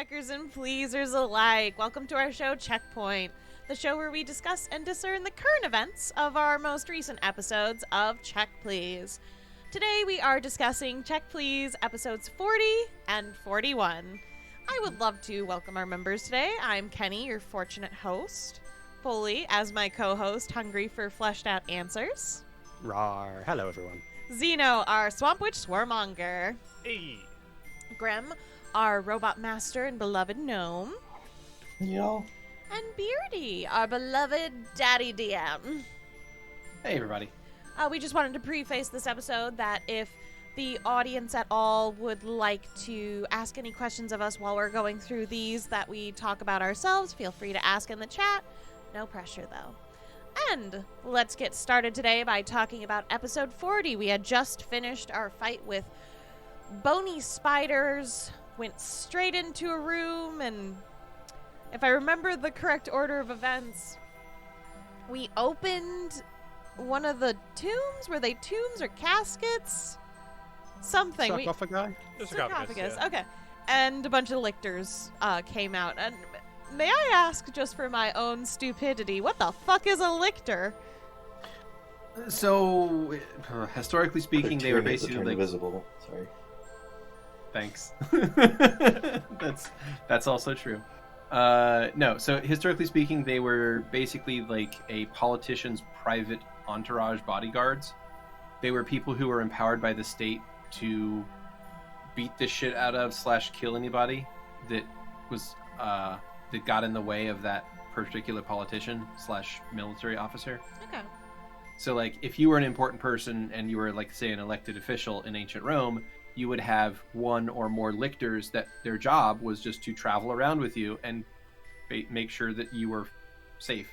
checkers and pleasers alike. Welcome to our show, Checkpoint, the show where we discuss and discern the current events of our most recent episodes of Check Please. Today we are discussing Check Please episodes 40 and 41. I would love to welcome our members today. I'm Keni, your fortunate host. Foaly, as my co-host, hungry for fleshed out answers. Rawr. Hello, everyone. Xeno, our swamp witch swarmonger. Hey. Grem, our robot master and beloved gnome. Yo. And Beardy, our beloved daddy DM. Hey, everybody. We just wanted to preface this episode that if the audience at all would like to ask any questions of us while we're going through these that we talk about ourselves, feel free to ask in the chat. No pressure, though. And let's get started today by talking about episode 40. We had just finished our fight with bony spiders, went straight into a room, and if I remember the correct order of events, we opened one of the tombs. Were they tombs or caskets? Something. Sarcophagi? Sarcophagus. Yeah. Okay. And a bunch of Lichters came out. And may I ask, just for my own stupidity, what the fuck is a Lichter? So, historically speaking, they were basically like invisible. Sorry. Thanks. That's also true. No, so historically speaking, they were basically like a politician's private entourage bodyguards. They were people who were empowered by the state to beat the shit out of / kill anybody that was that got in the way of that particular politician / military officer. Okay. So, like, if you were an important person and you were, like, say, an elected official in ancient Rome, you would have one or more lictors that their job was just to travel around with you and make sure that you were safe.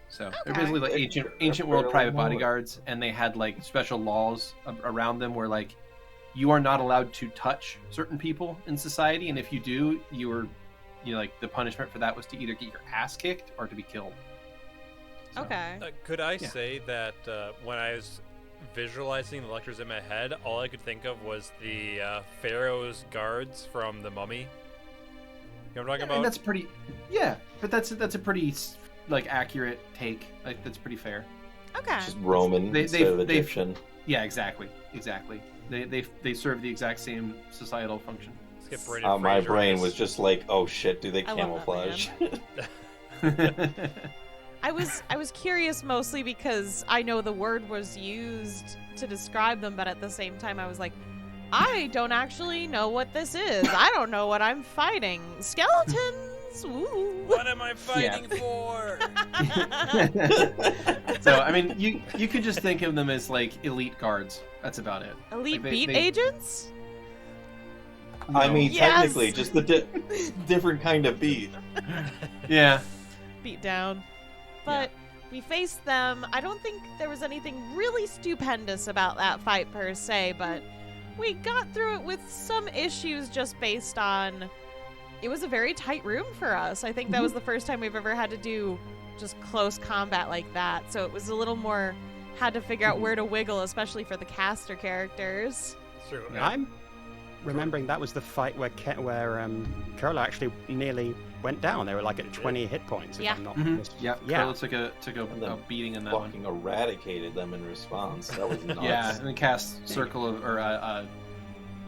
So they're basically like ancient world private bodyguards, and they had like special laws around them where like you are not allowed to touch certain people in society, and if you do, like the punishment for that was to either get your ass kicked or to be killed. So, okay. Could I say that when I was visualizing the lectures in my head, all I could think of was the Pharaoh's guards from the Mummy? You know what I'm talking about? And that's pretty. Yeah, but that's a pretty like accurate take. Like that's pretty fair. Okay. Just Roman instead of Egyptian. Yeah, exactly. They serve the exact same societal function. My brain was just like, oh shit, do they camouflage? I was curious mostly because I know the word was used to describe them, but at the same time I was like, I don't actually know what this is. I don't know what I'm fighting. Skeletons? Ooh. What am I fighting for? So, I mean, you could just think of them as like elite guards. That's about it. Elite beat agents? No. I mean, yes! technically, just the different kind of beat. Yeah. Beat down. But we faced them. I don't think there was anything really stupendous about that fight per se, but we got through it with some issues just based on it was a very tight room for us. I think that was the first time we've ever had to do just close combat like that. So it was a little more had to figure out where to wiggle, especially for the caster characters. True. I'm remembering that was the fight where Curler actually nearly went down. They were like at 20 hit points. Yeah. If I'm not Yeah. Curler took a beating in that one. Fucking eradicated them in response. That was nuts. Yeah, and then cast Circle of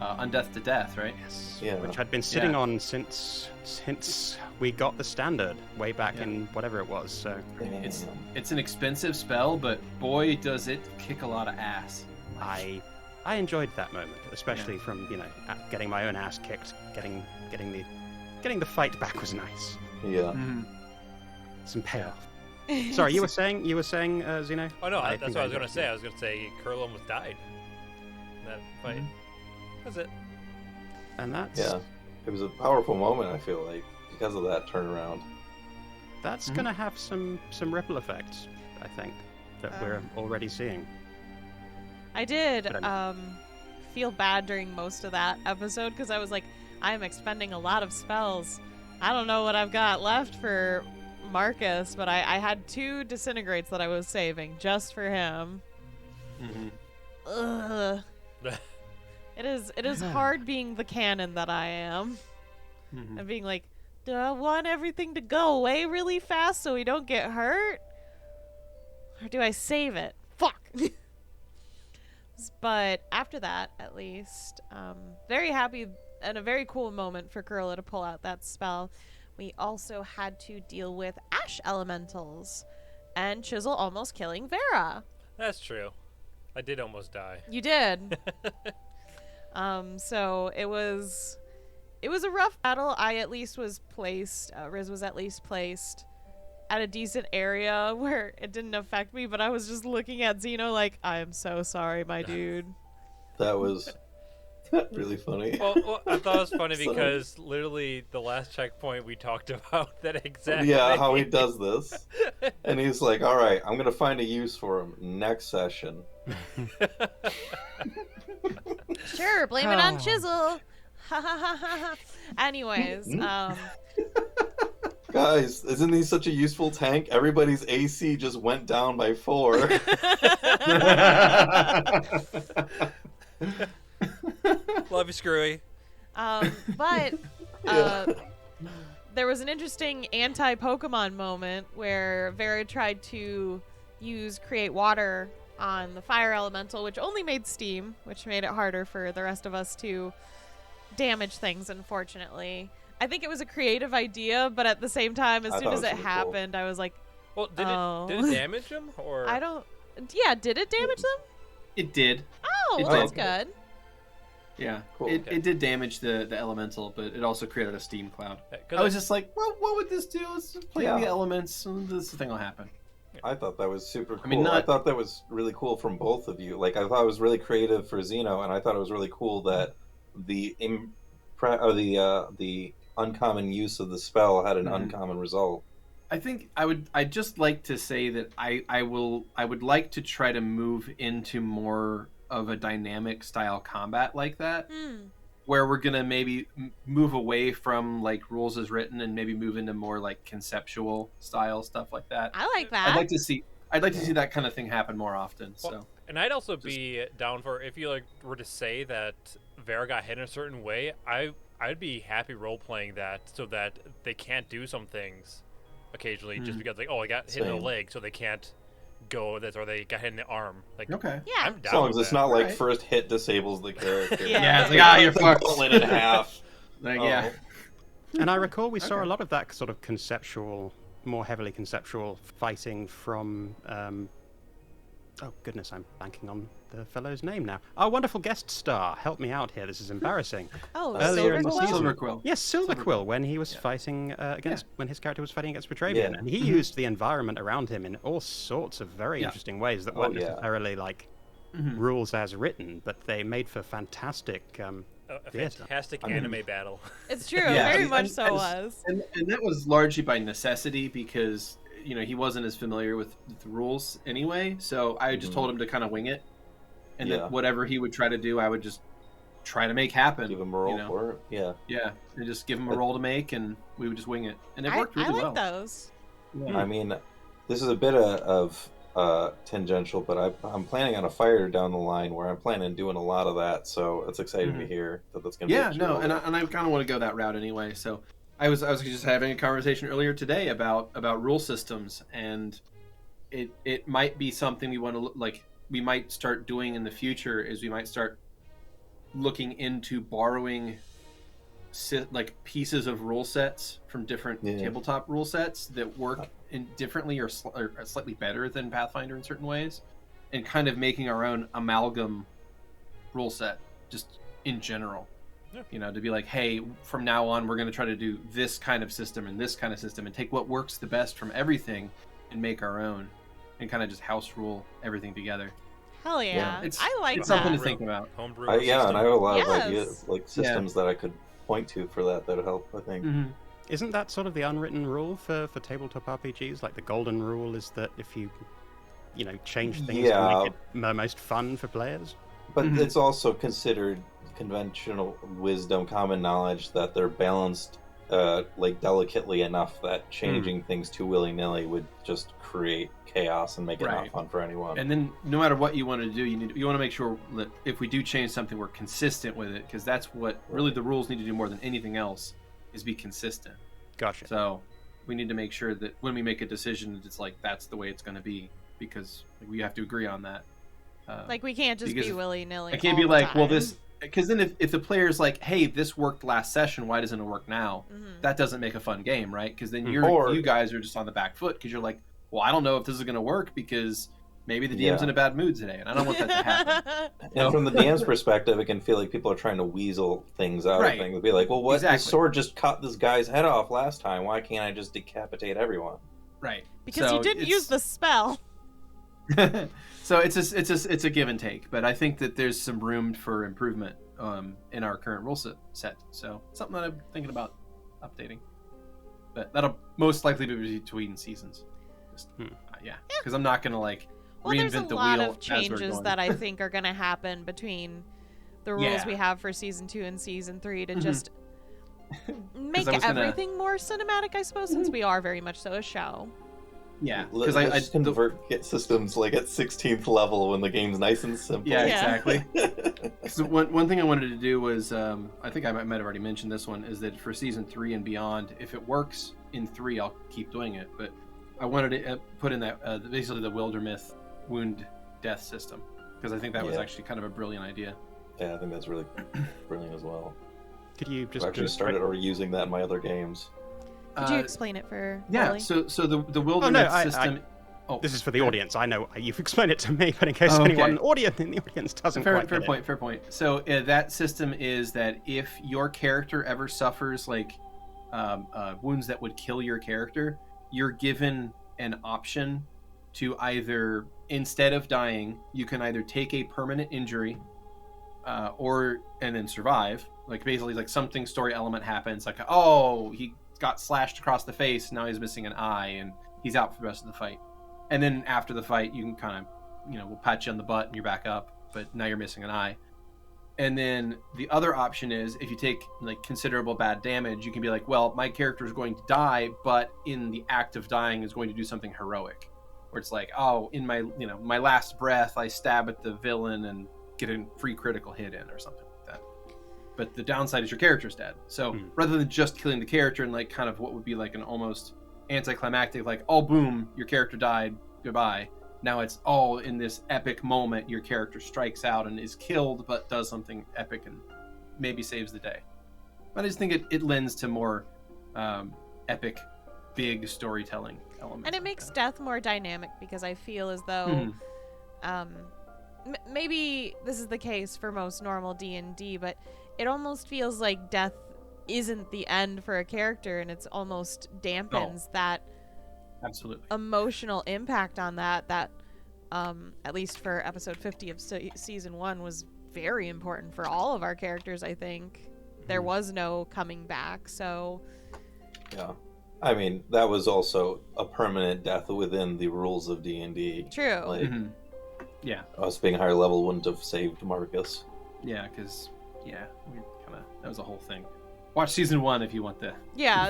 Undeath to Death, right? Yes. Yeah. Which I'd been sitting on since we got the standard way back in whatever it was. So it's an expensive spell, but boy does it kick a lot of ass. I enjoyed that moment, especially from getting my own ass kicked, getting the fight back was nice. Yeah. Mm-hmm. Some payoff. Sorry, you were saying Xeno? Oh no, that's what I was gonna say. I was gonna say Curl almost died in that fight. That's it. And that's it was a powerful moment. I feel like because of that turnaround. That's gonna have some ripple effects, I think, that we're already seeing. I did feel bad during most of that episode because I was like, I'm expending a lot of spells. I don't know what I've got left for Marcus, but I had 2 disintegrates that I was saving just for him. Ugh. It is hard being the canon that I am. and being like, do I want everything to go away really fast so we don't get hurt? Or do I save it? Fuck! But after that, at least, very happy and a very cool moment for Kurla to pull out that spell. We also had to deal with ash elementals and Chisel almost killing Vera. That's true. I did almost die. You did. So it was a rough battle. I at least was placed, Riz was at least placed at a decent area where it didn't affect me, but I was just looking at Xeno like, I am so sorry, my dude. That was really funny. Well, I thought it was funny because literally the last checkpoint we talked about that exact Yeah, thing. how he does this. And he's like, all right, I'm going to find a use for him next session. Sure, blame it on Chisel. Anyways, Guys, isn't he such a useful tank? Everybody's AC just went down by 4. Love you, Skrewy. But there was an interesting anti-Pokemon moment where Vera tried to use Create Water on the Fire Elemental, which only made steam, which made it harder for the rest of us to damage things, unfortunately. I think it was a creative idea, but at the same time, as soon as it happened, I was like, well, did it damage him? Or I don't... Yeah, did it damage them? It did. Oh, It well, that's did. good. Yeah, Cool. it did damage the elemental, but it also created a steam cloud. 'cause I was just like, well, what would this do? Let's just play Yeah. the elements, and this thing will happen. I thought that was super cool. I mean, I thought that was really cool from both of you. Like, I thought it was really creative for Xeno, and I thought it was really cool that the uncommon use of the spell had an Mhm. uncommon result. I think I'd just like to say that I would like to try to move into more of a dynamic style combat like that, where we're gonna maybe move away from like rules as written and maybe move into more like conceptual style stuff like that. I like that. I'd like to see that kind of thing happen more often. So Well, and I'd also be down for if you were to say that Vera got hit in a certain way. I'd be happy role playing that so that they can't do some things occasionally just because I got hit in the Same. leg, so they can't go this, or they got hit in the arm. Like, okay. Yeah. I'm As down long with as it's that. not like Alright. first hit disables the character. Yeah. It's like, you're fucked. Split in half. Like, yeah. And I recall we saw Okay. a lot of that sort of conceptual, more heavily conceptual fighting from. Oh goodness, I'm blanking on the fellow's name now. Our wonderful guest star, help me out here. This is embarrassing. Oh, Earlier in the Silverquill? season. Silverquill. Yes, Silverquill, when he was Yeah. fighting against, when his character was fighting against Petravian, Yeah. and he used the environment around him in all sorts of very Yeah. interesting ways that Oh, weren't yeah. necessarily like Mhm. rules as written, but they made for fantastic. A theater. fantastic I mean- anime battle. It's true. Yeah, Very and- much and- so and- was. And that was largely by necessity because he wasn't as familiar with the rules anyway. So I just Mhm. told him to kind of wing it, and Yeah. that whatever he would try to do, I would just try to make happen. Give him a roll you know? for it. Yeah. Yeah, and just give him a roll to make, and we would just wing it, and it worked I really like well. those. Yeah. I mean, this is a bit of tangential, but I'm planning on a fighter down the line where I'm planning on doing a lot of that. So it's exciting to hear that that's going to Yeah, be. no, and I kind of want to go that route anyway. So I was just having a conversation earlier today about rule systems, and it might be something we want to we might start doing in the future. Is we might start looking into borrowing pieces of rule sets from different tabletop rule sets that work differently or slightly better than Pathfinder in certain ways, and kind of making our own amalgam rule set just in general. Yeah. To be like, hey, from now on we're going to try to do this kind of system and this kind of system and take what works the best from everything and make our own, and kind of just house rule everything together. Hell yeah. It's- I like it's that. something to think about. Homebrew Yeah, system. and I have a lot of Yes. ideas, like systems that I could point to for that would help. I think. Mm-hmm. Isn't that sort of the unwritten rule for tabletop RPGs? Like the golden rule is that if you change things to Yeah. make it most fun for players. But Mhm. it's also considered conventional wisdom, common knowledge that they're balanced, delicately enough that changing things too willy nilly would just create chaos and make it not Right. fun for anyone. And then no matter what you want to do, you want to make sure that if we do change something, we're consistent with it, because that's what really the rules need to do more than anything else. is be consistent. Gotcha. So we need to make sure that when we make a decision, it's like that's the way it's going to be, because we have to agree on that. Like we can't just be willy-nilly. I can't be like, well, this, because then if the player's like, hey, this worked last session, why doesn't it work now? That doesn't make a fun game, right? Because then you guys are just on the back foot, because you're like, well, I don't know if this is going to work because maybe the DM's in a bad mood today, and I don't want that to happen. And from the DM's perspective, it can feel like people are trying to weasel things out of things. They'll be like, well, what? Exactly. The sword just cut this guy's head off last time. Why can't I just decapitate everyone? Right. Because you didn't use the spell. So it's a give and take, but I think that there's some room for improvement in our current rule set. So something that I'm thinking about updating. But that'll most likely be between seasons. Just, because I'm not going to reinvent the wheel. There's a lot of changes that I think are going to happen between the rules we have for season 2 and season 3 to just make everything more cinematic, I suppose, since we are very much so a show. Yeah, because I convert systems like at 16th level when the game's nice and simple. Yeah, exactly. So one thing I wanted to do was, I think I might have already mentioned this one, is that for season 3 and beyond, if it works in 3, I'll keep doing it. But I wanted to put in that basically the Wildermyth wound death system, because I think that was actually kind of a brilliant idea. Yeah, I think that's really brilliant as well. Could you just I've actually started already using that in my other games. Could you explain it for Foaly? So the Wildermyth system... This is for the audience. I know you've explained it to me, but in case anyone in the audience doesn't fair point. So that system is that if your character ever suffers wounds that would kill your character, you're given an option to either, instead of dying, you can either take a permanent injury and then survive. Like basically something story element happens, like, oh, he got slashed across the face, now he's missing an eye and he's out for the rest of the fight. And then after the fight, you can kind of, we'll pat you on the butt and you're back up, but now you're missing an eye. And then the other option is, if you take considerable bad damage, you can be like, well, my character is going to die, but in the act of dying is going to do something heroic, where it's like, oh, in my my last breath, I stab at the villain and get a free critical hit in or something like that. But the downside is your character's dead. So rather than just killing the character and kind of what would be like an almost anticlimactic, oh, boom, your character died, goodbye. Now it's in this epic moment, your character strikes out and is killed, but does something epic and maybe saves the day. But I just think it lends to more epic, big storytelling elements. And it makes death more dynamic, because I feel as though maybe this is the case for most normal D&D, but it almost feels like death isn't the end for a character, and it's almost dampens that absolutely emotional impact on that at least for episode 50 of season 1 was very important for all of our characters. I think there was no coming back, so yeah, I mean, that was also a permanent death within the rules of D&D. True. Yeah, us being higher level wouldn't have saved Marcus. Yeah, because that was a whole thing. Watch season 1 if you want the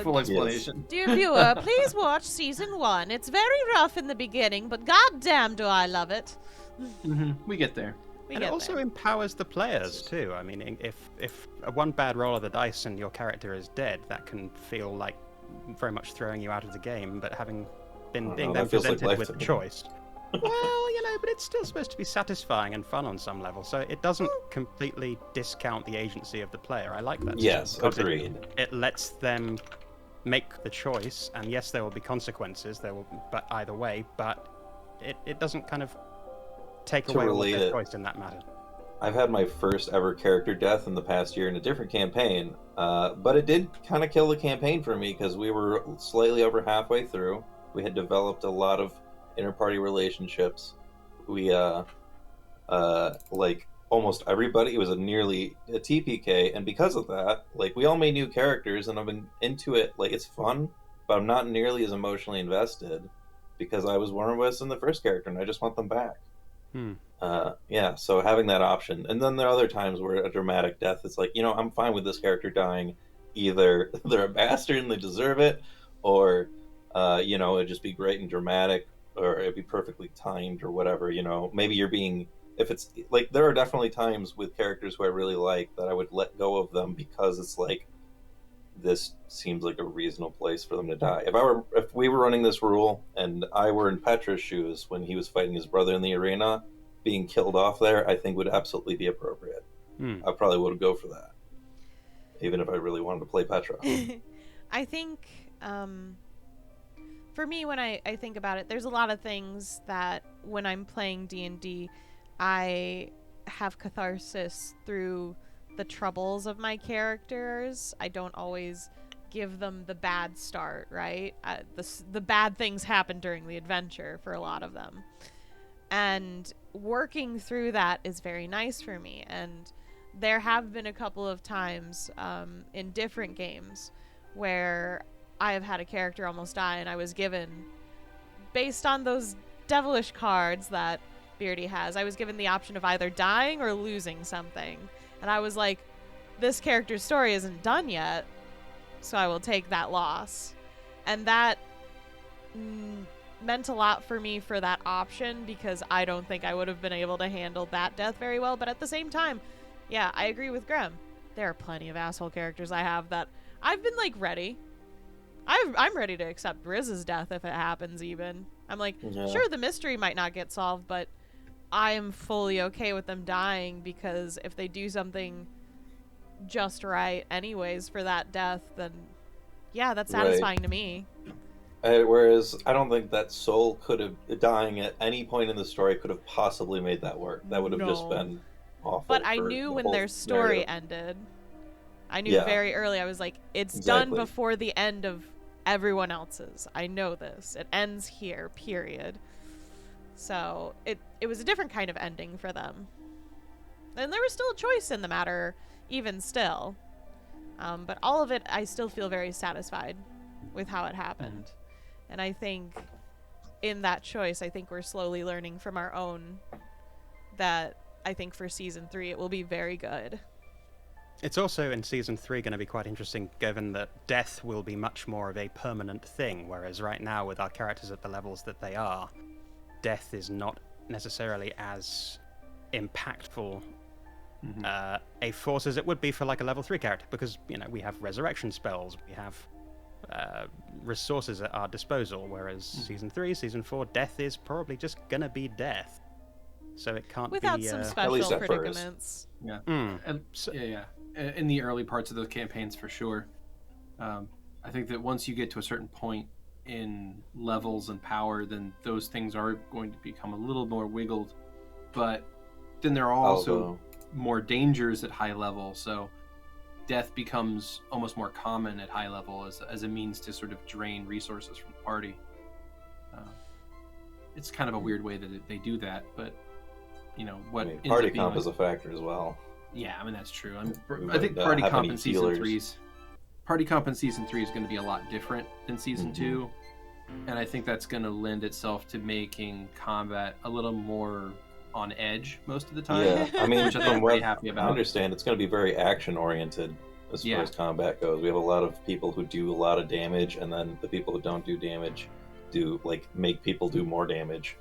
full explanation. Dear viewer, please watch season 1. It's very rough in the beginning, but goddamn do I love it. We get there. And it also empowers the players too. I mean, if one bad roll of the dice and your character is dead, that can feel like very much throwing you out of the game. But having being then presented with a choice, well, but it's still supposed to be satisfying and fun on some level. So it doesn't completely discount the agency of the player. I like that. Yes, agreed. It lets them make the choice, and yes, there will be consequences. But either way, but it doesn't kind of take away all their choice in that matter. I've had my first ever character death in the past year in a different campaign, but it did kind of kill the campaign for me, because we were slightly over halfway through. We had developed a lot of inter-party relationships. We almost everybody, it was nearly a TPK, and because of that, we all made new characters, and I've been into it. It's fun, but I'm not nearly as emotionally invested, because I was Wormwest in the first character, and I just want them back. So having that option. And then there are other times where a dramatic death, it's I'm fine with this character dying. Either they're a bastard and they deserve it, or it'd just be great and dramatic, or it'd be perfectly timed, or whatever. Maybe you're being, if it's there are definitely times with characters who I really like that I would let go of them, because it's this seems like a reasonable place for them to die. If we were running this rule and I were in Petra's shoes when he was fighting his brother in the arena, being killed off there, I think would absolutely be appropriate. I probably would go for that, even if I really wanted to play Petra. I think, for me, when I think about it, there's a lot of things that when I'm playing D&D, I have catharsis through the troubles of my characters. I don't always give them the bad start, right? The bad things happen during the adventure for a lot of them. And working through that is very nice for me. And there have been a couple of times in different games where I have had a character almost die, and I was given, based on those devilish cards that Beardy has, I was given the option of either dying or losing something. And I was like, this character's story isn't done yet, so I will take that loss. And that meant a lot for me for that option, because I don't think I would have been able to handle that death very well. But at the same time, yeah, I agree with Grem. There are plenty of asshole characters I have that I've been, like, ready. I'm ready to accept Riz's death if it happens, even. I'm like, sure, the mystery might not get solved, but I am fully okay with them dying, because if they do something just right anyways for that death, then yeah, that's satisfying to me. Whereas I don't think that soul could have, dying at any point in the story could have possibly made that work. That would have just been awful. But I knew when their story ended. I knew very early. I was like, it's done before the end of everyone else's. I know this. It ends here, period. So it was a different kind of ending for them. And there was still a choice in the matter, even still. But all of it, I still feel very satisfied with how it happened. And I think in that choice, I think we're slowly learning from our own that I think for Season 3 it will be very good. It's also in Season 3 going to be quite interesting, given that death will be much more of a permanent thing, whereas right now with our characters at the levels that they are, death is not necessarily as impactful a force as it would be for like a level 3 character, because, you know, we have resurrection spells, we have resources at our disposal, whereas Season 3, Season 4, death is probably just going to be death. So it can't without be... some special predicaments. Yeah. And in the early parts of those campaigns, for sure. I think that once you get to a certain point in levels and power, then those things are going to become a little more wiggled. But then there are also more dangers at high level, so death becomes almost more common at high level as a means to sort of drain resources from the party. It's kind of a weird way that they do that, but you know what? I mean, party comp is a factor as well. Yeah, I mean that's true. I think party comp in Season 3 is going to be a lot different than Season 2, and I think that's going to lend itself to making combat a little more on edge most of the time. Yeah, I mean, which I'm pretty happy about. I understand it's going to be very action oriented as far as combat goes. We have a lot of people who do a lot of damage, and then the people who don't do damage do make people do more damage.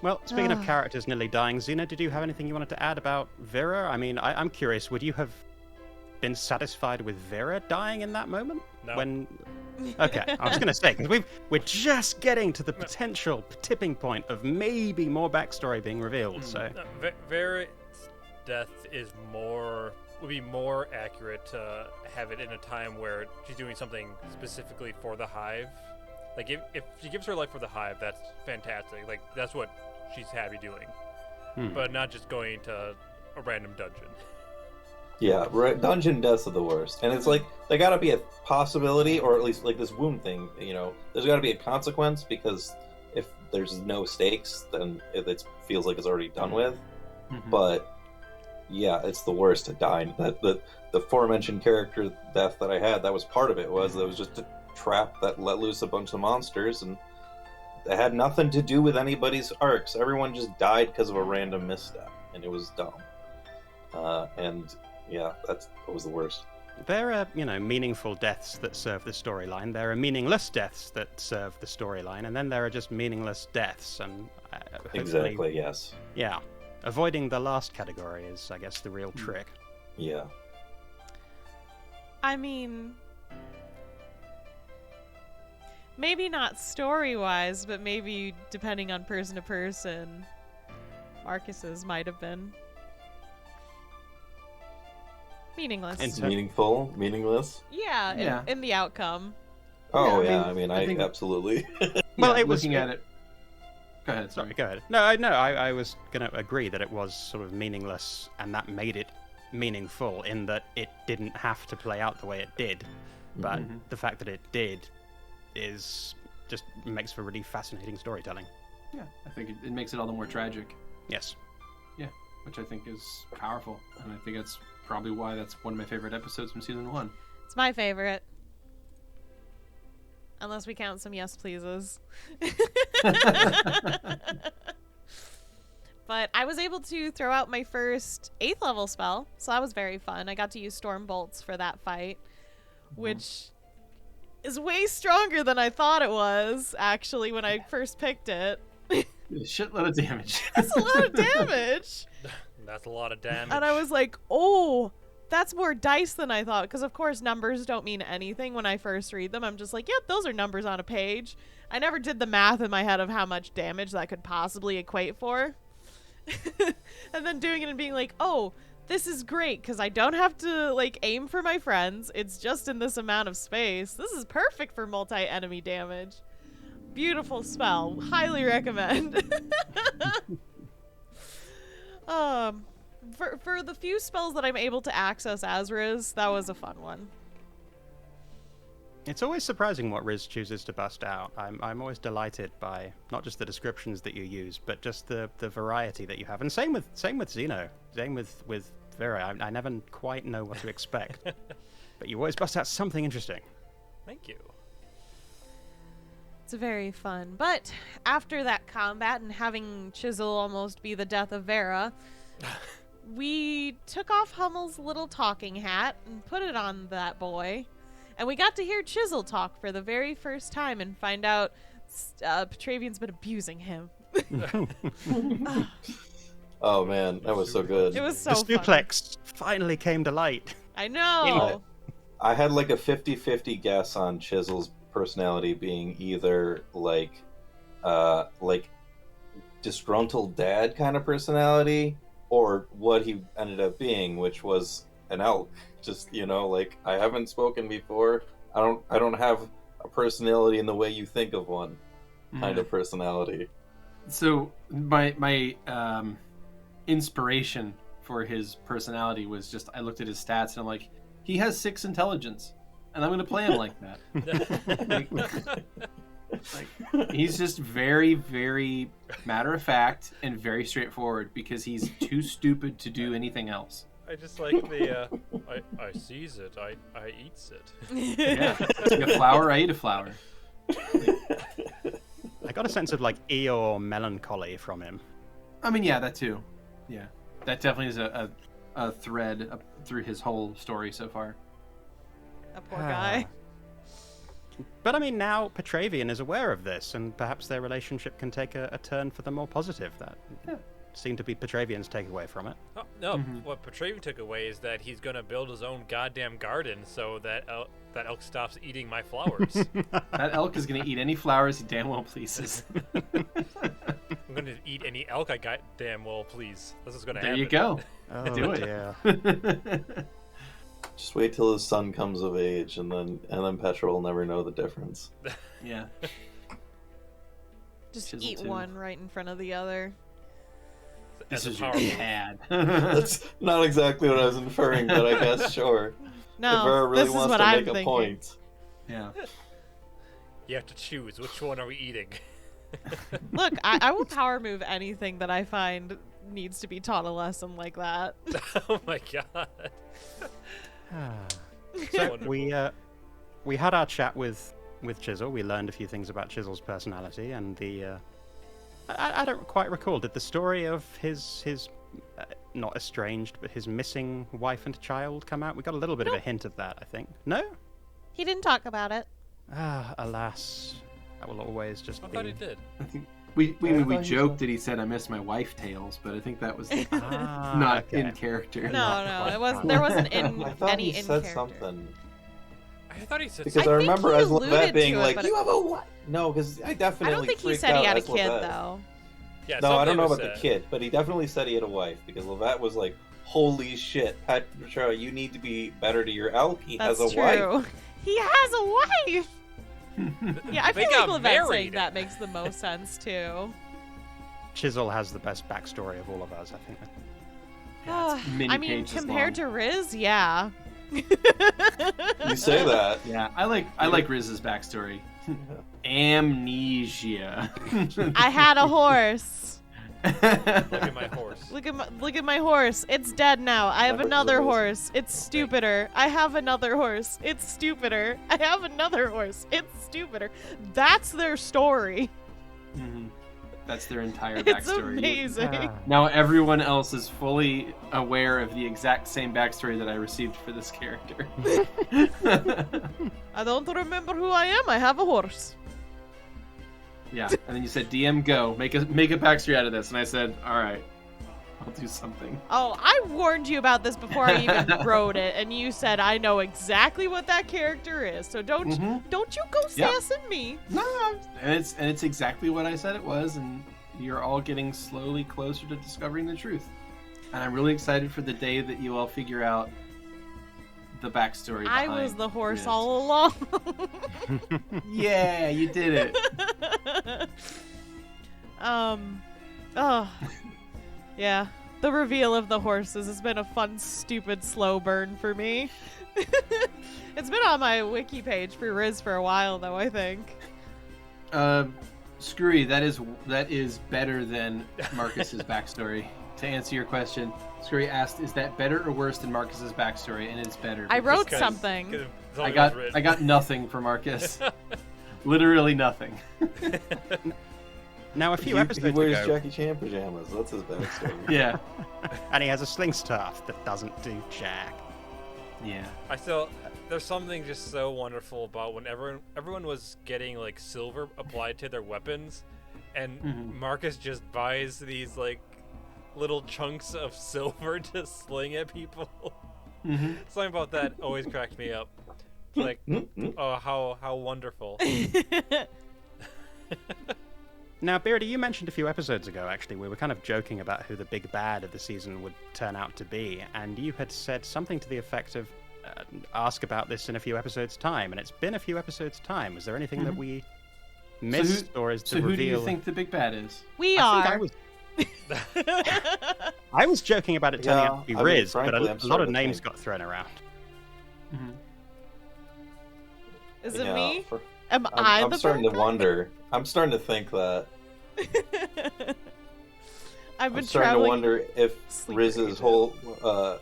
Well, speaking of characters nearly dying, Xeno, did you have anything you wanted to add about Vera? I mean, I'm curious, would you have been satisfied with Vera dying in that moment? No. Okay, I was going to say, because we're just getting to the potential tipping point of maybe more backstory being revealed, so... Vera's death would be more accurate to have it in a time where she's doing something specifically for the Hive. Like, if she gives her life for the Hive, that's fantastic. Like, that's what she's happy doing. But not just going to a random dungeon. Yeah, right. Dungeon deaths are the worst. And it's like, there gotta be a possibility, or at least like this wound thing, you know, there's gotta be a consequence, because if there's no stakes, then it feels like it's already done with. But, yeah, it's the worst to die. The aforementioned character death that I had, that was part of it, was just a trap that let loose a bunch of monsters, and it had nothing to do with anybody's arcs. Everyone just died because of a random misstep, and it was dumb. And yeah, that was the worst. There are, meaningful deaths that serve the storyline. There are meaningless deaths that serve the storyline, and then there are just meaningless deaths. And exactly, yes. Yeah, avoiding the last category is, I guess, the real trick. Yeah. I mean, maybe not story-wise, but maybe depending on person to person, Marcus's might have been meaningless. Meaningful, meaningless. Yeah, in the outcome. Oh Yeah, yeah, I mean, I think- absolutely. Well, Yeah, it was looking at it. Go ahead. Sorry, Sorry. go ahead. No, I was going to agree that it was sort of meaningless, and that made it meaningful in that it didn't have to play out the way it did. But Mhm. the fact that it did is just makes for really fascinating storytelling. Yeah, I think it makes it all the more tragic, Yes. which I think is powerful, and I think that's probably why that's one of my favorite episodes from season 1. It's my favorite. Unless we count some yes pleases. But I was able to throw out my first 8th level spell, so that was very fun. I got to use Storm Bolts for that fight, which is way stronger than I thought it was, actually, when I first picked it. A shitload of damage. That's a lot of damage. That's a lot of damage. And I was like, oh, that's more dice than I thought. Because, of course, numbers don't mean anything when I first read them. I'm just like, yep, those are numbers on a page. I never did the math in my head of how much damage that could possibly equate for. And then doing it and being like, oh, this is great because I don't have to, like, aim for my friends. It's just in this amount of space. This is perfect for multi-enemy damage. Beautiful spell. Highly recommend. For the few spells that I'm able to access as Riz, that was a fun one. It's always surprising what Riz chooses to bust out. I'm always delighted by not just the descriptions that you use, but just the variety that you have. And same with Xeno. Same with Vera. I never quite know what to expect. But you always bust out something interesting. Thank you. It's very fun. But after that combat and having Chisel almost be the death of Vera, we took off Hummel's little talking hat and put it on that boy. And we got to hear Chisel talk for the very first time and find out Petravian's been abusing him. Oh man, that was so good. It was so the fun. suplex finally came to light. I know. I had like a 50-50 guess on Chisel's personality being either like disgruntled dad kind of personality, or what he ended up being, which was an elk. Just, like, I haven't spoken before. I don't have a personality in the way you think of one kind of personality. So my inspiration for his personality was just, I looked at his stats and I'm like, he has 6 intelligence, and I'm going to play him like that. Like, he's just very, very matter of fact and very straightforward because he's too stupid to do anything else. I just like the, I sees it, I eats it. Yeah. See a flower, I eat a flower. I got a sense of like Eeyore melancholy from him. I mean, yeah, that too. Yeah. That definitely is a thread up through his whole story so far. A poor guy. But I mean, now Petravian is aware of this, and perhaps their relationship can take a turn for the more positive. That seemed to be Petravian's takeaway from it. Oh, no, what Petravian took away is that he's gonna build his own goddamn garden so that that elk stops eating my flowers. That elk is going to eat any flowers he damn well pleases. I'm gonna eat any elk I goddamn well please. This is gonna There happen. you go. Oh Do it. dear. Just wait till his son comes of age, and then Petra will never know the difference. Yeah. Just Chisel eat too. one right in front of the other. This As a is your power move. dad. That's not exactly what I was inferring, but I guess sure. No, if Vera really this is wants what to I'm make a thinking. point. Yeah. You have to choose which one are we eating. Look, I will power move anything that I find needs to be taught a lesson like that. Oh my god. So Wonderful. we had our chat with Chisel. We learned a few things about Chisel's personality, and I don't quite recall. Did the story of his not estranged but his missing wife and child come out? We got a little bit of a hint of that, I think. No? He didn't talk about it. Ah, alas, that will always just I be. thought he did. I think we I thought he joked said- that he said I miss my wife tales, but I think that was Ah, not okay. in character. No, it wasn't. There wasn't I thought any he in said character. something. I thought he said Because I I think remember he as alluded Lavette being to it, like, but "You have a what?" No, because I definitely. I don't think he freaked said he out had a as kid, Lavette. though. Yeah, No, I something don't know was about the said. kid, but he definitely said he had a wife because Lavette was like, "Holy shit, Petra, you need to be better to your elk. He That's has a true. wife." He has a wife! Yeah, I They feel like got Lavette saying married. that makes the most sense, too. Chisel has the best backstory of all of us, I think. Yeah, it's many I mean, pages compared long. to Riz, yeah. You say that. Yeah, I like Riz's backstory. Amnesia. I had a horse. Look at my horse. Look at my horse. It's dead now. I have Remember another the horse? horse. It's stupider. I have another horse. It's stupider. I have another horse. It's stupider. That's their story. Mhm. That's their entire It's backstory. amazing. Now everyone else is fully aware of the exact same backstory that I received for this character. I don't remember who I am. I have a horse. Yeah, and then you said, "DM, go make a backstory out of this," and I said, "All right, I'll do something." Oh, I warned you about this before I even wrote it, and you said I know exactly what that character is. So don't Mhm. don't you go Yep. sassing me. No, and it's exactly what I said it was, and you're all getting slowly closer to discovering the truth. And I'm really excited for the day that you all figure out the backstory. I behind was the horse Riz. all along. Yeah, you did it. Yeah. The reveal of the horses has been a fun, stupid, slow burn for me. It's been on my wiki page for Riz for a while, though, I think. Skrewy, that is better than Marcus's backstory. To answer your question, Skrewy asked, "Is that better or worse than Marcus's backstory?" And it's better. I wrote because something. I got nothing for Marcus. Literally nothing. Now, a few He episodes wears ago, Jackie Chan pajamas. That's his backstory. Yeah. and he has a sling staff that doesn't do jack. Yeah. There's something just so wonderful about when everyone was getting like silver applied to their weapons, and Mhm. Marcus just buys these like little chunks of silver to sling at people. Mm-hmm. Something about that always cracked me up. It's like, oh, how wonderful. Now, Beardy, you mentioned a few episodes ago, actually, we were kind of joking about who the big bad of the season would turn out to be, and you had said something to the effect of, ask about this in a few episodes' time, and it's been a few episodes' time. Was there anything that we missed, or is the So who do reveal... you think the big bad is? We I are. think I was joking about it turning out to be Yeah, I mean, Riz, frankly, but I'm a lot starting of to names think- got thrown around. Mm-hmm. Is it Yeah, me? for- Am I I'm the starting to bad guy? wonder. I'm starting to think that. I've been I'm starting to traveling. wonder if sleep Riz's ages. whole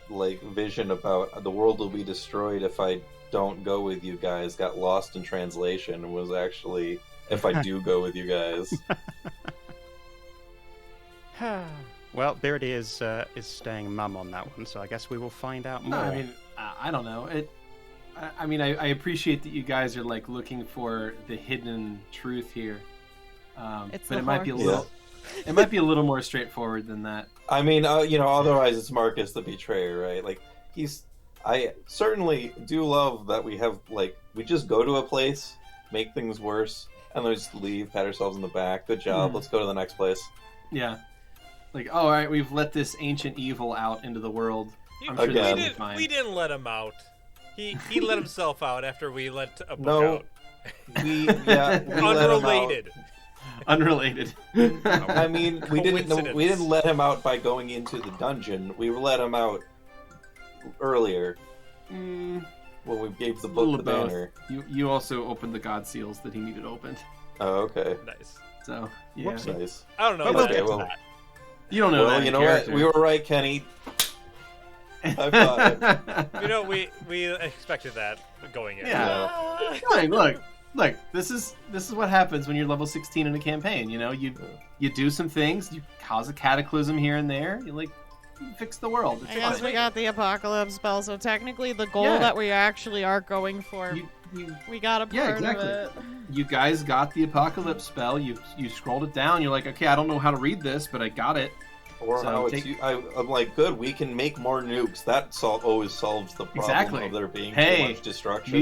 like vision about the world will be destroyed if I don't go with you guys got lost in translation was actually if I do go with you guys. Well, Beardy is staying mum on that one, so I guess we will find out more. No, I mean, I don't know. I appreciate that you guys are like looking for the hidden truth here, It's but the it might be a horse. little. It might be a little more straightforward than that. I mean, otherwise it's Marcus the betrayer, right? Like I certainly do love that we have we just go to a place, make things worse, and then we just leave, pat ourselves in the back. Good job. Let's go to the next place. Yeah, like, oh, all right, we've let this ancient evil out into the world. I'm sure Again. that'll we, be didn't, fine. we didn't let him out. He let himself out after we let a book No, out. we let him out. Unrelated. Unrelated. I mean, we Coincidence. didn't let him out by going into the dungeon. We let him out earlier when we gave the A little book of the both. banner. You also opened the god seals that he needed opened. Oh, okay. Nice. So yeah, Whoops. Nice. I don't know. But we'll that. get to well- that. you don't know Well, that. you know what? We were right, Kenny. High five. You know, we expected that going in. Yeah. Look. This is what happens when you're level 16 in a campaign. You know, you do some things, you cause a cataclysm here and there. You fix the world. I It's guess fine. we got the apocalypse spell, so technically the goal Yeah. that we actually are going for, we got a part Yeah, exactly. of it. You guys got the apocalypse spell. You scrolled it down. You're like, okay, I don't know how to read this, but I got it. Or So how it's. take- I'm like, good. We can make more nukes. That always solves the problem Exactly. of there being Hey, too much destruction.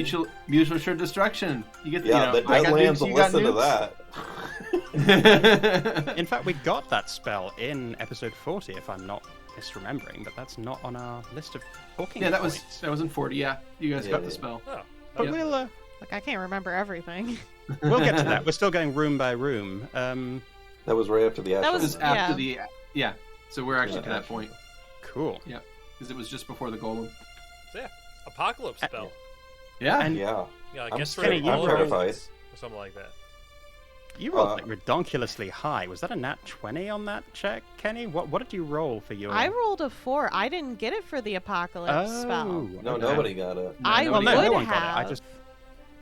mutual assured destruction. You get yeah, the I got Deadlands nukes, will you got listen to nukes. that. In fact, we got that spell in episode 40, if I'm not misremembering, but that's not on our list of talking Yeah, that points. was in 40. Yeah, you guys Yeah, got the yeah. spell. Oh, But Yep. we'll Like, I can't remember everything. we'll get to that. We're still going room by room. That was right after the That actual. It was was- after yeah. yeah. So we're actually Yeah, to that actually. point Cool. because it was just before the golem. so yeah, apocalypse spell. Yeah. And Yeah. Yeah, I I'm guess scared. I'm terrified. or something like that. You rolled like redonkulously high. Was that a nat 20 on that check, Kenny? What did you roll for your? I rolled a 4. I didn't get it for the apocalypse spell. No, okay. nobody got it. I Well, no, would no one got have. it. I just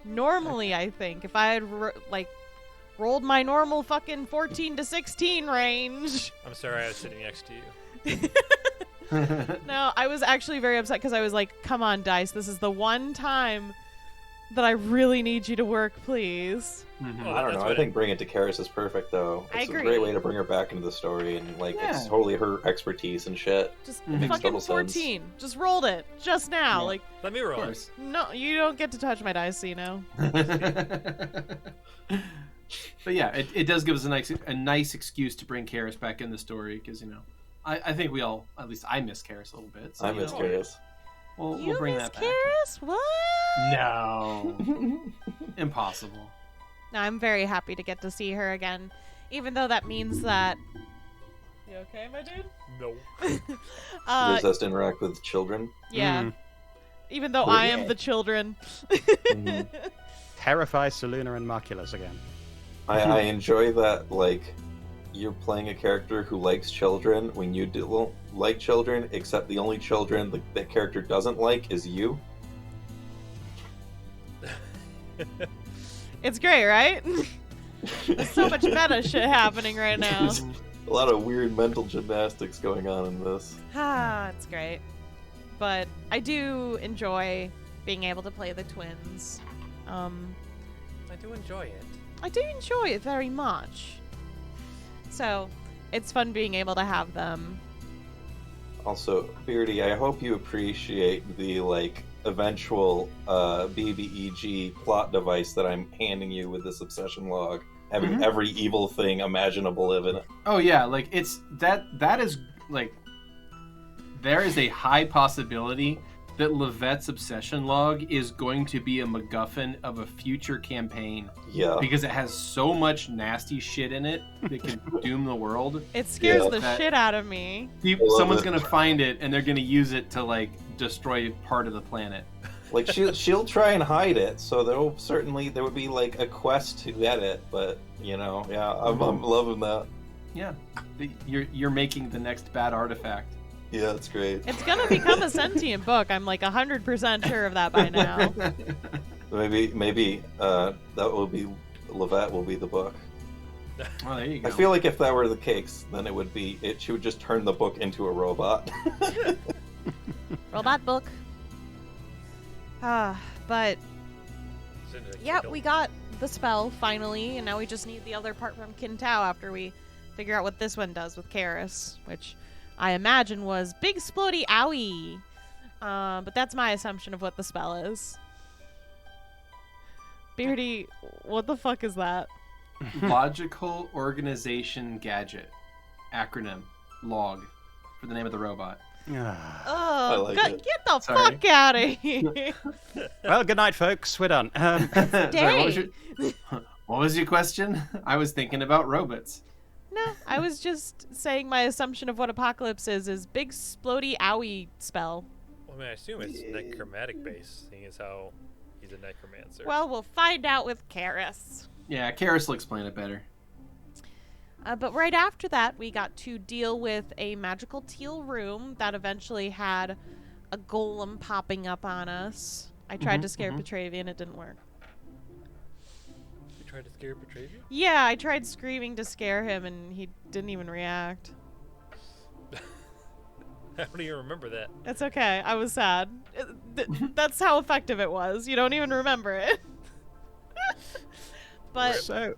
Normally, I think if I had rolled my normal fucking 14 to 16 range. I'm sorry, I was sitting next to you. No, I was actually very upset because I was like, "Come on, dice! This is the one time that I really need you to work, please." Mhm. Oh, I don't that's know. I what think bring it to Karis is perfect, though. I It's a agree. great way to bring her back into the story, and like it's Yeah. totally her expertise and shit. Just Makes fucking total sense. 14. Just rolled it just now. Yeah. Like, Let me Of roll. course. no, you don't get to touch my dice, Xeno. But yeah, it does give us a nice excuse to bring Karis back in the story because I think we all, at least I miss Karis a little bit. So, I miss know, Karis. You we'll bring miss that back. Karis? What? No, impossible. No, I'm very happy to get to see her again, even though that means that. You okay, my dude? No. Resist interact with children. Yeah. Mm. Even though Oh, I yeah. am the children. Mhm. terrify Saluna and Marculus again. I enjoy that, like, you're playing a character who likes children when you don't like children, except the only children that character doesn't like is you. It's great, right? There's so much meta shit happening right now. There's a lot of weird mental gymnastics going on in this. Ah, it's great. But I do enjoy being able to play the twins. I do enjoy it. I do enjoy it very much. So, it's fun being able to have them. Also, Beardy, I hope you appreciate the, like, eventual BBEG plot device that I'm handing you with this obsession log. Having Mhm. every evil thing imaginable live in it. Oh yeah, like it's that is like there is a high possibility that Lavette's obsession log is going to be a MacGuffin of a future campaign Yeah. because it has so much nasty shit in it that can doom the world. It scares Yeah. the That- shit out of me. love Someone's it. gonna find it and they're gonna use it to like destroy part of the planet. Like, she'll try and hide it, so there would be, like, a quest to get it, but, you know, yeah, I'm loving that. Yeah, you're making the next bad artifact. Yeah, it's great. It's gonna become a sentient book. I'm like 100% sure of that by now. Maybe that will be Lavette will be the book. Oh, there you go. I feel like if that were the case, then she would just turn the book into a robot. Robot book. But Send it a yeah, Kindle. we got the spell finally, and now we just need the other part from Kintao after we figure out what this one does with Karis, which I imagine was Big Splody Owie. But that's my assumption of what the spell is. Beardy, what the fuck is that? Logical Organization Gadget. Acronym. LOG. For the name of the robot. Oh, like get it. the Sorry. fuck out of here. Well, good night, folks. We're done. Sorry, Dang. what was your question? I was thinking about robots. No, I was just saying my assumption of what Apocalypse is Big Splody Owie spell. Well, I mean, I assume it's necromantic based, seeing as how he's a necromancer. Well, we'll find out with Karis. Yeah, Karis will explain it better. But right after that, we got to deal with a magical teal room that eventually had a golem popping up on us. I tried to scare Petravian, it didn't work. You tried to scare Petravian? Yeah, I tried screaming to scare him, and he didn't even react. I don't even remember that. It's okay. I was sad. That's how effective it was. You don't even remember it. But So,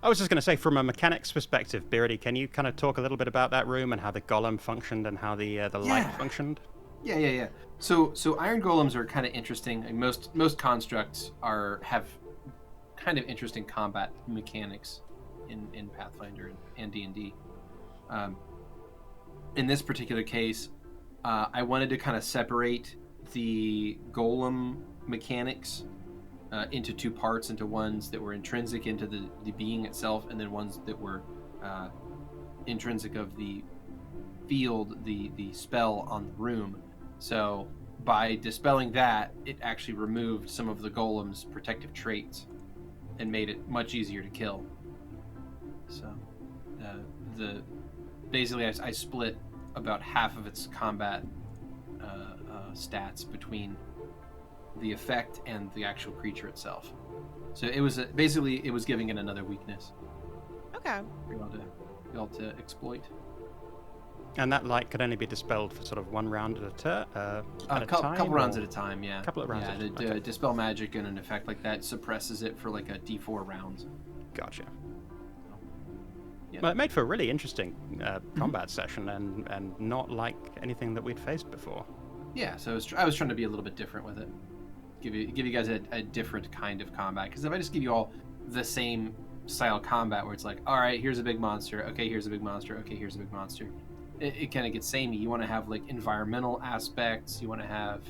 I was just going to say, from a mechanics perspective, Beardy, can you kind of talk a little bit about that room and how the golem functioned and how the light functioned? Yeah. So iron golems are kind of interesting. And most constructs have kind of interesting combat mechanics in Pathfinder and D&D. In this particular case, I wanted to kind of separate the golem mechanics into two parts, into ones that were intrinsic into the being itself, and then ones that were intrinsic of the field, the spell on the room. So by dispelling that, it actually removed some of the golem's protective traits and made it much easier to kill. So basically I split about half of its combat stats between the effect and the actual creature itself. So it was basically giving it another weakness Okay. for y'all to exploit. And that light could only be dispelled for sort of one round at a time? Couple rounds at a time, yeah. Couple of rounds yeah, at a time. the dispel magic and an effect like that suppresses it for like a D4 rounds. Gotcha. Yeah. Well, it made for a really interesting combat session and not like anything that we'd faced before. Yeah, so I was trying to be a little bit different with it. Give you guys a different kind of combat. Because if I just give you all the same style combat where it's like, all right, here's a big monster. Okay, here's a big monster. Okay, here's a big monster. It kind of gets samey. You want to have like environmental aspects. You want to have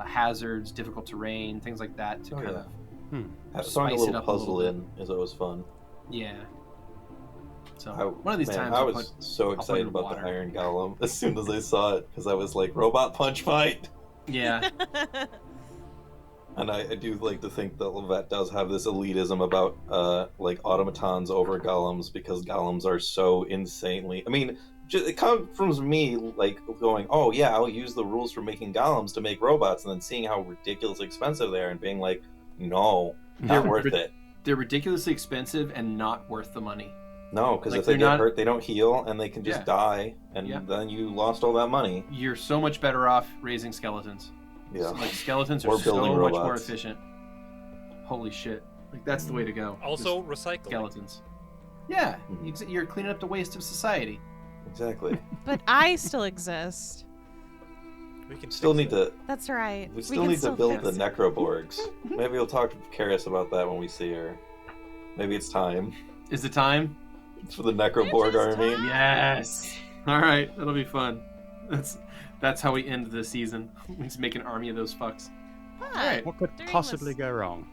hazards, difficult terrain, things like that to kind of throwing a spice it little up a puzzle little in is always fun. Yeah. So one of these times I was so excited in about water. the Iron Golem as soon as I saw it, because I was like, robot punch fight. Yeah. And I do like to think that Lavette does have this elitism about like automatons over golems, because golems are so insanely. I mean, it comes from me like going, oh yeah, I'll use the rules for making golems to make robots, and then seeing how ridiculously expensive they are, and being like, no, not worth it. They're ridiculously expensive and not worth the money. No, because Like, if they they're get not- hurt, they don't heal, and they can just Yeah. die, and Yeah. then you lost all that money. You're so much better off raising skeletons. Yeah. Like skeletons Or are so building much more robots. efficient. Holy shit! Like that's the way to go. Also, Just recycling. skeletons. Yeah, you're cleaning up the waste of society. Exactly. But I still exist. We can Still fix need it. to. That's right. We still can need to build the fix it. Necroborgs. Maybe we'll talk to Karis about that when we see her. Maybe it's time. Is it time? It's for the Necroborg It is army. time. Yes. All right, that'll be fun. That's how we end the season. We just make an army of those fucks. But Alright. What could During possibly this- go wrong?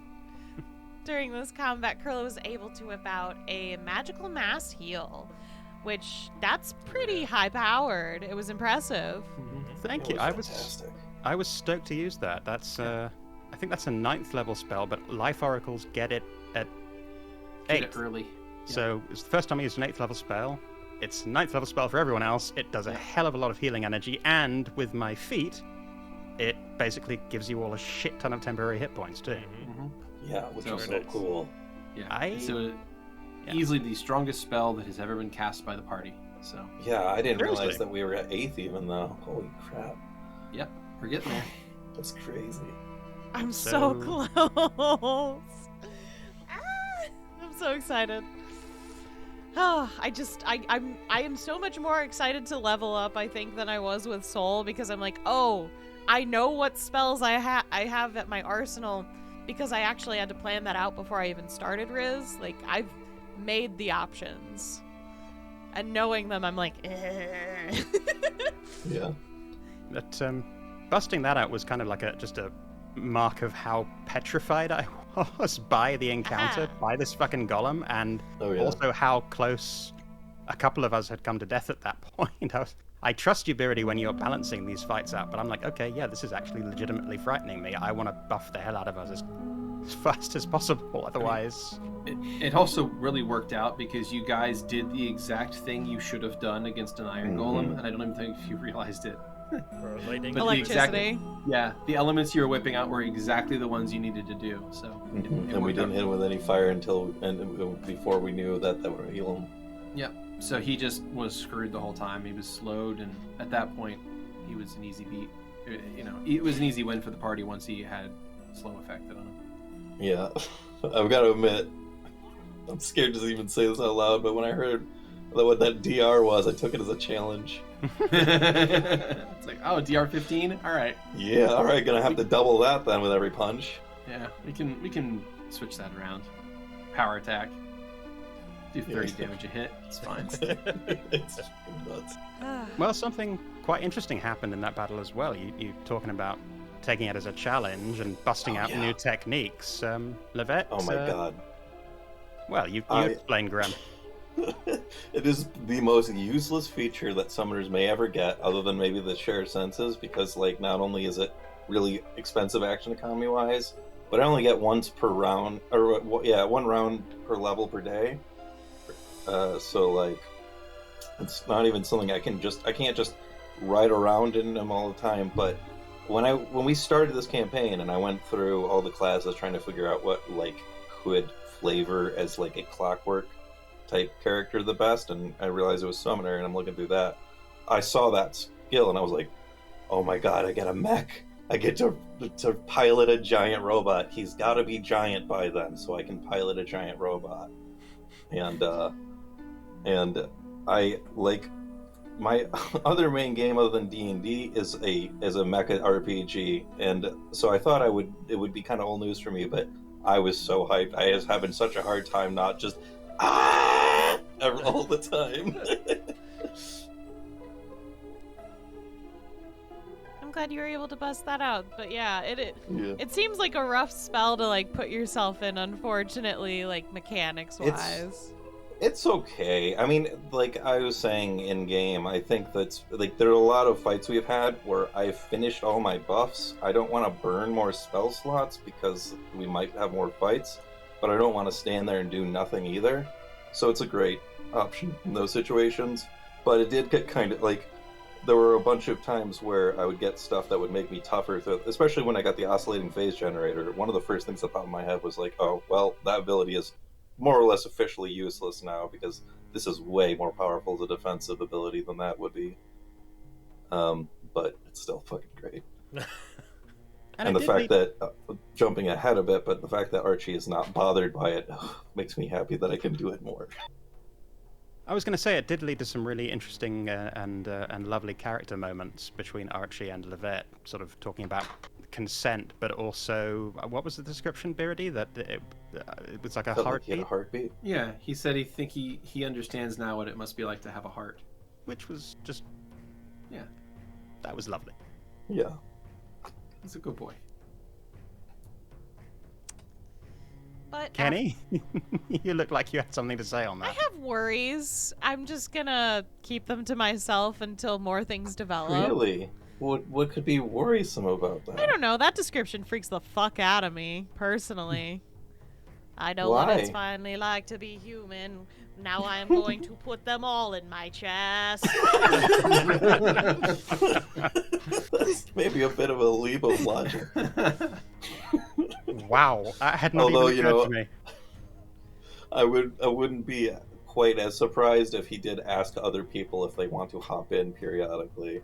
during this combat, Curly was able to whip out a magical mass heal, which that's pretty high powered. It was impressive. Thank That you. was fantastic. I was stoked to use that. That's I think that's a 9th level spell, but Life Oracles get it at Get 8th. it early. So it's the first time I used an 8th level spell. It's a 9th level spell for everyone else. It does a hell of a lot of healing energy, and with my feat, it basically gives you all a shit ton of temporary hit points too. Mm-hmm. Yeah, which So is so nice. cool. Yeah. So Yeah. easily the strongest spell that has ever been cast by the party. So Yeah, I didn't realize Seriously. that we were at 8th even though. Holy crap. yep, we're getting there. That's crazy. I'm so So- close. I'm so excited. Oh, I am so much more excited to level up, I think, than I was with Soul, because I'm like, oh, I know what spells I have at my arsenal, because I actually had to plan that out before I even started Riz. Like, I've made the options, and knowing them, I'm like, eh. Yeah. But busting that out was kind of like just a mark of how petrified I was by the encounter, by this fucking golem, and Oh yeah. also how close a couple of us had come to death at that point. I trust you, Beardy, when you're balancing these fights out, but I'm like, okay, yeah, this is actually legitimately frightening me. I want to buff the hell out of us as fast as possible, otherwise... It also really worked out because you guys did the exact thing you should have done against an iron golem, and I don't even think you realized it. For lightning. But the exact- Electricity. Yeah, the elements you were whipping out were exactly the ones you needed to do. So it And we worked didn't out. hit him with any fire before we knew that would heal him. So he just was screwed the whole time. He was slowed, and at that point, he was an easy beat. You know, it was an easy win for the party once he had slow affected on him. Yeah. I've got to admit, I'm scared to even say this out loud, but when I heard what that DR was, I took it as a challenge. It's like, oh, DR15? Alright. Yeah, alright, gonna have to double that then with every punch. Yeah, we can switch that around. Power attack. Do 30 damage a hit. It's fine. It's nuts. Well, something quite interesting happened in that battle as well. You talking about taking it as a challenge and busting out new techniques. Lavette. Oh my god. Well, you explain, Grem. It is the most useless feature that summoners may ever get, other than maybe the shared senses, because like not only is it really expensive action economy wise, but I only get once per round, or one round per level per day. So like, it's not even something I can't just ride around in them all the time. But when we started this campaign and I went through all the classes trying to figure out what like could flavor as like a clockwork type character the best, and I realized it was summoner, and I'm looking through that. I saw that skill and I was like, oh my god, I get a mech. I get to pilot a giant robot. He's got to be giant by then, so I can pilot a giant robot. And I like my other main game other than D&D is a mecha RPG, and so I thought it would be kind of old news for me, but I was so hyped. I was having such a hard time not just all the time. I'm glad you were able to bust that out, but yeah, it seems like a rough spell to like put yourself in, unfortunately, like mechanics wise. It's okay. I mean, like I was saying in game, I think that's like there are a lot of fights we've had where I've finished all my buffs. I don't want to burn more spell slots because we might have more fights, but I don't want to stand there and do nothing either. So it's a great option in those situations. But it did get kind of like there were a bunch of times where I would get stuff that would make me tougher, especially when I got the oscillating phase generator. One of the first things that popped in my head was like, oh, well, that ability is more or less officially useless now because this is way more powerful as a defensive ability than that would be. But it's still fucking great. And the fact that, jumping ahead a bit, but the fact that Archie is not bothered by it makes me happy that I can do it more. I was going to say it did lead to some really interesting and lovely character moments between Archie and Lavette, sort of talking about consent, but also what was the description, Beardy? That it was like a heartbeat. Like a heartbeat. Yeah, he said he understands now what it must be like to have a heart, which was just that was lovely. Yeah, he's a good boy. But Keni, you look like you had something to say on that. I have worries. I'm just gonna keep them to myself until more things develop. Really? What could be worrisome about that? I don't know. That description freaks the fuck out of me, personally. I know Why? what it's finally like to be human. Now I am going to put them all in my chest. That's maybe a bit of a leap of logic. Wow, that had not even occurred to me. I wouldn't be quite as surprised if he did ask other people if they want to hop in periodically.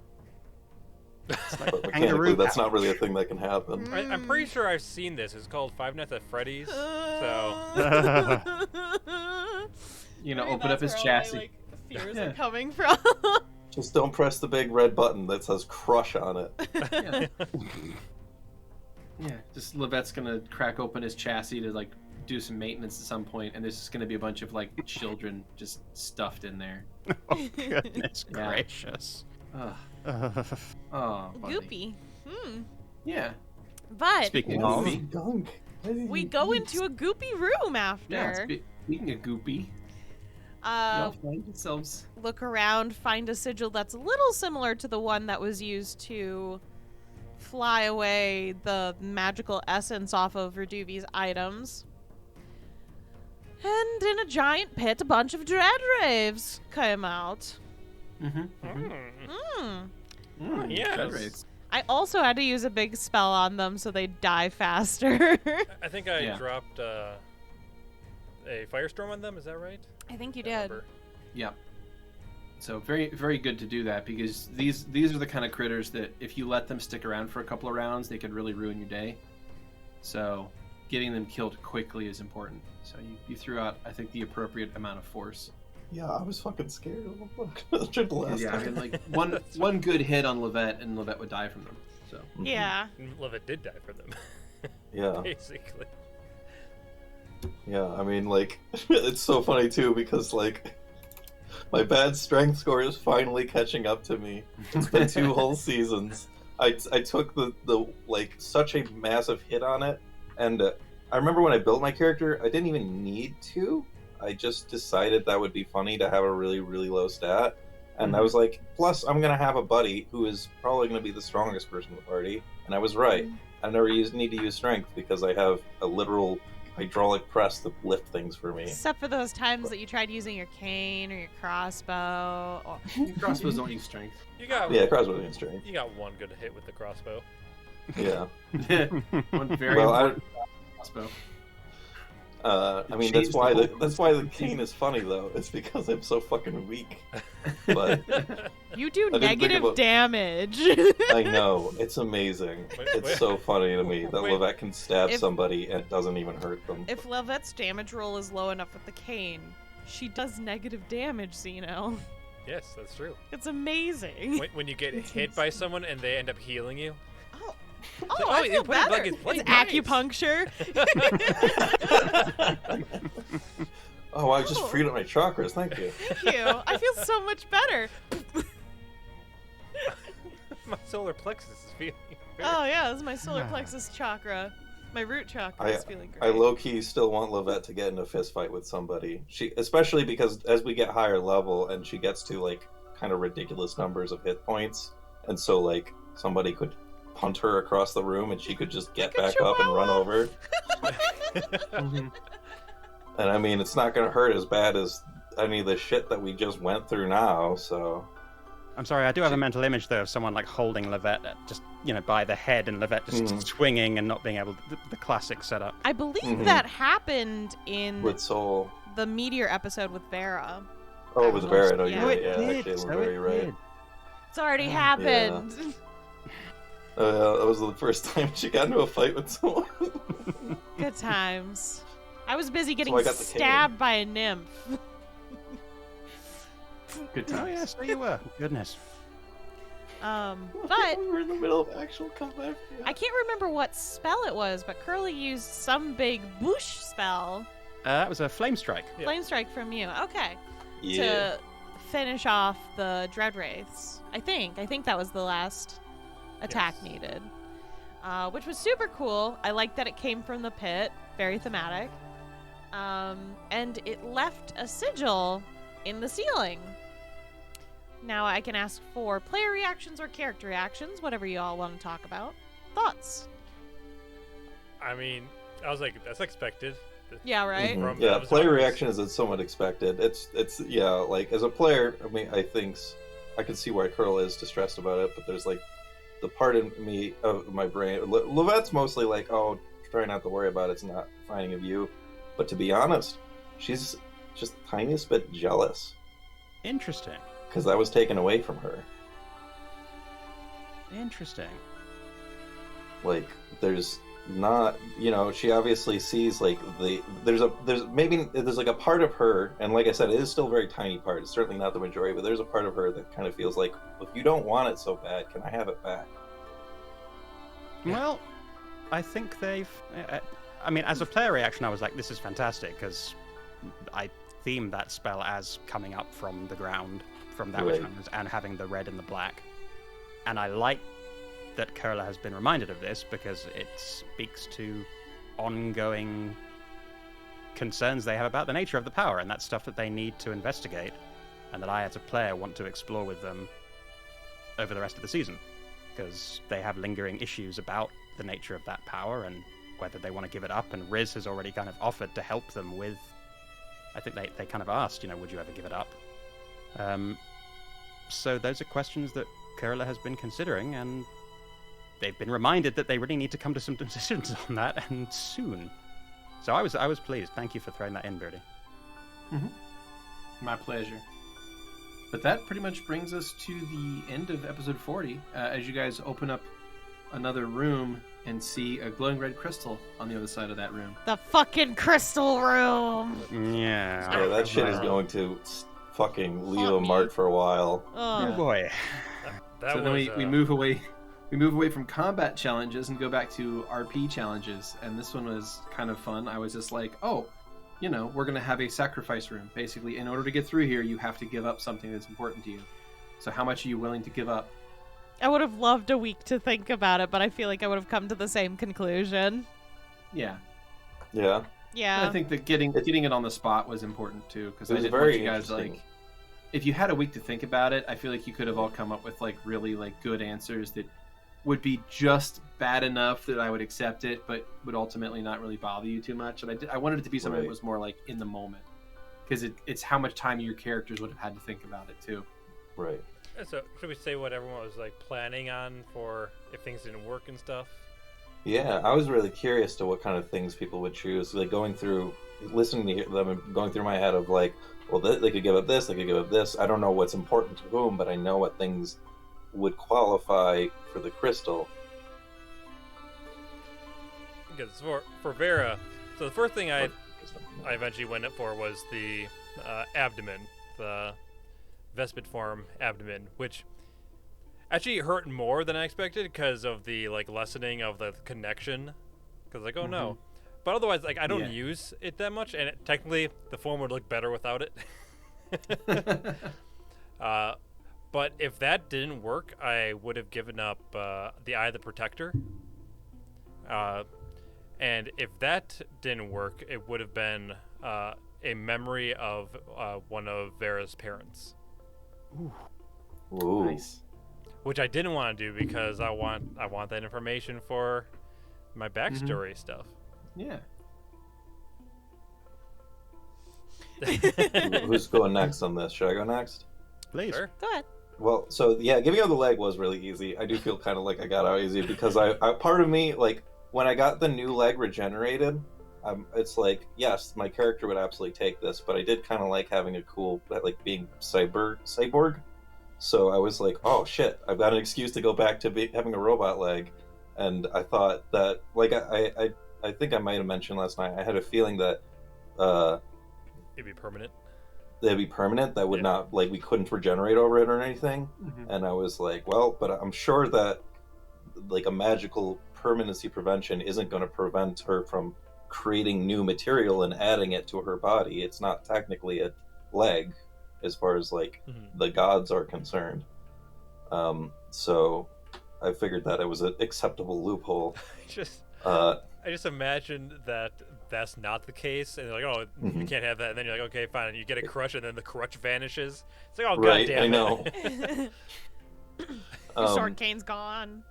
But mechanically, that's not really a thing that can happen. I'm pretty sure I've seen this. It's called Five Nights at Freddy's. So You know, open up his chassis. Fears are coming from. Just don't press the big red button that says "crush" on it. Yeah, just Lavette's gonna crack open his chassis to like do some maintenance at some point, and there's just gonna be a bunch of like children just stuffed in there. Oh goodness gracious! Oh, buddy. Goopy. Yeah. But Speaking of, we go into a goopy room after. Yeah, speaking of goopy, you'll find yourselves. Look around, find a sigil that's a little similar to the one that was used to fly away the magical essence off of Reduvi's items. And in a giant pit, a bunch of dread raves came out. yes. I also had to use a big spell on them so they die faster. I think I dropped a firestorm on them. Is that right? I think you did. Yeah. So very, very good to do that, because these are the kind of critters that if you let them stick around for a couple of rounds, they could really ruin your day. So getting them killed quickly is important. So you threw out, I think, the appropriate amount of force. Yeah, I was fucking scared of them. Yeah, I mean, like one good hit on Lavette, and Lavette would die from them. So Yeah. Lavette did die for them. Yeah. Basically. Yeah, I mean, like, it's so funny too because, like, my bad strength score is finally catching up to me. It's been 2 whole seasons. I took the like such a massive hit on it, and I remember when I built my character, I didn't even need to. I just decided that would be funny to have a really, really low stat, and I was like, plus I'm gonna have a buddy who is probably gonna be the strongest person in the party, and I was right. I never need to use strength because I have a literal hydraulic press to lift things for me. Except for those times that you tried using your cane or your crossbow. Or... Crossbows don't use strength. Yeah, crossbow and strength. You got one good hit with the crossbow. Yeah. One very Well, important crossbow. I mean, that's why the cane is funny though. It's because I'm so fucking weak. But You do I didn't think negative about- damage. I know, it's amazing. It's so funny to me that Wait. Lavette can stab If- somebody and it doesn't even hurt them. If Lavette's damage roll is low enough with the cane, she does negative damage, Xeno. Yes, that's true. It's amazing. When you get hit by someone and they end up healing you. Oh, Oh, I you feel put it better. like it's It's nice. acupuncture. Oh, I just Oh. freed up my chakras, thank you. Thank you. I feel so much better. My solar plexus is feeling. Oh yeah, this is my solar plexus chakra. My root chakra is feeling I great. low-key still want Lavette to get in a fist fight with somebody. Especially because as we get higher level and she gets to like kind of ridiculous numbers of hit points, and so like somebody could punt her across the room and she could just get Like a back up and run chihuahua. over. And I mean, it's not going to hurt as bad as any of the shit that we just went through now, so... I'm sorry, I do have a mental image though of someone like holding Lavette just, by the head, and Lavette just swinging and not being able to, the classic setup. I believe that happened in With Soul. the Meteor episode with Vera. Oh, with Vera, no, Yeah. you're right, yeah, actually, I'm very right. It's already happened. That was the first time she got into a fight with someone. Good times. I was busy getting I got the cane. stabbed by a nymph. Good Oh times. yeah, so you were. Goodness. But we were in the middle of actual combat. I can't remember what spell it was, but Curly used some big whoosh spell. That was a flame strike. Yeah. Flame strike from you. Okay. Yeah. To finish off the Dread Wraiths. I think that was the last attack needed. Which was super cool. I like that it came from the pit. Very thematic. And it left a sigil in the ceiling. Now I can ask for player reactions or character reactions, whatever you all want to talk about. Thoughts? I mean, I was like, that's expected. Yeah, right? Mhm. From Yeah, those player numbers. reaction is somewhat expected. It's yeah, like as a player, I mean, I can see why Curl is distressed about it, but there's like the part of me of my brain. Lavette's mostly like, oh, try not to worry about it. It's not finding of you. But to be honest, she's just the tiniest bit jealous Interesting. because that was taken away from her. Interesting. Like there's not, she obviously sees like there's like a part of her, and like I said, it is still a very tiny part. It's certainly not the majority, but there's a part of her that kind of feels like, if you don't want it so bad, can I have it back? Well, I think they've. I mean, as a player reaction, I was like, this is fantastic, because I themed that spell as coming up from the ground, from that which Right. and having the red and the black. And I like that Curler has been reminded of this, because it speaks to ongoing concerns they have about the nature of the power, and that's stuff that they need to investigate, and that I, as a player, want to explore with them over the rest of the season, because they have lingering issues about the nature of that power and whether they want to give it up. And Riz has already kind of offered to help them with, I think they kind of asked, would you ever give it up? So those are questions that Curler has been considering, and they've been reminded that they really need to come to some decisions on that, and soon. So I was pleased. Thank you for throwing that in, Beardy. My pleasure. But that pretty much brings us to the end of episode 40. As you guys open up another room and see a glowing red crystal on the other side of that room. The fucking crystal room. Yeah. Yeah, that shit is going to fucking leave Haunt a me. mark for a while. Oh Ugh. boy. That So then was, we move away. We move away from combat challenges and go back to RP challenges. And this one was kind of fun. I was just like, oh, you know, we're going to have a sacrifice room. Basically, in order to get through here, you have to give up something that's important to you. So how much are you willing to give up? I would have loved a week to think about it, but I feel like I would have come to the same conclusion. Yeah. Yeah. Yeah. I think that getting it on the spot was important too, because It I was didn't want very you guys interesting. like. If you had a week to think about it, I feel like you could have all come up with like really like good answers that would be just bad enough that I would accept it, but would ultimately not really bother you too much. And I wanted it to be something that Right. was more like in the moment, because it's how much time your characters would have had to think about it too. Right. So should we say what everyone was like planning on for if things didn't work and stuff? Yeah, I was really curious to what kind of things people would choose. Like going through, listening to them, and going through my head of like, well, they could give up this, they could give up this. I don't know what's important to whom, but I know what things would qualify for the crystal. Because for Vera, so the first thing I eventually went up for was the abdomen, the Vespid form abdomen, which actually hurt more than I expected because of the like lessening of the connection. Because like, oh no, but otherwise like I don't use it that much, and technically the form would look better without it. But if that didn't work, I would have given up the Eye of the Protector. And if that didn't work, it would have been a memory of one of Vera's parents. Ooh. Nice. Which I didn't want to do because I want that information for my backstory stuff. Yeah. Who's going next on this? Should I go next? Please. Sure. Go ahead. Well, so yeah, giving up the leg was really easy. I do feel kind of like I got out easy because I part of me, like, when I got the new leg regenerated, it's like, yes, my character would absolutely take this, but I did kind of like having a cool, like, being cyborg. So I was like, oh shit, I've got an excuse to go back to having a robot leg. And I thought that, like, I think I might have mentioned last night, I had a feeling that It'd be permanent. they'd be permanent, that would not, like, we couldn't regenerate over it or anything. Mhm. And I was like, well, but I'm sure that, like, a magical permanency prevention isn't going to prevent her from creating new material and adding it to her body. It's not technically a leg as far as, like, the gods are concerned. So I figured that it was an acceptable loophole. I just imagined that that's not the case, and they're like, "Oh, you can't have that." And then you're like, "Okay, fine." And you get a crutch, and then the crutch vanishes. It's like, "Oh, Right, goddamn I know. Your sword cane's gone.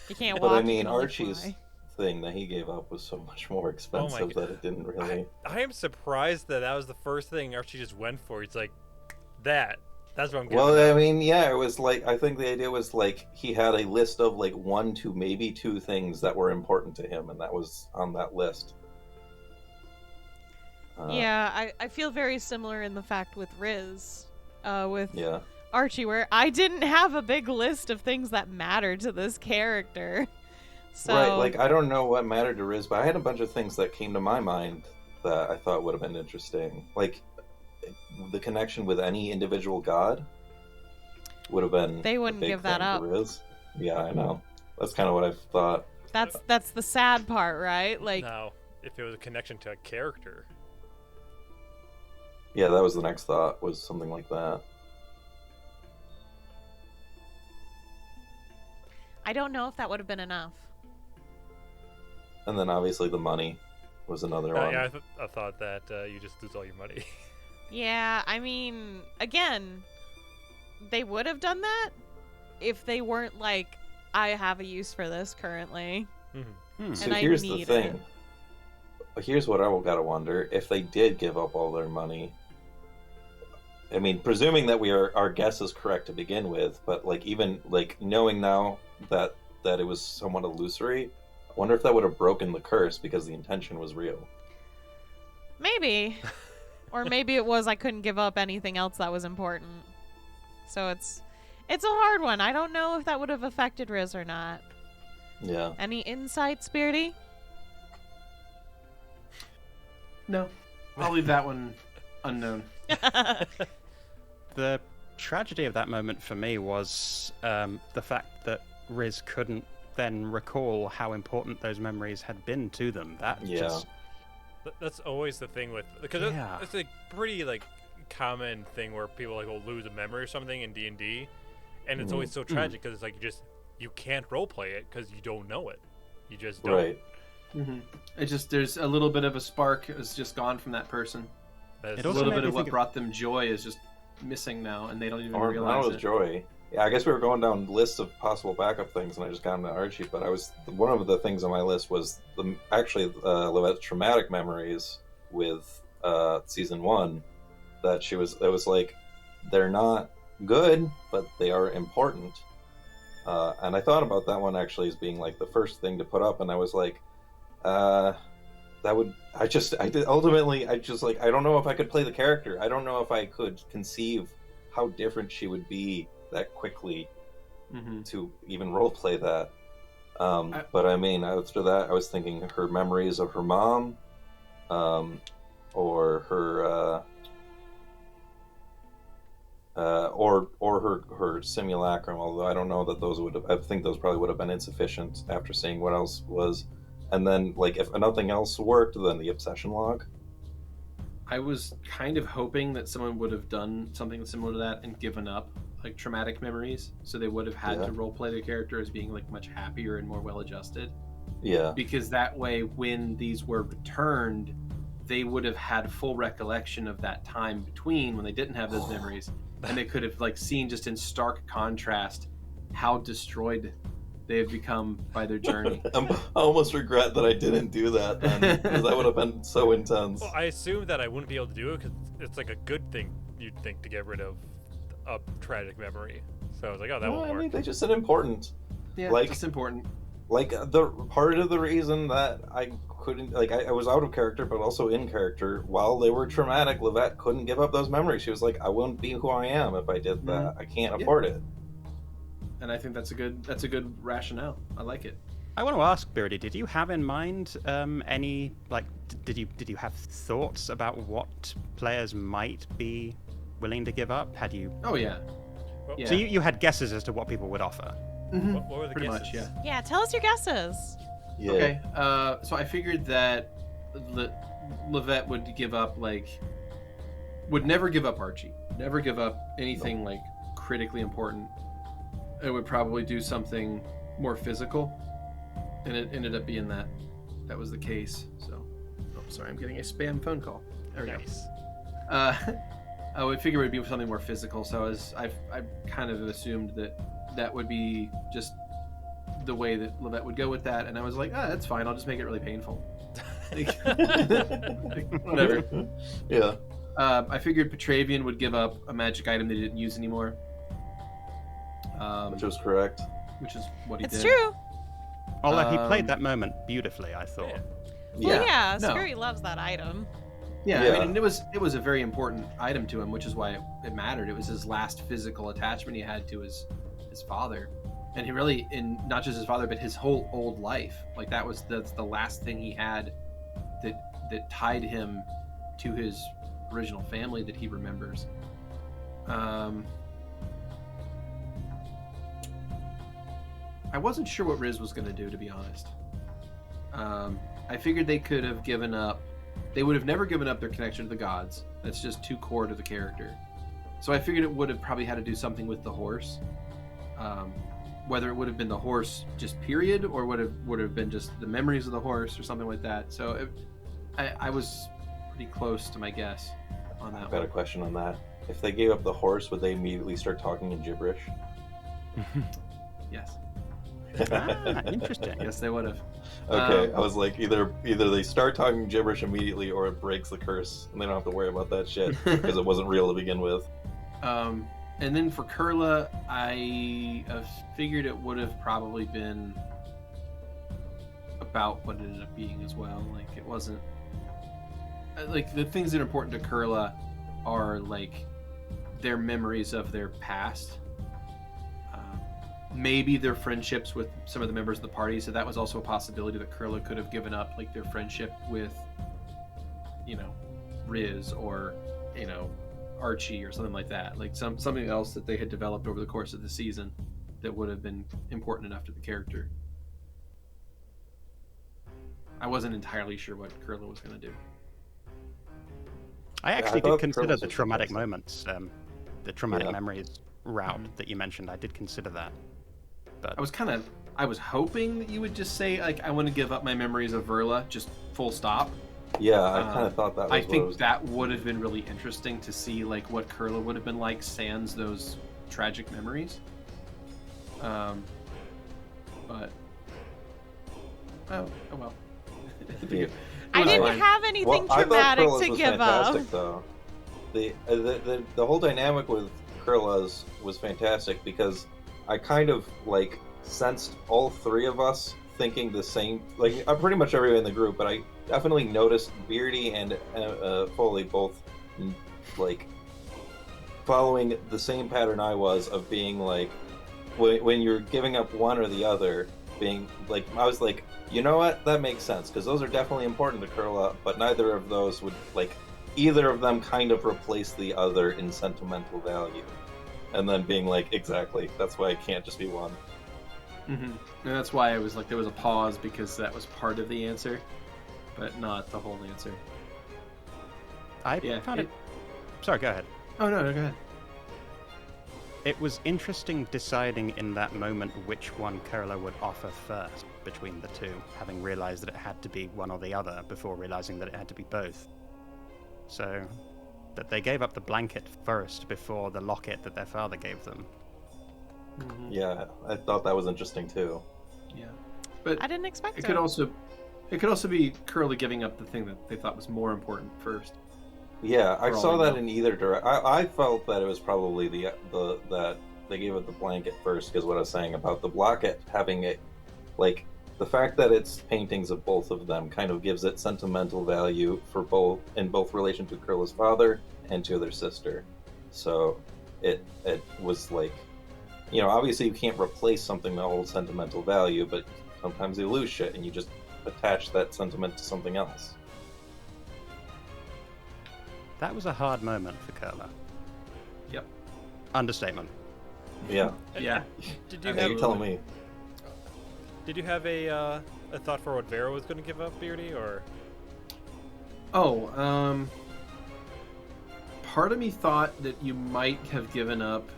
You can't walk. But I you mean, can only Archie's fly. thing that he gave up was so much more expensive God. that it didn't really. I am surprised that was the first thing Archie just went for. He's like, That's what I'm getting. Well, I mean, yeah, it was like, I think the idea was like he had a list of like 1 to maybe 2 things that were important to him, and that was on that list. Yeah, I feel very similar in the fact with Riz, with Yeah. Archie, where I didn't have a big list of things that matter to this character. So, Right, like, I don't know what mattered to Riz, but I had a bunch of things that came to my mind that I thought would have been interesting. Like, the connection with any individual god would have been They a wouldn't big give that thing up. for Riz. Yeah, I know. That's kind of what I thought. that's the sad part, right? Like, Now, if it was a connection to a character, Yeah, that was the next thought, was something like that. I don't know if that would have been enough. And then obviously the money was another one. yeah, I thought that you just lose all your money. Yeah, I mean, again, they would have done that if they weren't like, I have a use for this currently. So And I here's the need thing. Here's what I gotta wonder. If they did give up all their money, I mean, presuming that our guess is correct to begin with, but like, even like knowing now that it was somewhat illusory, I wonder if that would have broken the curse because the intention was real. Maybe. Or maybe it was I couldn't give up anything else that was important. So it's a hard one. I don't know if that would have affected Riz or not. Yeah. Any insights, Beardy? No, I'll leave that one unknown. The tragedy of that moment for me was the fact that Riz couldn't then recall how important those memories had been to them. That just... That's always the thing with, because it's a pretty like common thing where people like will lose a memory or something in D&D, and it's always so tragic because it's like you can't roleplay it because you don't know it. You just don't. Right. It just, there's a little bit of a spark is just gone from that person. That's It A also little made bit me of what think brought them joy is just missing now, and they don't even Or realize was it. joy. Yeah, I guess we were going down lists of possible backup things, and I just got into Archie. But one of the things on my list was Lavette's traumatic memories with season 1. That it was like, they're not good, but they are important. And I thought about that one actually as being like the first thing to put up, and I was like, I don't know if I could play the character. I don't know if I could conceive how different she would be that quickly to even roleplay that. But I mean, after that, I was thinking her memories of her mom, or her, or her simulacrum. Although I don't know that those I think those probably would have been insufficient after seeing what else was. And then, like, if nothing else worked, then the obsession log. I was kind of hoping that someone would have done something similar to that and given up like traumatic memories, so they would have had to roleplay their character as being like much happier and more well-adjusted. Yeah. Because that way, when these were returned, they would have had full recollection of that time between when they didn't have those memories, and they could have like seen just in stark contrast how destroyed they have become by their journey. I almost regret that I didn't do that then, because that would have been so intense. Well, I assumed that I wouldn't be able to do it because it's like a good thing you'd think to get rid of a tragic memory. So I was like, oh, that won't I work. mean, they just said important. Yeah, Like- it's important. Like, the part of the reason that I couldn't, like, I was out of character, but also in character, while they were traumatic, Lavette couldn't give up those memories. She was like, I wouldn't be who I am if I did that. I can't afford it. And I think that's a good rationale. I like it. I want to ask, Beardy, did you have in mind any, like, did you have thoughts about what players might be willing to give up? Had you... Oh yeah. Well, Yeah. So you had guesses as to what people would offer? What were the Pretty guesses? much, yeah. Yeah, tell us your guesses. Yeah. Okay, so I figured that Lavette would give up, would never give up Archie. Never give up anything, critically important. It would probably do something more physical. And it ended up being that was the case. So, sorry, I'm getting a spam phone call. There we Nice. go. I would figure it would be something more physical, so I kind of assumed that would be just the way that Lavette would go with that, and I was like, that's fine, I'll just make it really painful. Whatever. Yeah. I figured Petravian would give up a magic item they didn't use anymore. Which was correct. Which is what he It's did. true. Although he played that moment beautifully, I thought. Well, yeah, no. Skrewy loves that item. Yeah, Yeah. I mean, and it was a very important item to him, which is why it mattered. It was his last physical attachment he had to his father, and he really, in not just his father, but his whole old life. Like that's the last thing he had that tied him to his original family that he remembers. I wasn't sure what Riz was going to do, to be honest. I figured they could have given up. They would have never given up their connection to the gods. That's just too core to the character. So I figured it would have probably had to do something with the horse. Whether it would have been the horse just period, or would have been just the memories of the horse or something like that. So I was pretty close to my guess on that I've got a one. question on that. If they gave up the horse, would they immediately start talking in gibberish? Yes. Interesting. Yes, they would have. Okay, I was like, either they start talking gibberish immediately, or it breaks the curse, and they don't have to worry about that shit because it wasn't real to begin with. And then for Kurla, I figured it would have probably been about what it ended up being as well. Like, it wasn't... Like, the things that are important to Kurla are, like, their memories of their past. maybe their friendships with some of the members of the party. So that was also a possibility that Kurla could have given up like their friendship with, Riz or, Archie or something like that. Like something else that they had developed over the course of the season that would have been important enough to the character. I wasn't entirely sure what Kurla was going to do. I actually did thought consider Curlis the was traumatic fantastic. moments, the traumatic Yeah. memories route that you mentioned. I did consider that. But I was hoping that you would just say, like, I want to give up my memories of Verla, just full stop. Yeah, I kind of thought that was I what it think was. that would have been really interesting to see, like, what Kurla would have been like sans those tragic memories. But oh well. Yeah. I didn't fine. have anything I thought traumatic Kurla's to was give up. fantastic, though. The whole dynamic with Kurla's was fantastic because I kind of like sensed all three of us thinking the same. Like pretty much everyone in the group, but I definitely noticed Beardy and Foaly both like following the same pattern I was of being like when you're giving up one or the other, being like I was like, you know what, that makes sense because those are definitely important to Kurla, but neither of those would like either of them kind of replace the other in sentimental value. And then being like, exactly, that's why it can't just be one. Mm-hmm. And that's why I was like, there was a pause because that was part of the answer, but not the whole answer. I found it... Sorry, go ahead. Oh no, go ahead. It was interesting deciding in that moment which one Kurla would offer first between the two, having realized that it had to be one or the other before realizing that it had to be both. So, that they gave up the blanket first before the locket that their father gave them. Mm-hmm. Yeah, I thought that was interesting too. Yeah, but I didn't expect it it. could also be Curly giving up the thing that they thought was more important first. Yeah, I For all saw we that know. in either direction. I felt that it was probably the that they gave it the blanket first because what I was saying about the blanket having it, like the fact that it's paintings of both of them kind of gives it sentimental value for both in both relation to Kurla's father and to their sister. So it was like, obviously you can't replace something that holds sentimental value, but sometimes you lose shit and you just attach that sentiment to something else. That was a hard moment for Kurla. Yep. Understatement. Yeah. Yeah. Did you Now have you're telling me. Did you have a thought for what Vera was going to give up, Beardy, or? Oh, part of me thought that you might have given up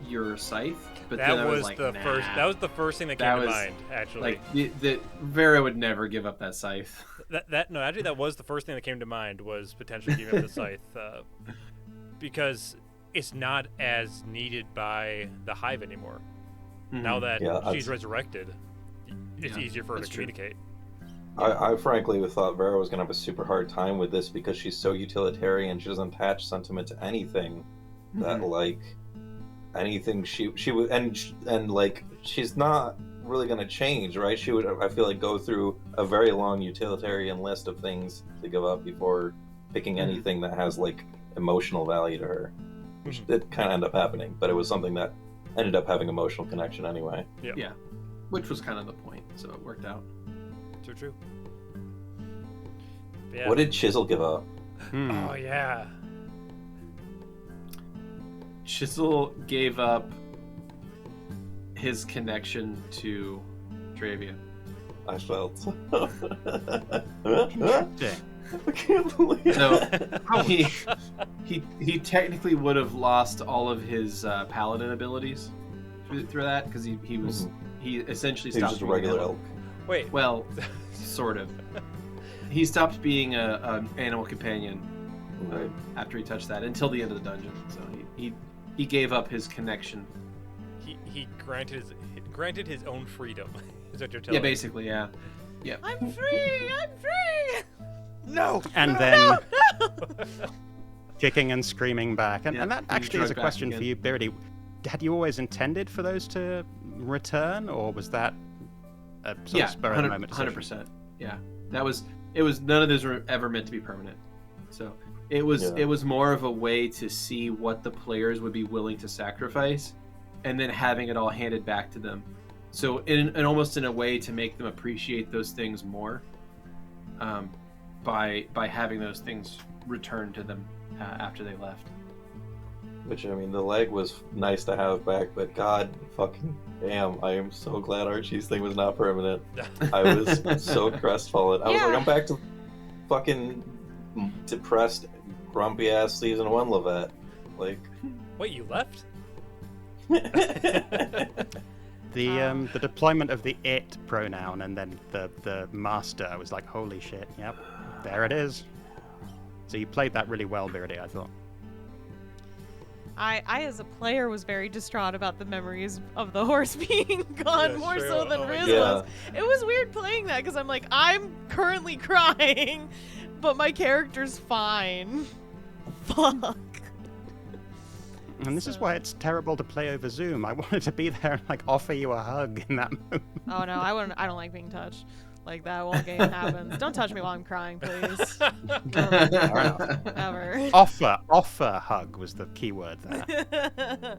your scythe, but That then I was was like, the nah. first. That was the first thing that came That to was, mind. Actually, Like the Vera would never give up that scythe. actually that was the first thing that came to mind was potentially giving up the scythe, because it's not as needed by the hive anymore. Now that Yeah, she's that's- resurrected, it's Yeah, easier for her to that's true. communicate. I frankly thought Vera was going to have a super hard time with this because she's so utilitarian. She doesn't attach sentiment to anything that like anything she would and like she's not really going to change, right? She would, I feel like, go through a very long utilitarian list of things to give up before picking anything that has like emotional value to her, which did kind of end up happening, but it was something that ended up having emotional connection anyway. Yeah, which was kind of the point, so it worked out. So true. Yeah. What did Chisel give up? Oh yeah. Chisel gave up his connection to Dravia. I felt. Interesting. I can't believe No, he technically would have lost all of his paladin abilities through that because he essentially he was stopped just a being regular an- elk. Wait. Well, sort of. He stopped being an animal companion Right. after he touched that until the end of the dungeon. So he gave up his connection. He granted his own freedom. Is what you're telling Yeah, me. basically, yeah. Yeah. I'm free! I'm free! No. And then kicking and screaming back. And, Yeah, and that he actually is a drug back question for again. you, Beardy. Had you always intended for those to return, or was that a sort of spur of the moment decision? 100%. Yeah, it was. None of those were ever meant to be permanent. So It was Yeah. it was more of a way to see what the players would be willing to sacrifice, and then having it all handed back to them. So in almost in a way to make them appreciate those things more, by having those things returned to them after they left. Which, I mean, the leg was nice to have back, but god fucking damn, I am so glad Archie's thing was not permanent. I was so crestfallen. I was like, Yeah. I'm back to fucking depressed, grumpy ass season 1 Lavette. Like, Wait, you left? The deployment of the it pronoun and then the master, I was like, holy shit, yep, there it is. So you played that really well, Beardy, I thought. I as a player was very distraught about the memories of the horse being gone Yeah, more true. so than Oh my Riz God. was. It was weird playing that because I'm like, I'm currently crying, but my character's fine. Fuck. And this is So- why it's terrible to play over Zoom. I wanted to be there and like offer you a hug in that moment. Oh no, I wouldn't. I don't like being touched. Like that whole game happens. Don't touch me while I'm crying, please. Ever. Offer hug was the key word there.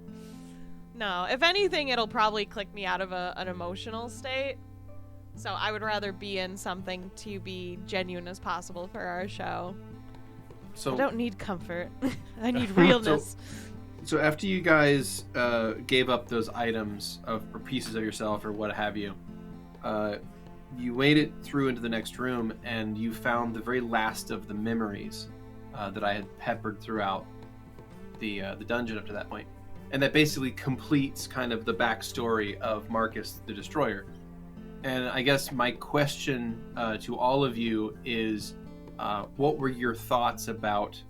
No, if anything, it'll probably click me out of an emotional state. So I would rather be in something to be genuine as possible for our show. So I don't need comfort. I need realness. So after you guys gave up those items or pieces of yourself or what have you, you made it through into the next room and you found the very last of the memories that I had peppered throughout the dungeon up to that point, and that basically completes kind of the backstory of Marcus the Destroyer. And I guess my question to all of you is, what were your thoughts about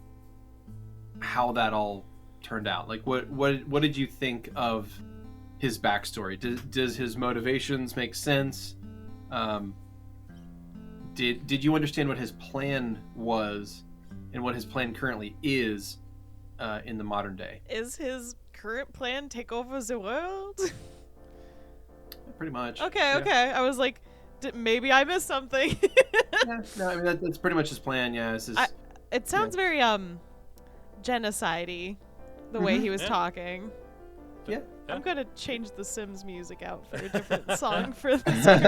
how that all turned out? Like, what did you think of his backstory? Does his motivations make sense? Did you understand what his plan was and what his plan currently is in the modern day? Is his current plan take over the world? Pretty much. Okay, Yeah. okay. I was like, maybe I missed something. Yeah, no, I mean that's pretty much his plan. Yeah, this is. It sounds very genocide-y, the way Mhm. he was Yeah. talking. Yeah. I'm gonna change the Sims music out for a different song for this. No,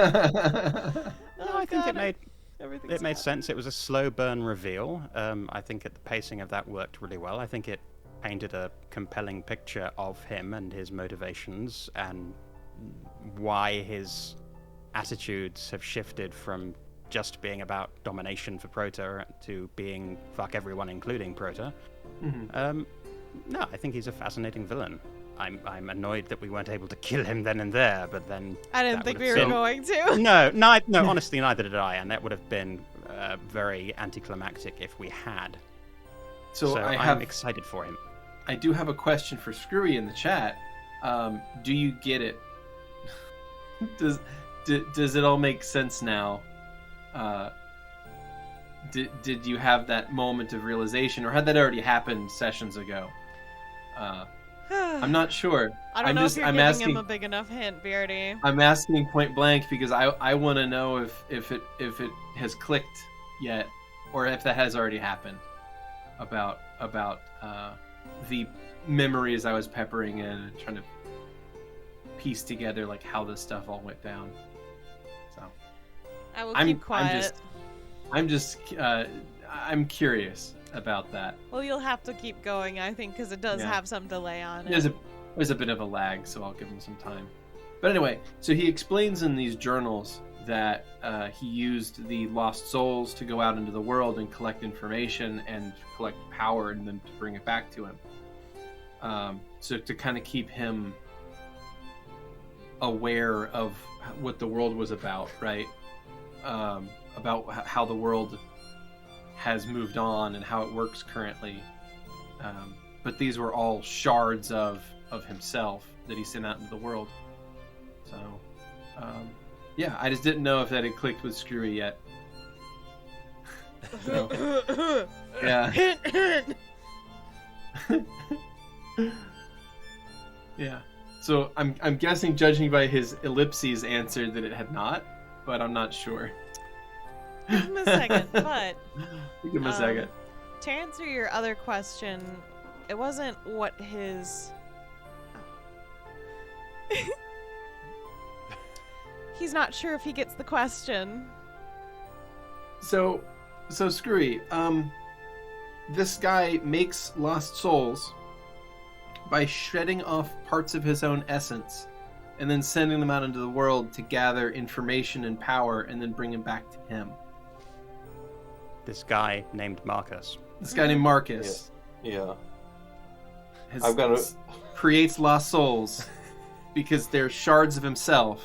I think it made everything's made bad. sense. It was a slow burn reveal. I think the pacing of that worked really well. I think it painted a compelling picture of him and his motivations and why his attitudes have shifted from just being about domination for Prota to being fuck everyone, including Prota. Mhm. No, I think he's a fascinating villain. I'm annoyed that we weren't able to kill him then and there, but then I didn't that think would've we were been- going to. No, honestly, neither did I, and that would have been very anticlimactic if we had. So I'm excited for him. I do have a question for Skrewy in the chat. Do you get it? Does it all make sense now? Did you have that moment of realization, or had that already happened sessions ago? I'm not sure. I don't I'm know just- if you're I'm giving asking- him a big enough hint, Beardy. I'm asking point blank because I want to know if it has clicked yet, or if that has already happened about the memories I was peppering in and trying to piece together like how this stuff all went down. So I will I'm- keep quiet. I'm curious about that. Well, you'll have to keep going, I think, because it does Yeah. have some delay on it. There's a bit of a lag, so I'll give him some time. But anyway, so he explains in these journals that he used the lost souls to go out into the world and collect information and collect power and then to bring it back to him. So to kind of keep him aware of what the world was about, right? About how the world has moved on and how it works currently. But these were all shards of himself that he sent out into the world. So, yeah, I just didn't know if that had clicked with Skrewy yet. So, yeah. Yeah. So I'm guessing, judging by his ellipses, answered that it had not, but I'm not sure. Give him a second, but Give him a second. To answer your other question, it wasn't what his... He's not sure if he gets the question. So Skrewy, this guy makes lost souls by shredding off parts of his own essence and then sending them out into the world to gather information and power and then bring them back to him. This guy named Marcus. This guy named Marcus Yeah. has, creates lost souls because they're shards of himself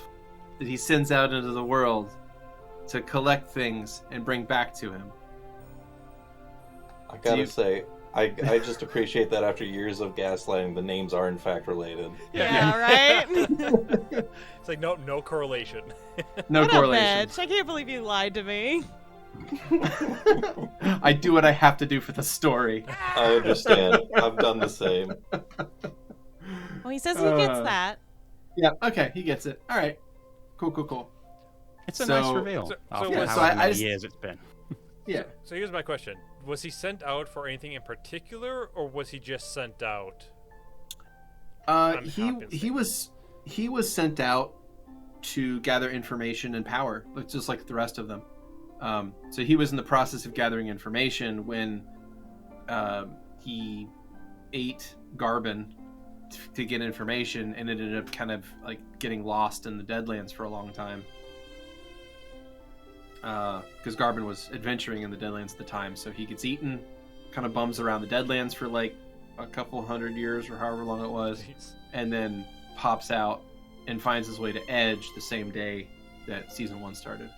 that he sends out into the world to collect things and bring back to him. I gotta say, I just appreciate that after years of gaslighting, the names are in fact related. Yeah, right? It's like, no correlation. No What correlation. a bitch. I can't believe you lied to me. I do what I have to do for the story. I understand. I've done the same. Well, he says he gets that. Yeah, okay, he gets it. All right. Cool. It's a So- nice reveal. so after was- however so I many just- years it's been. Yeah. So here's my question: was he sent out for anything in particular, or was he just sent out? He was sent out to gather information and power, just like the rest of them. So he was in the process of gathering information when he ate Garbin to get information, and it ended up kind of like getting lost in the Deadlands for a long time. Because Garbin was adventuring in the Deadlands at the time, so he gets eaten, kind of bums around the Deadlands for like a couple hundred years or however long it was, and then pops out and finds his way to Edge the same day that Season 1 started.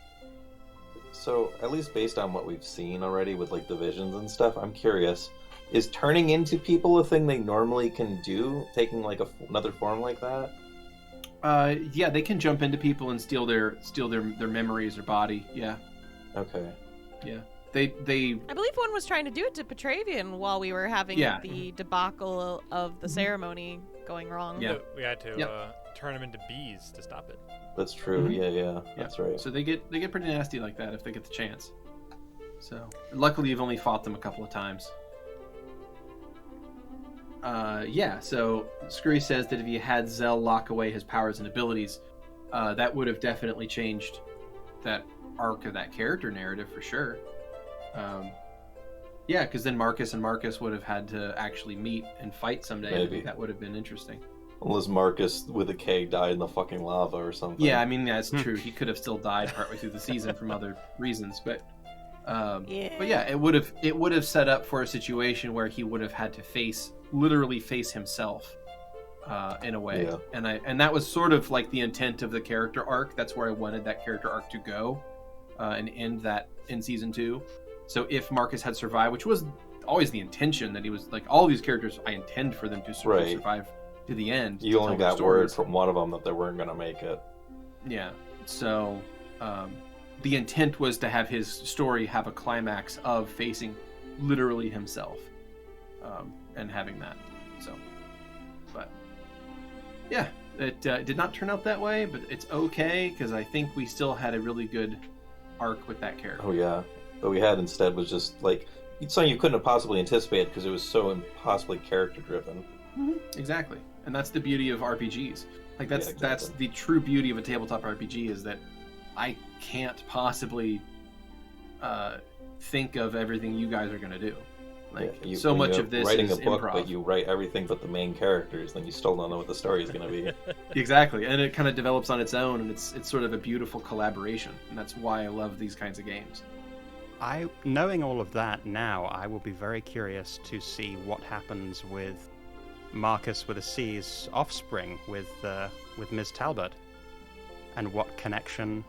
So, at least based on what we've seen already with like the visions and stuff, I'm curious: is turning into people a thing they normally can do, taking like another form like that? Yeah, they can jump into people and steal their memories or body. Yeah, Okay. yeah. They I believe one was trying to do it to Petravian while we were having Yeah. the debacle of the ceremony going wrong. Yeah. We had to Yep. turn him into bees to stop it. That's true. Mhm. Yeah, that's right. So they get pretty nasty like that if they get the chance. So luckily, you've only fought them a couple of times. Yeah. So Skrewy says that if he had Zell lock away his powers and abilities, that would have definitely changed that arc of that character narrative for sure. Yeah, because then Marcus and Marcus would have had to actually meet and fight someday. I Maybe. think that would have been interesting. Unless Marcus with a K died in the fucking lava or something. Yeah, I mean that's true. He could have still died partway through the season from other reasons, but yeah, it would have set up for a situation where he would have had to literally face himself in a way. Yeah. And that was sort of like the intent of the character arc. That's where I wanted that character arc to go and end that in season 2. So if Marcus had survived, which was always the intention, that he was like all these characters, I intend for them to survive to the end. You to only tell their got word stories. from one of them that they weren't going to make it. Yeah. So the intent was to have his story have a climax of facing literally himself and having that. So, but yeah, it did not turn out that way, but it's okay because I think we still had a really good arc with that character. Oh yeah, what we had instead was just like something you couldn't have possibly anticipated because it was so impossibly character driven. Exactly, and that's the beauty of RPGs. Like that's Yeah, exactly. that's the true beauty of a tabletop RPG is that I can't possibly think of everything you guys are going to do. Like Yeah, so when much you're of this writing is a book, improv. but you write everything but the main characters, then you still don't know what the story is going to be. Exactly, and it kind of develops on its own, and it's sort of a beautiful collaboration, and that's why I love these kinds of games. Knowing all of that now, I will be very curious to see what happens with Marcus with a C's offspring with Ms. Talbot, and what connection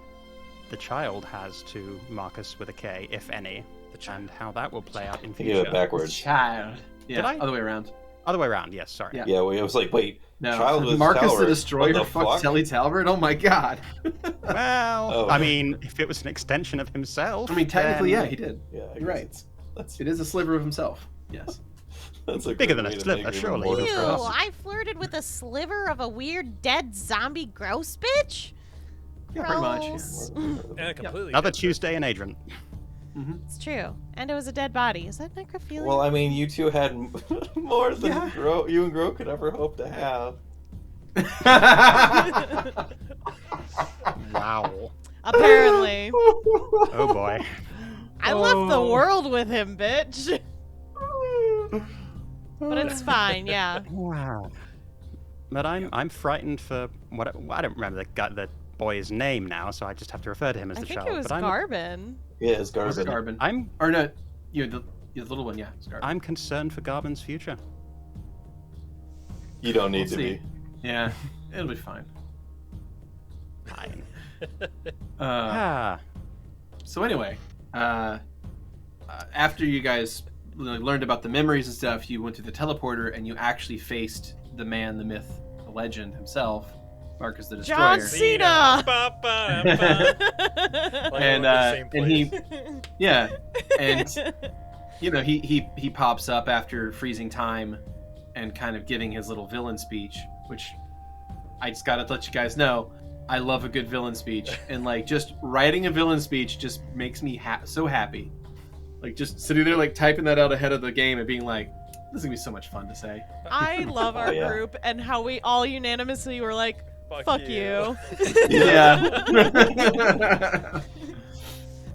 the child has to Marcus with a K, if any, and how that will play out in You future. get it backwards. Child. Yeah, Did I? other way around. Other way around, yes, sorry. Yeah. Yeah, well, it was like, wait, No, child with Marcus Talbot, the Destroyer what the fucked fuck? Telly Talbot? Oh my god. Well, Oh. I mean, if it was an extension of himself. I mean, technically, then yeah, he did. Yeah, I You're right. guess That's It is a sliver of himself. Yes. that's a Bigger good than a way to sliver, make it even surely. more Ew, depressing. I flirted with a sliver of a weird dead zombie gross bitch? Yeah, pretty much. Gross. And a completely Another different- Tuesday in Adrian. It's true. And it was a dead body. Is that necrophilia? Well, I mean, you two had more than Yeah. you and Gro could ever hope to have. Wow. Apparently. Oh boy. I left the world with him, bitch. But it's fine, yeah. Wow. But I'm frightened for what I don't remember the boy's name now, so I just have to refer to him as I the think child. it was but Garbin. Yeah, it's Was it garbage. Garbin? Or no, you're the little one, yeah. It's Garbin. I'm concerned for Garbin's future. You don't need We'll to see. be. Yeah, it'll be fine. Fine. Uh, so anyway, after you guys learned about the memories and stuff, you went to the teleporter and you actually faced the man, the myth, the legend himself, Marcus the Destroyer. John Cena! And he, yeah, and you know he pops up after freezing time and kind of giving his little villain speech, which I just gotta let you guys know, I love a good villain speech, and like just writing a villain speech just makes me so happy. Like just sitting there like typing that out ahead of the game and being like, this is gonna be so much fun to say. I love our Oh, yeah. group and how we all unanimously were like, fuck you. Yeah.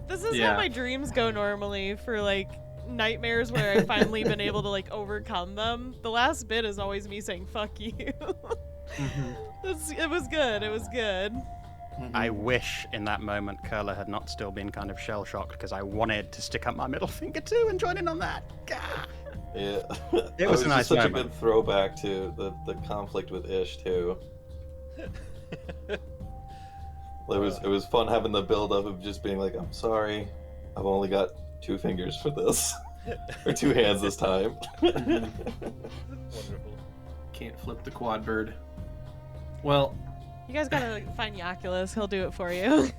This is Yeah. how my dreams go normally for like nightmares where I've finally been able to like overcome them. The last bit is always me saying fuck you. It was good. It was good. I wish in that moment Curler had not still been kind of shell-shocked because I wanted to stick up my middle finger too and join in on that. Gah. Yeah. It was a just nice such moment. a good throwback to the conflict with Ish too. It was fun having the build up of just being like, I'm sorry, I've only got 2 fingers for this. Or 2 hands this time. Wonderful. Can't flip the quad bird. Well, You guys gotta find Yaculus. He'll do it for you.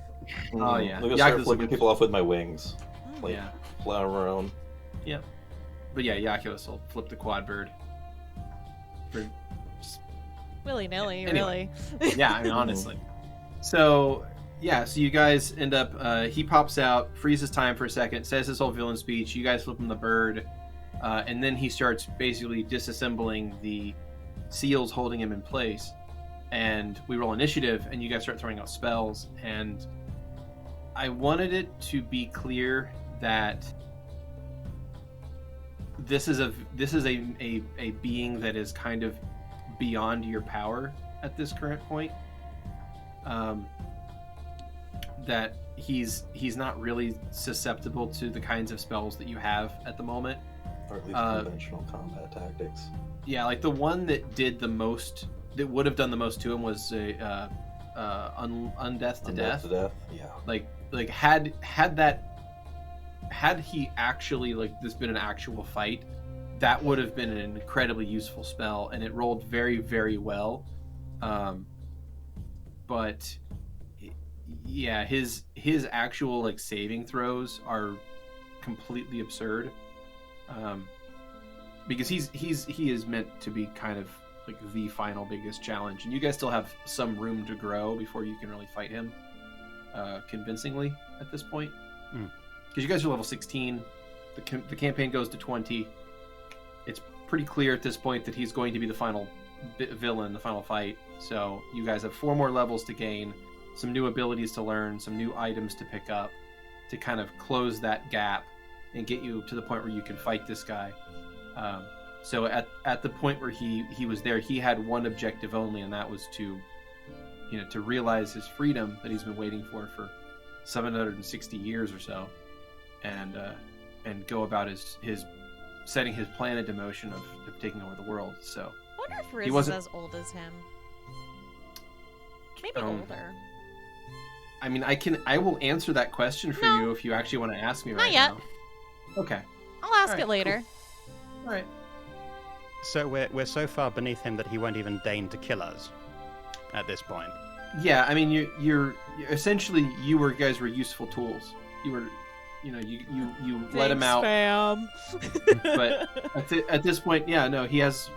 Oh, yeah. I'm gonna Yakuza's start a flipping good- people off with my wings. Like, yeah. fly around. But yeah, Yaculus will flip the quad bird. For, Willy nilly, Anyway. really. yeah, I mean, honestly. So, yeah, so you guys end up, he pops out, freezes time for a second, says his whole villain speech, you guys flip him the bird, and then he starts basically disassembling the seals holding him in place. And we roll initiative, and you guys start throwing out spells, and I wanted it to be clear that this is a being that is kind of beyond your power at this current point. That he's not really susceptible to the kinds of spells that you have at the moment. Or at least conventional combat tactics. Yeah, like the one that did the most, that would have done the most to him was undeath to death. To death, yeah. Like had he actually, like, this been an actual fight, that would have been an incredibly useful spell, and it rolled very, very well. But yeah, his actual like saving throws are completely absurd. Because he is meant to be kind of like the final biggest challenge, and you guys still have some room to grow before you can really fight him convincingly at this point. Because you guys are level 16, the campaign goes to 20. It's pretty clear at this point that he's going to be the final villain, the final fight. So you guys have 4 more levels to gain, some new abilities to learn, some new items to pick up, to kind of close that gap and get you to the point where you can fight this guy. So at the point where he was there, he had one objective only, and that was to realize his freedom that he's been waiting for 760 years or so, and go about his setting his plan into motion of taking over the world. So I wonder if Riz is wasn't- as old as him. Maybe Um, older. I mean, I will answer that question for No. you if you actually want to ask me Not right yet. now. Okay. I'll ask alright, it later. All right. So we're so far beneath him that he won't even deign to kill us at this point. Yeah, I mean, you're essentially you guys were useful tools. You were, you let him out. Spam. But at this point, yeah, no, he has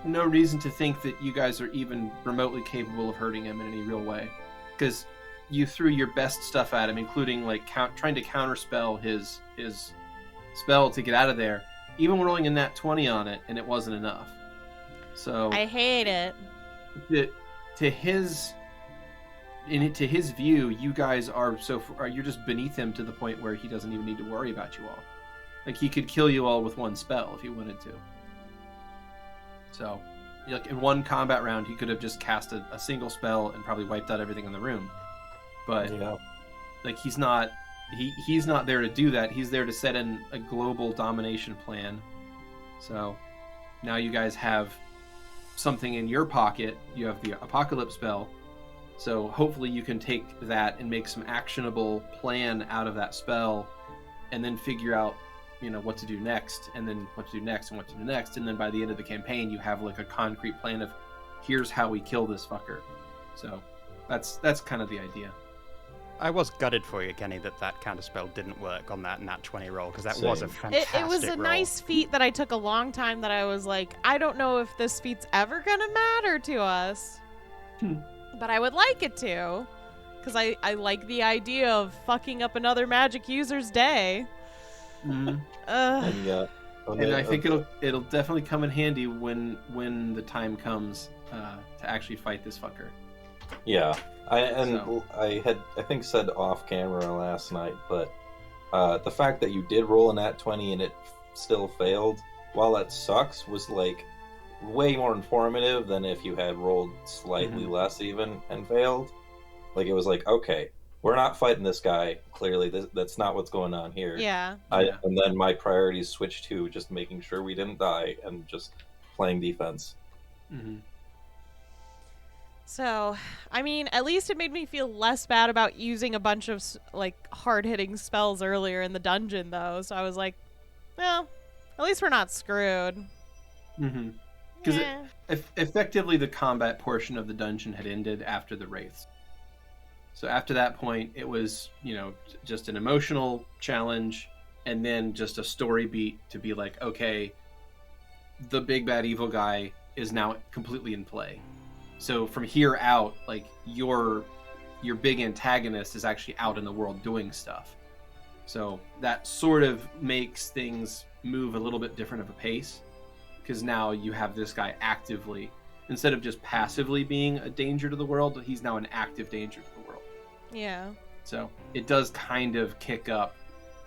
no reason to think that you guys are even remotely capable of hurting him in any real way, because you threw your best stuff at him, including like trying to counterspell his spell to get out of there, even rolling a nat 20 on it, and it wasn't enough. So I hate it. To his view, you guys are you're just beneath him to the point where he doesn't even need to worry about you all. Like, he could kill you all with one spell if he wanted to. So, like, in one combat round, he could have just cast a single spell and probably wiped out everything in the room. But like, he's not there to do that. He's there to set in a global domination plan. So now you guys have something in your pocket. You have the apocalypse spell. So hopefully you can take that and make some actionable plan out of that spell, and then figure out, what to do next, and then what to do next, and what to do next. And then by the end of the campaign, you have like a concrete plan of, here's how we kill this fucker. So that's kind of the idea. I was gutted for you, Keni, that counterspell didn't work on that nat 20 roll, because that was a It fantastic was a roll. nice feat that I took a long time that I was like, I don't know if this feat's ever gonna matter to us. But I would like it to, because I like the idea of fucking up another magic user's day. Mm-hmm. And I think it'll definitely come in handy when the time comes to actually fight this fucker. Yeah, I think said off camera last night, but the fact that you did roll a nat 20 and it still failed, while that sucks, was like way more informative than if you had rolled slightly less even and failed. Like, it was like, okay, we're not fighting this guy. Clearly, that's not what's going on here. Yeah. And then my priorities switched to just making sure we didn't die and just playing defense. Mm-hmm. So, I mean, at least it made me feel less bad about using a bunch of, like, hard-hitting spells earlier in the dungeon, though. So I was like, well, at least we're not screwed. Mm-hmm. Because effectively the combat portion of the dungeon had ended after the wraiths. So after that point, it was, just an emotional challenge, and then just a story beat to be like, okay, the big bad evil guy is now completely in play. So from here out, like, your big antagonist is actually out in the world doing stuff. So that sort of makes things move a little bit different of a pace, because now you have this guy actively, instead of just passively being a danger to the world, he's now an active danger to the world. Yeah. So it does kind of kick up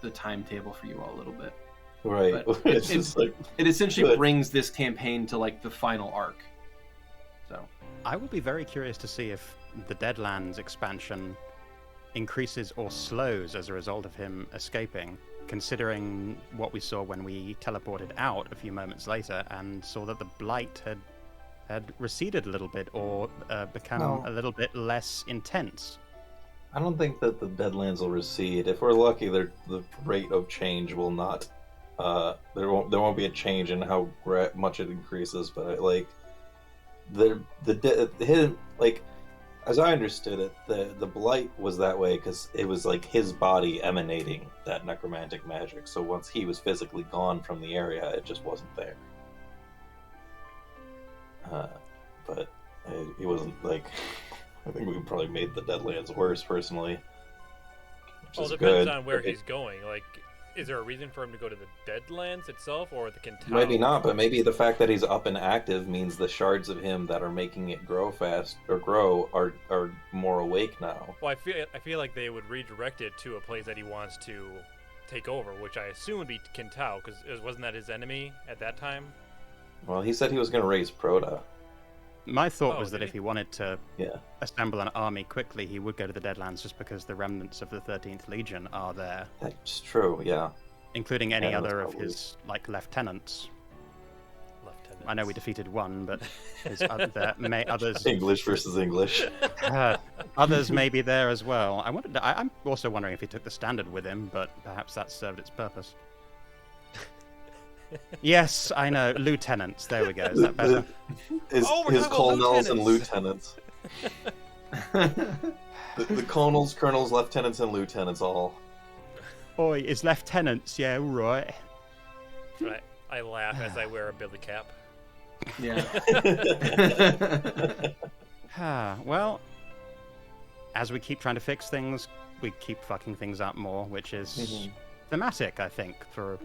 the timetable for you all a little bit. Right. But it essentially brings this campaign to, like, the final arc. So I will be very curious to see if the Deadlands expansion increases or slows as a result of him escaping, considering what we saw when we teleported out a few moments later and saw that the blight had receded a little bit or become a little bit less intense. I don't think that the Deadlands will recede. If we're lucky, the rate of change will not. There won't be a change in how much it increases, but as I understood it, the blight was that way because it was like his body emanating that necromantic magic. So once he was physically gone from the area, it just wasn't there. But he wasn't like. I think we probably made the Deadlands worse, personally. Well, it depends on where he's going. Like, is there a reason for him to go to the Deadlands itself, or the Kentau? Maybe not, but maybe the fact that he's up and active means the shards of him that are making it grow are more awake now. Well, I feel like they would redirect it to a place that he wants to take over, which I assume would be Kentau, because wasn't that his enemy at that time? Well, he said he was going to raise Proto. My thought was that if he wanted to Yeah. assemble an army quickly, he would go to the Deadlands just because the remnants of the 13th Legion are there, That's true, yeah. including any Yeah, other that's of probably- his lieutenants. Lieutenant. I know we defeated one, but others English versus English. others may be there as well. I'm also wondering if he took the standard with him, but perhaps that served its purpose. Yes, I know. Lieutenants. There we go. Is that better? His colonels and lieutenants. the colonels, colonels, lieutenants, and lieutenants all. Oi, it's lieutenants. Yeah, all right. Right. I laugh as I wear a billy cap. yeah. Well, as we keep trying to fix things, we keep fucking things up more, which is thematic, I think, for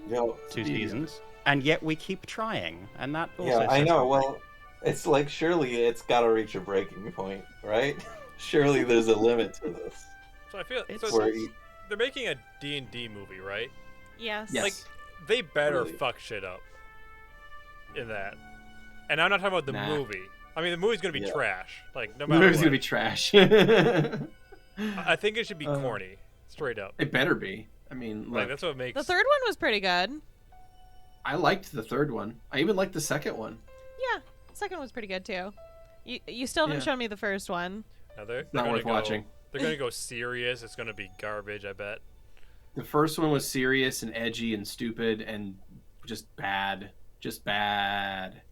two seasons. And yet we keep trying, and that also Yeah, I says know. something. Well, it's like surely it's got to reach a breaking point, right? Surely there's a limit to this. So I feel It's- so Where they're making a D&D movie, right? Yes. Yes. Like, they better Really? fuck shit up in that. And I'm not talking about the Nah. movie. I mean, the movie's gonna be Yeah. trash. Like, no The matter movie's what. gonna be trash. I think it should be corny, straight up. It better be. I mean, Like, look, that's what makes. The third one was pretty good. I liked the third one. I even liked the second one. Yeah, the second one was pretty good too. You still haven't Yeah. shown me the first one. Now they're Not gonna worth watching. They're gonna go serious. It's gonna be garbage, I bet. The first one was serious and edgy and stupid and just bad. Just bad.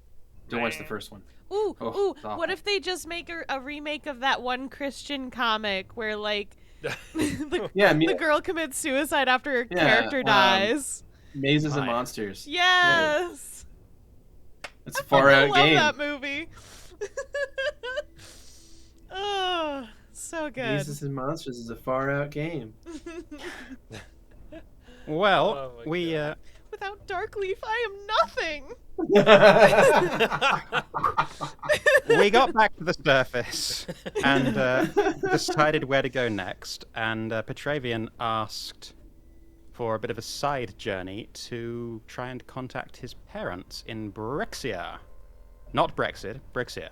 Don't watch the Man. first one. Ooh, Oh, ooh! it's awful. What if they just make a remake of that one Christian comic where like the, Yeah, the girl commits suicide after her Yeah, character dies? Mazes and Fine. Monsters. Yes. It's a I far out love game. that movie. Oh, so good. Mazes and Monsters is a far out game. Well, Oh my we God. Without Darkleaf, I am nothing. we got back to the surface and decided where to go next. And Petravian asked for a bit of a side journey to try and contact his parents in Brexia. Not Brexit, Brexia.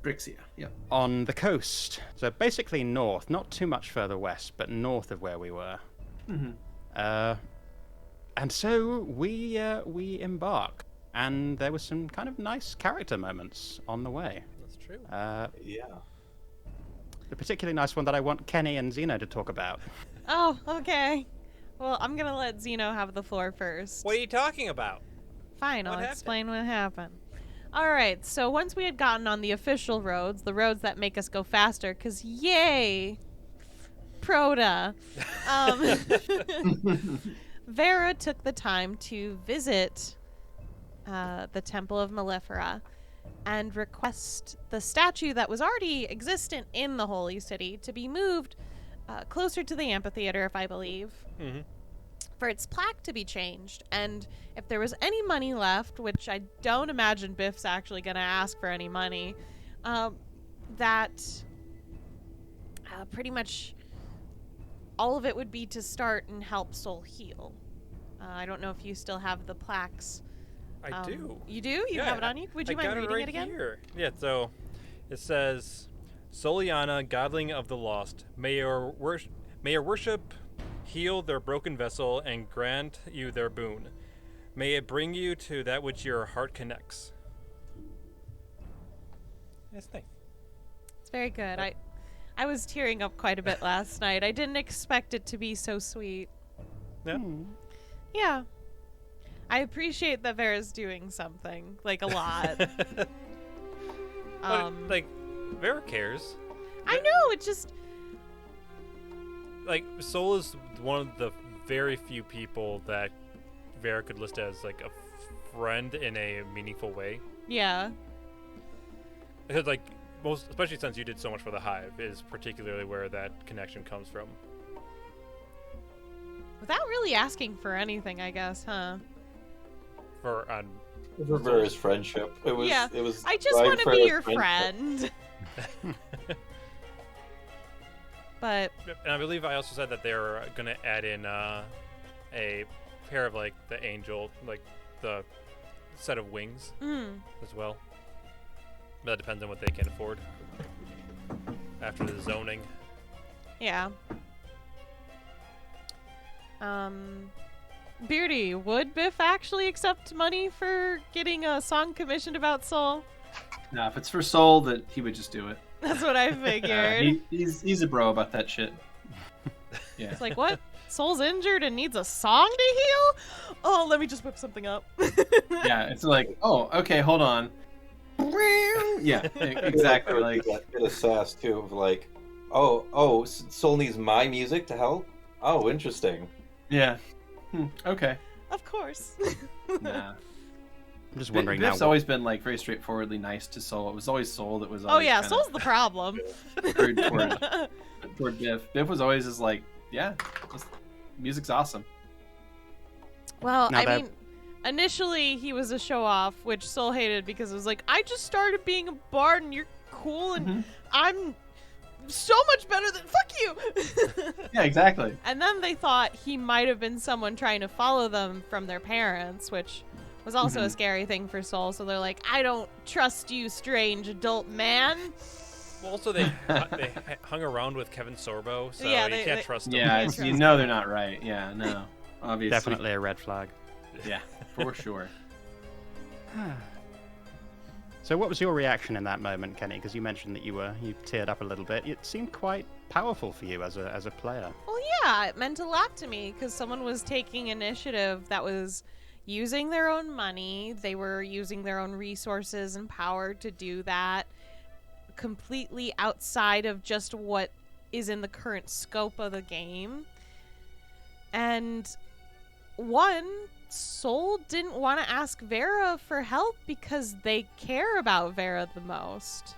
Brixia, yeah. On the coast. So basically north, not too much further west, but north of where we were. And so we embark. And there were some kind of nice character moments on the way. That's true. Yeah. The particularly nice one that I want Keni and Xeno to talk about. Oh, okay. Well, I'm gonna let Xeno have the floor first. What are you talking about? Fine, What I'll happened? explain what happened. All right, so once we had gotten on the official roads, the roads that make us go faster, because yay, Proto, Vera took the time to visit the Temple of Malefera and request the statue that was already existent in the Holy City to be moved closer to the amphitheater, if I believe. Mm-hmm. For its plaque to be changed, and if there was any money left, which I don't imagine Biff's actually going to ask for any money, that pretty much all of it would be to start and help Soul heal. I don't know if you still have the plaques. I do. You do? You Yeah, have it on you? Would you I mind got reading right it again? Here. Yeah, so it says, Soliana, godling of the lost, may your worship heal their broken vessel and grant you their boon. May it bring you to that which your heart connects. That's nice. It's very good. I was tearing up quite a bit last night. I didn't expect it to be so sweet. Yeah. Yeah. I appreciate that Vera's doing something, like a lot. But, like, Vera cares. I know, it just... Like, Soul is one of the very few people that Vera could list as, like, a friend in a meaningful way. Yeah. Because, like, especially since you did so much for the Hive, is particularly where that connection comes from. Without really asking for anything, I guess, huh? For Vera's friendship. It was. Yeah, It was. I just right want to for be the your friendship. friend. But, And I believe I also said that they're gonna add in a pair of like the angel, like the set of wings as well. But that depends on what they can afford after the zoning. yeah. Beardy, would Biff actually accept money for getting a song commissioned about Soul? Nah, if it's for Soul, that he would just do it. That's what I figured. He's a bro about that shit. Yeah. It's like, what? Soul's injured and needs a song to heal? Oh, let me just whip something up. Yeah, it's like, oh, okay, hold on. Yeah, exactly. Like, Get a sass too of like, oh, Soul needs my music to help. Oh, interesting. yeah. Okay. Of course. Nah. I'm just wondering Biff's now. always been like very straightforwardly nice to Soul. It was always Soul that was. Oh Always yeah, kinda Soul's the problem. rude toward Biff. Biff was always just like, yeah, music's awesome. Well, Now I that- mean, initially he was a show off, which Soul hated because it was like, I just started being a bard and you're cool and I'm so much better than fuck you. Yeah, exactly. And then they thought he might have been someone trying to follow them from their parents, which was also a scary thing for Soul. So they're like, I don't trust you, strange adult man. Well, also, they hung around with Kevin Sorbo, so Yeah, you can't trust them. Yeah, Can't you trust know they're not right. Yeah, no, obviously. Definitely a red flag. Yeah, for sure. So what was your reaction in that moment, Kenny? Because you mentioned that you teared up a little bit. It seemed quite powerful for you as a player. Well, yeah, it meant a lot to me because someone was taking initiative that was using their own money. They were using their own resources and power to do that, completely outside of just what is in the current scope of the game. And Soul didn't want to ask Vera for help because they care about Vera the most.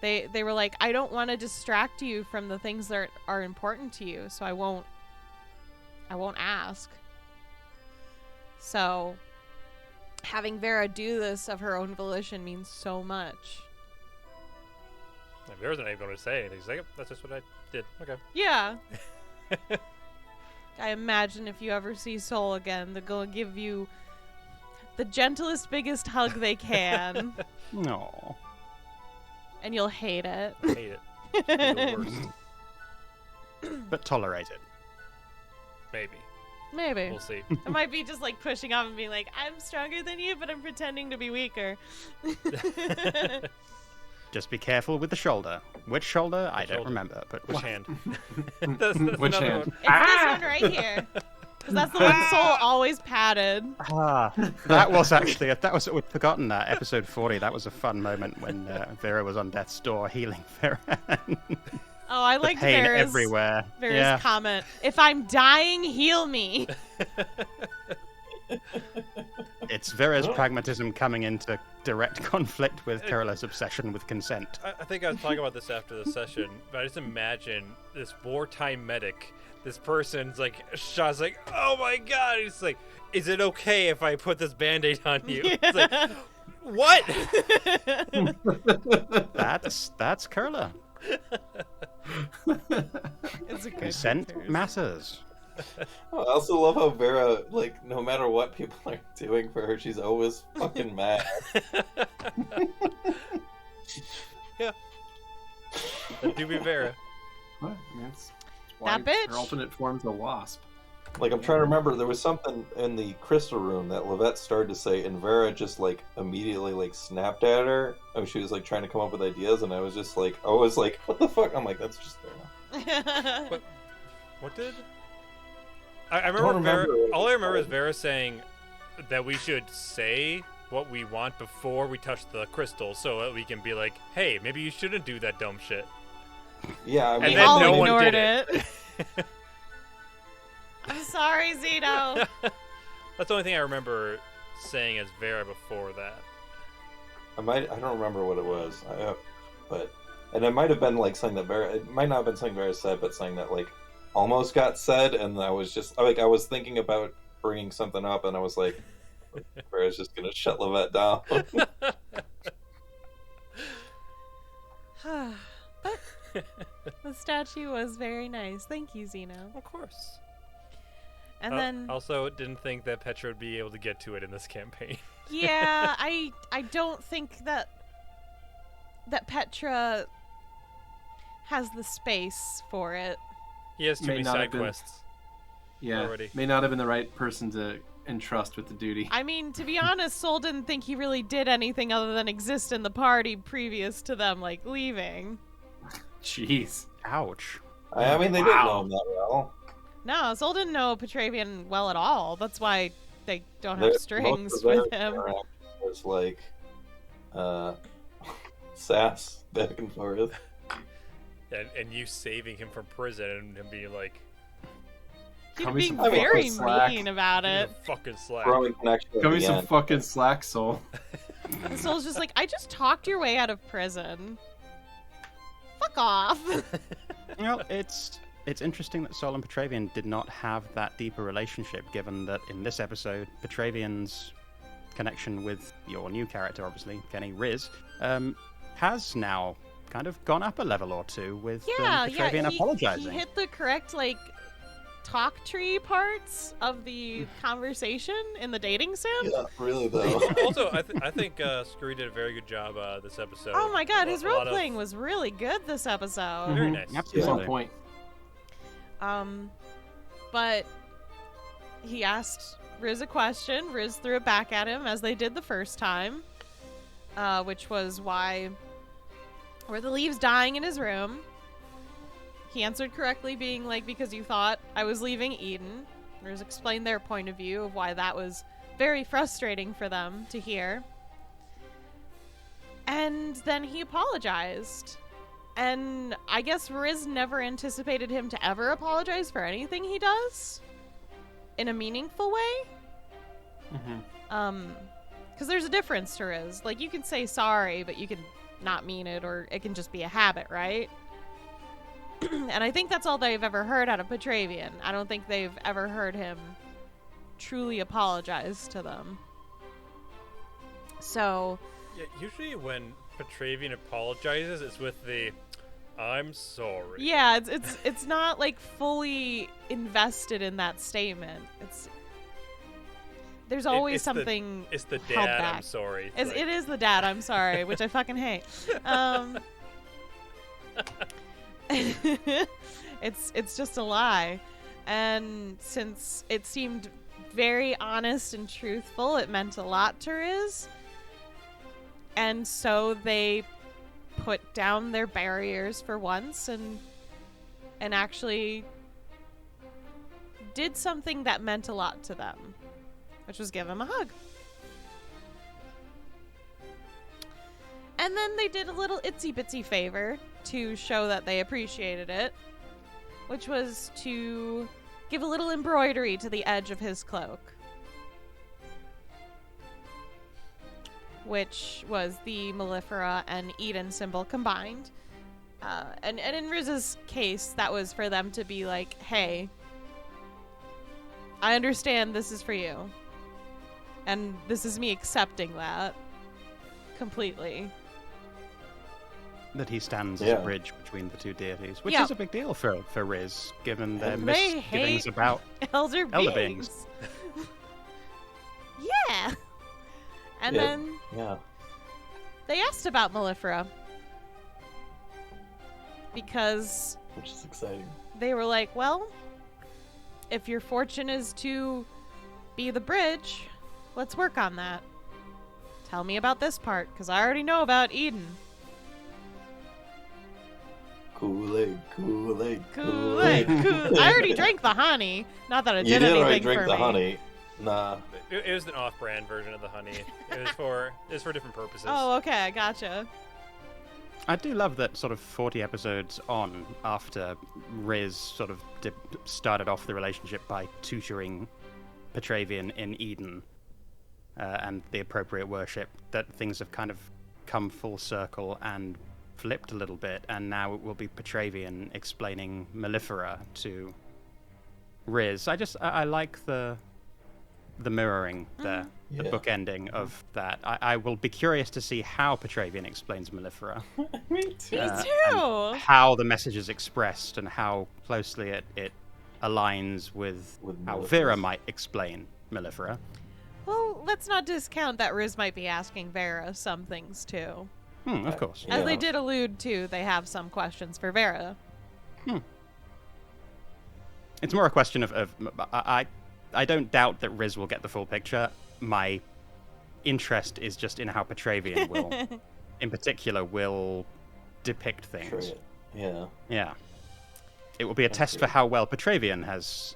They were like, I don't want to distract you from the things that are important to you, so I won't ask. So having Vera do this of her own volition means so much. And Vera's not even going to say anything. She's like, "Yep, that's just what I did." Okay. Yeah. I imagine if you ever see Soul again, they're going to give you the gentlest, biggest hug they can. No. And you'll hate it. I hate it. It's the worst. But tolerate it. Maybe. Maybe. We'll see. It might be just like pushing off and being like, I'm stronger than you, but I'm pretending to be weaker. Just be careful with the shoulder. Which shoulder? I don't shoulder? remember. But Which hand? Which another hand? one. It's this one right here. Because that's the one Soul always patted. That was actually we'd forgotten that episode 40. That was a fun moment when Vera was on death's door healing Vera. Oh, I like Pain Vera's everywhere. Vera's comment. If I'm dying, heal me. It's Vera's pragmatism coming into direct conflict with Carola's obsession with consent. I think I was talking about this after the session, but I just imagine this wartime medic. This person's like, Shaw's like, oh my god. He's like, is it okay if I put this band-aid on you? It's like, what? That's Carola. It's a good Consent comparison. matters. I also love how Vera, like, no matter what people are doing for her, she's always fucking mad. Yeah. That do be Vera. What? I mean, it's why That bitch. her alternate form's a wasp. Like, I'm trying to remember, there was something in the crystal room that Lavette started to say, and Vera just, like, immediately, like, snapped at her. Oh, she was, like, trying to come up with ideas, and I was just like, what the fuck? I'm like, that's just Vera. What did? I remember Vera. remember. All I remember is Vera saying that we should say what we want before we touch the crystal, so that we can be like, "Hey, maybe you shouldn't do that dumb shit." Yeah, I And mean, then all no one ignored did it. I'm sorry, Xeno. That's the only thing I remember saying as Vera before that. I don't remember what it was, and it might have been like something that it might not have been something Vera said, but something that like almost got said, and I was just like, I was thinking about bringing something up, and I was like, Vera's just gonna shut Lavette down. But the statue was very nice. Thank you, Xeno. Of course. And then, also didn't think that Petra would be able to get to it in this campaign. yeah, I don't think that Petra has the space for it. He has too May many not have side been. quests. Yeah, Already. may not have been the right person to entrust with the duty. I mean, to be honest, Soul didn't think he really did anything other than exist in the party previous to them, like, leaving. Jeez. Ouch. I mean, they didn't know him that well. No, Soul didn't know Petravian well at all. That's why they don't Their- have strings most of their with him. interaction was like sass back and forth. And you saving him from prison and him being like, Cut me being some very fucking slack. mean about Give me it. the fucking slack. Growing connection. at Cut me the some end. fucking slack, soul. And Soul's just like, I just talked your way out of prison. Fuck off. Well, it's interesting that Sol and Petravian did not have that deeper relationship, given that in this episode, Petravian's connection with your new character, obviously, Keni Riz, has now kind of gone up a level or two with Petravian apologizing. He hit the correct, like, talk tree parts of the conversation in the dating sim. Yeah, really though. Also, I think Skrewy did a very good job this episode. Oh my god, his A lot role of- playing was really good this episode. Very Mhm, nice. He's Absolutely. on point. But he asked Riz a question. Riz threw it back at him as they did the first time, which was were the leaves dying in his room? He answered correctly, being like, because you thought I was leaving Eden. Riz explained their point of view of why that was very frustrating for them to hear. And then he apologized. And I guess Riz never anticipated him to ever apologize for anything he does in a meaningful way. Mm-hmm. Because there's a difference to Riz. Like, you can say sorry, but you can not mean it, or it can just be a habit, right? And I think that's all they've ever heard out of Petravian. I don't think they've ever heard him truly apologize to them. So, Yeah, usually when Petravian apologizes, it's with the "I'm sorry." yeah, it's not like fully invested in that statement. There's always it's the- something It's the held dad. back. I'm sorry. It is the dad, I'm sorry, which I fucking hate. It's just a lie. And since it seemed very honest and truthful, it meant a lot to Riz. And so they put down their barriers for once and actually did something that meant a lot to them, which was give him a hug. And then they did a little itsy bitsy favor to show that they appreciated it, which was to give a little embroidery to the edge of his cloak, which was the Mellifera and Eden symbol combined. And in Riz's case, that was for them to be like, hey, I understand this is for you. And this is me accepting that completely. That he stands as Yeah. a bridge between the two deities, which Yeah. is a big deal for Riz, given their They misgivings hate about Elder Elder beings. beings. Yeah. And Yeah. then Yeah. they asked about Mellifera. Because Which is exciting. they were like, well, if your fortune is to be the bridge, let's work on that. Tell me about this part, because I already know about Eden. Kool-Aid, Kool-Aid, Kool-Aid, Kool- I already drank the honey. Not that it You did did anything already for drink the me. honey. Nah. It was an off-brand version of the honey. It was for different purposes. Oh, okay, I gotcha. I do love that sort of 40 episodes on, after Riz sort of started off the relationship by tutoring Petravian in Eden and the appropriate worship, that things have kind of come full circle and flipped a little bit, and now it will be Petravian explaining Mellifera to Riz. I like the mirroring there, the Yeah. bookending of that. I will be curious to see how Petravian explains Mellifera. Me too. Me and too. how the message is expressed and how closely it aligns with how Mellifera's. Vera might explain Mellifera. Well, let's not discount that Riz might be asking Vera some things too. Of course. Yeah. As they did allude to, they have some questions for Vera. It's more a question of I don't doubt that Riz will get the full picture. My interest is just in how Petravian will, in particular, will depict things. Try it. Yeah. Yeah. It will be a test for how well Petravian has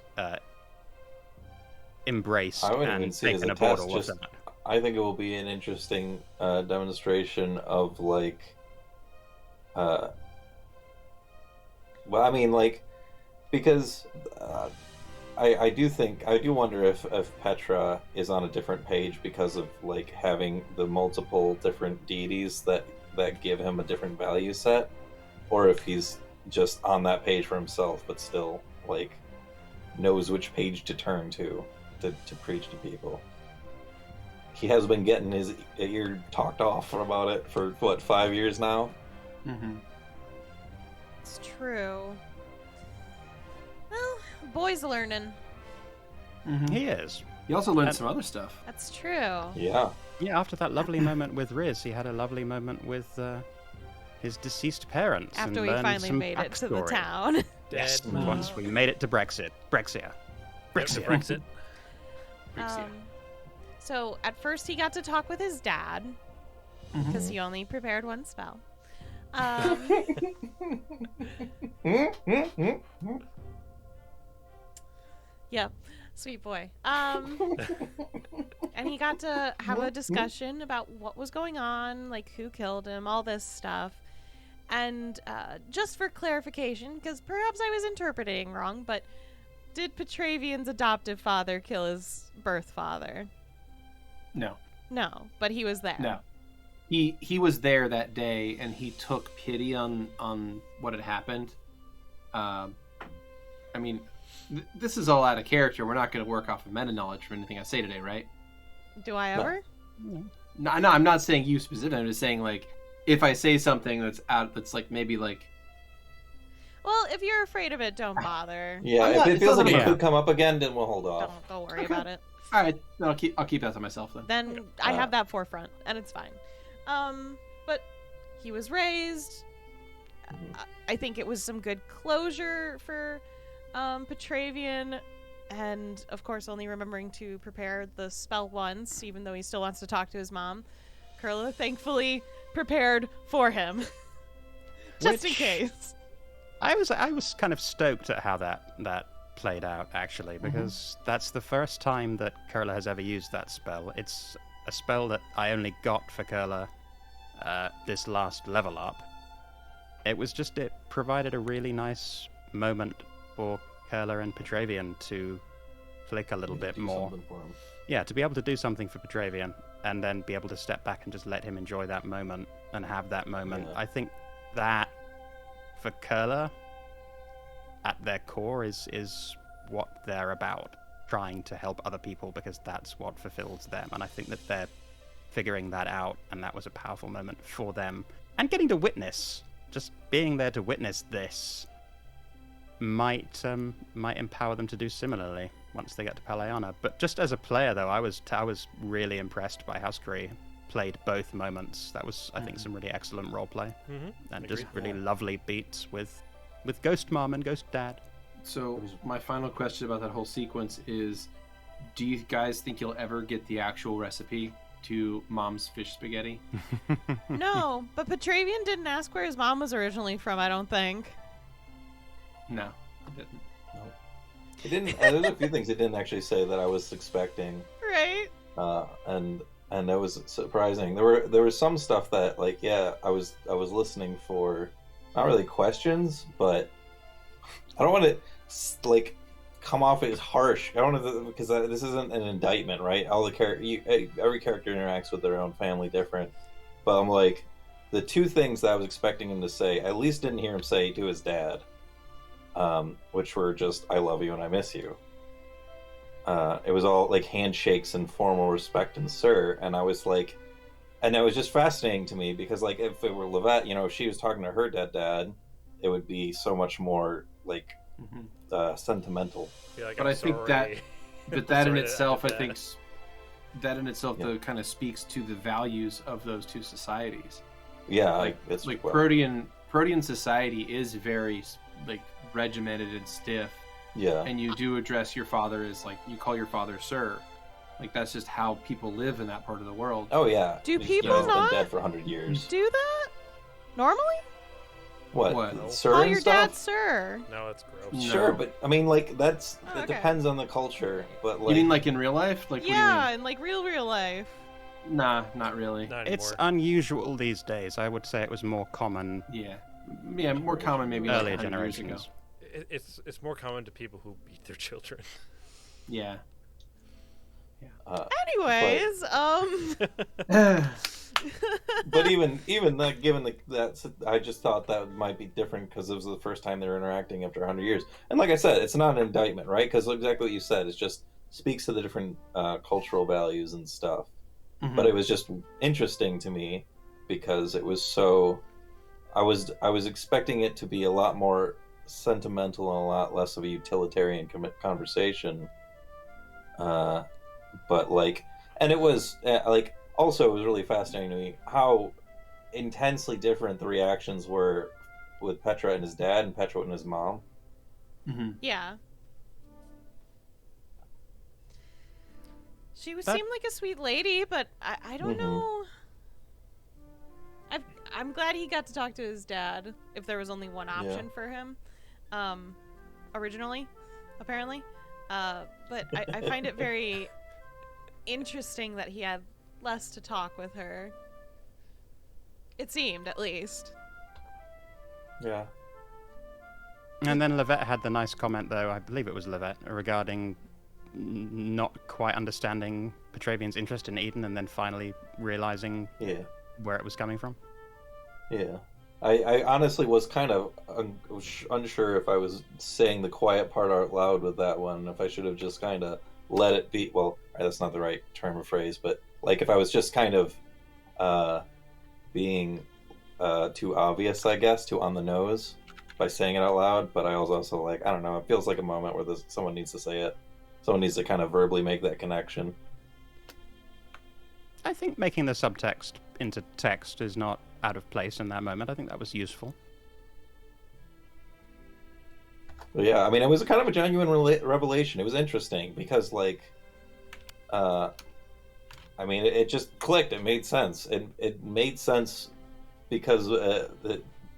embraced I wouldn't even and see it as taken a aboard test, all of just- that. I think it will be an interesting demonstration of like, well, I mean, like, because I do wonder if Petra is on a different page because of like having the multiple different deities that give him a different value set, or if he's just on that page for himself, but still like knows which page to turn to preach to people. He has been getting his ear talked off about it for what, 5 years now. Mm-hmm. It's true. Well, boy's learning. Mm-hmm. He is. He also learned some other stuff. That's true. Yeah. Yeah, after that lovely moment with Riz, he had a lovely moment with his deceased parents. After and we learned finally some made it to the backstory. town. Yes, Dead mom. once we made it to Brexit. Brexit. Brexit. So at first he got to talk with his dad because he only prepared one spell. Yep, sweet boy. And he got to have a discussion about what was going on, like who killed him, all this stuff. And just for clarification, because perhaps I was interpreting wrong, but did Petravian's adoptive father kill his birth father? No. No, but he was there. No. He was there that day, and he took pity on what had happened. I mean, this is all out of character. We're not going to work off of meta knowledge for anything I say today, right? Do I ever? No, I'm not saying you specifically. I'm just saying, like, if I say something that's like maybe like. Well, if you're afraid of it, don't bother. Yeah, if it feels like it could come up again, then we'll hold off. Don't worry about it. All right, I'll keep that to myself then. Then I have that forefront, and it's fine. But he was raised. I think it was some good closure for Petravian, and of course only remembering to prepare the spell once, even though he still wants to talk to his mom. Kurla thankfully prepared for him, just in case. I was kind of stoked at how that played out, actually, because that's the first time that Kurla has ever used that spell. It's a spell that I only got for Kurla this last level up. It provided a really nice moment for Kurla and Petravian to flick a little bit more. Yeah, to be able to do something for Petravian and then be able to step back and just let him enjoy that moment and have that moment. Yeah. I think that for Kurla, at their core, is what they're about, trying to help other people because that's what fulfills them. And I think that they're figuring that out, and that was a powerful moment for them. And getting to witness, just being there to witness this, might empower them to do similarly once they get to Paliana. But just as a player, though, I was really impressed by how Skrewy played both moments. That was, I think, some really excellent roleplay, and just really lovely beats with Ghost Mom and Ghost Dad. So my final question about that whole sequence is, do you guys think you'll ever get the actual recipe to Mom's fish spaghetti? No, but Petravian didn't ask where his mom was originally from, I don't think. No, it didn't. No. It didn't. There's a few things it didn't actually say that I was expecting. Right. And that was surprising. There was some stuff that, like, yeah, I was listening for, not really questions, but I don't want to like come off as harsh. I don't want to, because this isn't an indictment, right? Every character interacts with their own family different, but I'm like, the two things that I was expecting him to say, I at least didn't hear him say to his dad, which were just, "I love you and I miss you." It was all like handshakes and formal respect and sir, and I was like, and it was just fascinating to me because, like, if it were Lavette, if she was talking to her dad, it would be so much more like sentimental. Like, but I think that in itself, though, kind of speaks to the values of those two societies. Yeah, Protean society is very like regimented and stiff. Yeah, and you do address your father as, like, you call your father sir. Like, that's just how people live in that part of the world. Oh yeah. Do people not been dead for 100 years? Do that normally? What? No. Sir Call and your stuff? dad sir. No, it's gross. No. Sure, but I mean, like, it Okay. depends on the culture. But like, You mean like in real life? Like, Yeah, in like real life. Nah, not really. Not It's anymore. unusual these days. I would say it was more common Yeah, more common maybe earlier like 100 years ago. generations. it's more common to people who beat their children. Yeah. Anyways, But even that, given that, I just thought that might be different because it was the first time they were interacting after 100 years. And like I said, it's not an indictment, right? Because exactly what you said, it just speaks to the different cultural values and stuff. Mhm. But it was just interesting to me because it was so. I was expecting it to be a lot more sentimental and a lot less of a utilitarian conversation. But like, and it was like. Also, it was really fascinating to me how intensely different the reactions were with Petra and his dad and Petra and his mom. Mm-hmm. yeah. She That- seemed like a sweet lady, but I don't Mhm. know. I'm glad he got to talk to his dad. If there was only one option for him, originally, apparently. But I find it very interesting that he had less to talk with her. It seemed, at least. Yeah. And then Lavette had the nice comment, though, I believe it was Lavette, regarding not quite understanding Petravian's interest in Eden and then finally realizing Yeah. where it was coming from. Yeah. I honestly was kind of unsure if I was saying the quiet part out loud with that one, if I should have just kind of let it be. Well, that's not the right term or phrase, but like if I was just kind of being too obvious, I guess, too on the nose by saying it out loud. But I was also like, I don't know, it feels like a moment where someone needs to say it. Someone needs to kind of verbally make that connection. I think making the subtext into text is not out of place in that moment. I think that was useful. But yeah, I mean, it was kind of a genuine revelation. It was interesting because, like, I mean, it just clicked. It made sense. It made sense because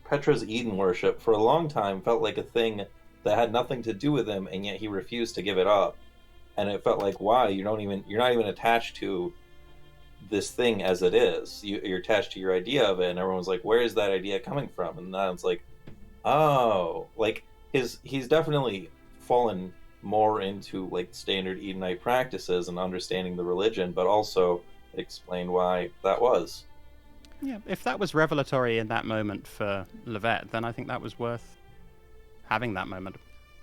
Petra's Eden worship for a long time felt like a thing that had nothing to do with him, and yet he refused to give it up. And it felt like, why? You're not even attached to this thing as it is. You're attached to your idea of it, and everyone's like, where is that idea coming from? And now it's like, oh, like he's definitely fallen more into like standard Edenite practices and understanding the religion, but also explain why that was. Yeah, if that was revelatory in that moment for Lavette, then I think that was worth having that moment.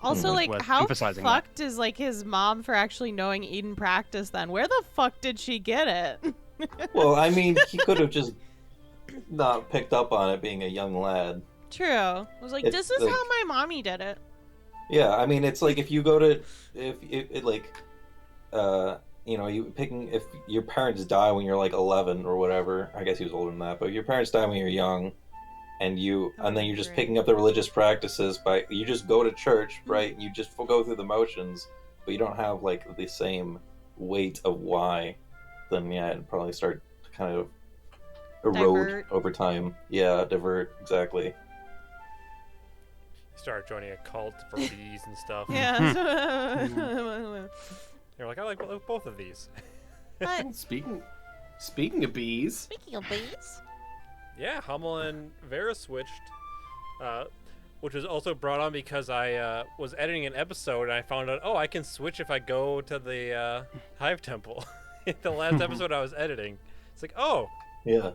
Also, was like, worth how emphasizing that. fucked is, like, his mom for actually knowing Eden practice then? Where the fuck did she get it? Well, I mean, he could have just not picked up on it being a young lad. True. I was like, It's this is like- how my mommy did it. Yeah, I mean, it's like if you go to, if your parents die when you're like 11 or whatever. I guess he was older than that, but if your parents die when you're young, and then you're just great. picking up the religious practices you just go to church, right? You just go through the motions, but you don't have like the same weight of why. Then yeah, it'd probably start to kind of erode Divert. over time. Yeah, divert, exactly. Start joining a cult for bees and stuff. Yeah. You're like, I like both of these. But Speaking of bees, speaking of bees, Yeah, Hummel and Vera switched, which was also brought on because I was editing an episode and I found out, I can switch if I go to the Hive Temple. The last episode I was editing. It's like, Yeah.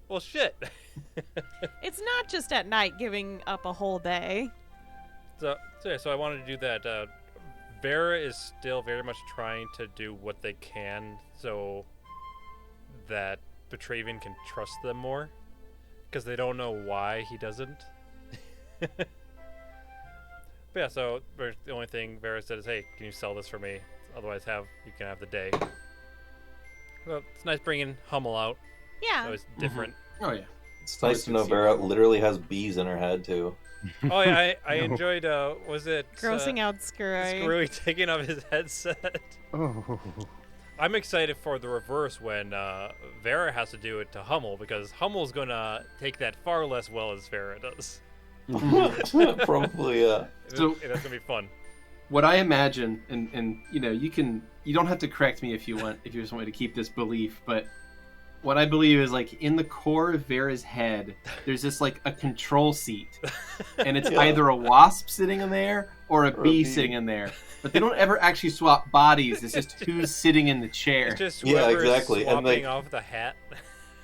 well, shit. it's not just at night giving up a whole day. So I wanted to do that. Vera is still very much trying to do what they can so that Petravian can trust them more, because they don't know why he doesn't. But yeah, so the only thing Vera said is, hey, can you sell this for me? Otherwise you can have the day. Well, it's nice bringing Hummel out. Yeah. So it's different. oh yeah, It's nice to know Vera literally has bees in her head too. Oh yeah, I enjoyed, was it... Grossing out Skrewy. Skrewy taking off his headset. Oh. I'm excited for the reverse when Vera has to do it to Hummel, because Hummel's gonna take that far less well as Vera does. Probably, yeah. So- That's gonna be fun. what I imagine, and you don't have to correct me if you just want me to keep this belief, but what I believe is like in the core of Vera's head, there's this like a control seat, and it's either a wasp sitting in there or a bee sitting in there. But they don't ever actually swap bodies. It's just who's sitting in the chair. It's just Yeah, whoever's exactly. And, swapping like- off the hat.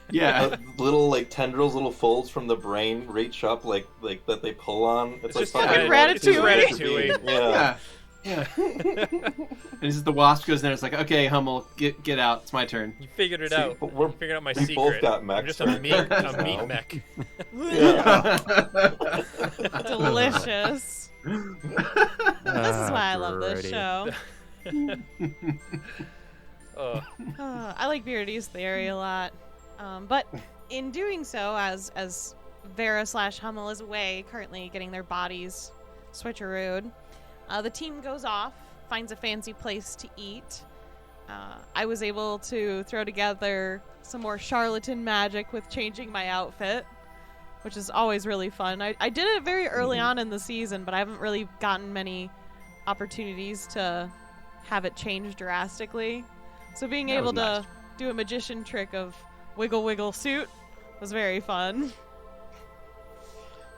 Yeah. Little like tendrils, little folds from the brain reach up like that they pull on. It's like just fucking Ratatouille. Ratatouille. Yeah. Yeah. And as the wasp goes in there, it's like, okay, Hummel, get out. It's my turn. You figured it See, out. but You figured out my we secret. both got I'm mechs just for a meat characters now. mech. Yeah. Delicious. This is why I love this show. I like Beardy's theory a lot. But in doing so, as Vera / Hummel is away, currently getting their bodies switcherooed, the team goes off, finds a fancy place to eat. I was able to throw together some more charlatan magic with changing my outfit, which is always really fun. I did it very early on in the season, but I haven't really gotten many opportunities to have it change drastically. So being That able was nice. to do a magician trick of wiggle wiggle suit was very fun.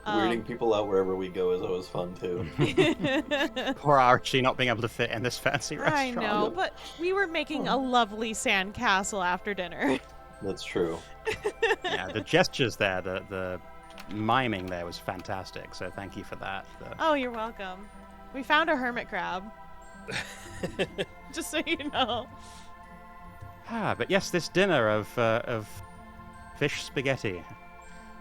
Weirding people out wherever we go is always fun too. Poor Archie not being able to fit in this fancy I restaurant. know, but we were making a lovely sand castle after dinner. That's true. Yeah, the gestures there, the miming there was fantastic. So thank you for that. Oh, you're welcome. We found a hermit crab. Just so you know. But yes, this dinner of fish spaghetti.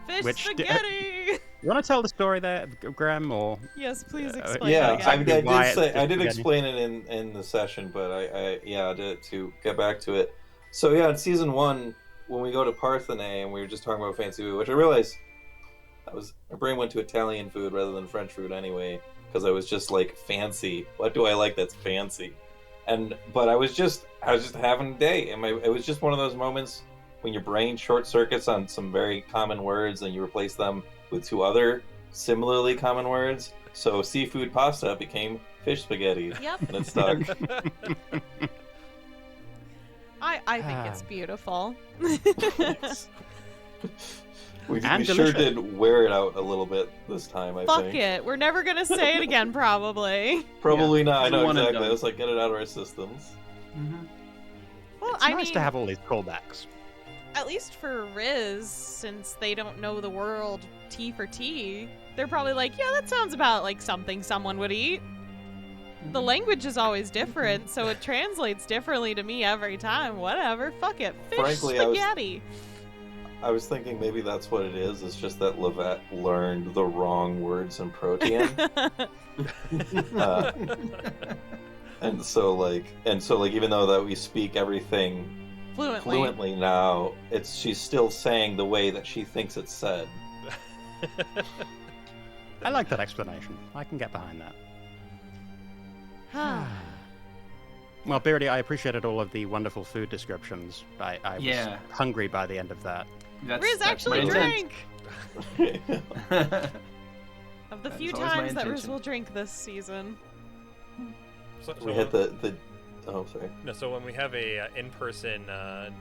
Fish Which spaghetti! You want to tell the story there, Grem, or Yes, please explain Yeah, that I again. Why did it's say I did spaghetti. explain it in the session, but I did to get back to it. So yeah, in season 1, when we go to Parthenae and we were just talking about fancy food, which I realized my brain went to Italian food rather than French food anyway, because I was just like fancy. What do I like that's fancy? But I was just having a day, and it was just one of those moments when your brain short circuits on some very common words and you replace them with 2 other similarly common words. So seafood pasta became fish spaghetti, Yep. and it stuck. I think it's beautiful. We And sure delicious. did wear it out a little bit this time, I Fuck think. it. We're never gonna say it again, probably. Probably not. I know One and exactly. done. I was like, get it out of our systems. Well, it's I nice mean, to have all these callbacks. at least for Riz, since they don't know the world T for T, they're probably like, yeah, that sounds about like something someone would eat. The language is always different, so it translates differently to me every time. Whatever, fuck it. Fish Frankly, spaghetti. I was thinking maybe that's what it is. It's just that Lavette learned the wrong words in Protean. And so even though that we speak everything fluently now, she's still saying the way that she thinks it's said. I like that explanation. I can get behind that. Well, Beardy, I appreciated all of the wonderful food descriptions. I was Yeah. hungry by the end of that. Riz actually my drank! intent. Of the That few is always my times that Riz intention. will drink this season. We hit the oh sorry. No, so when we have a in-person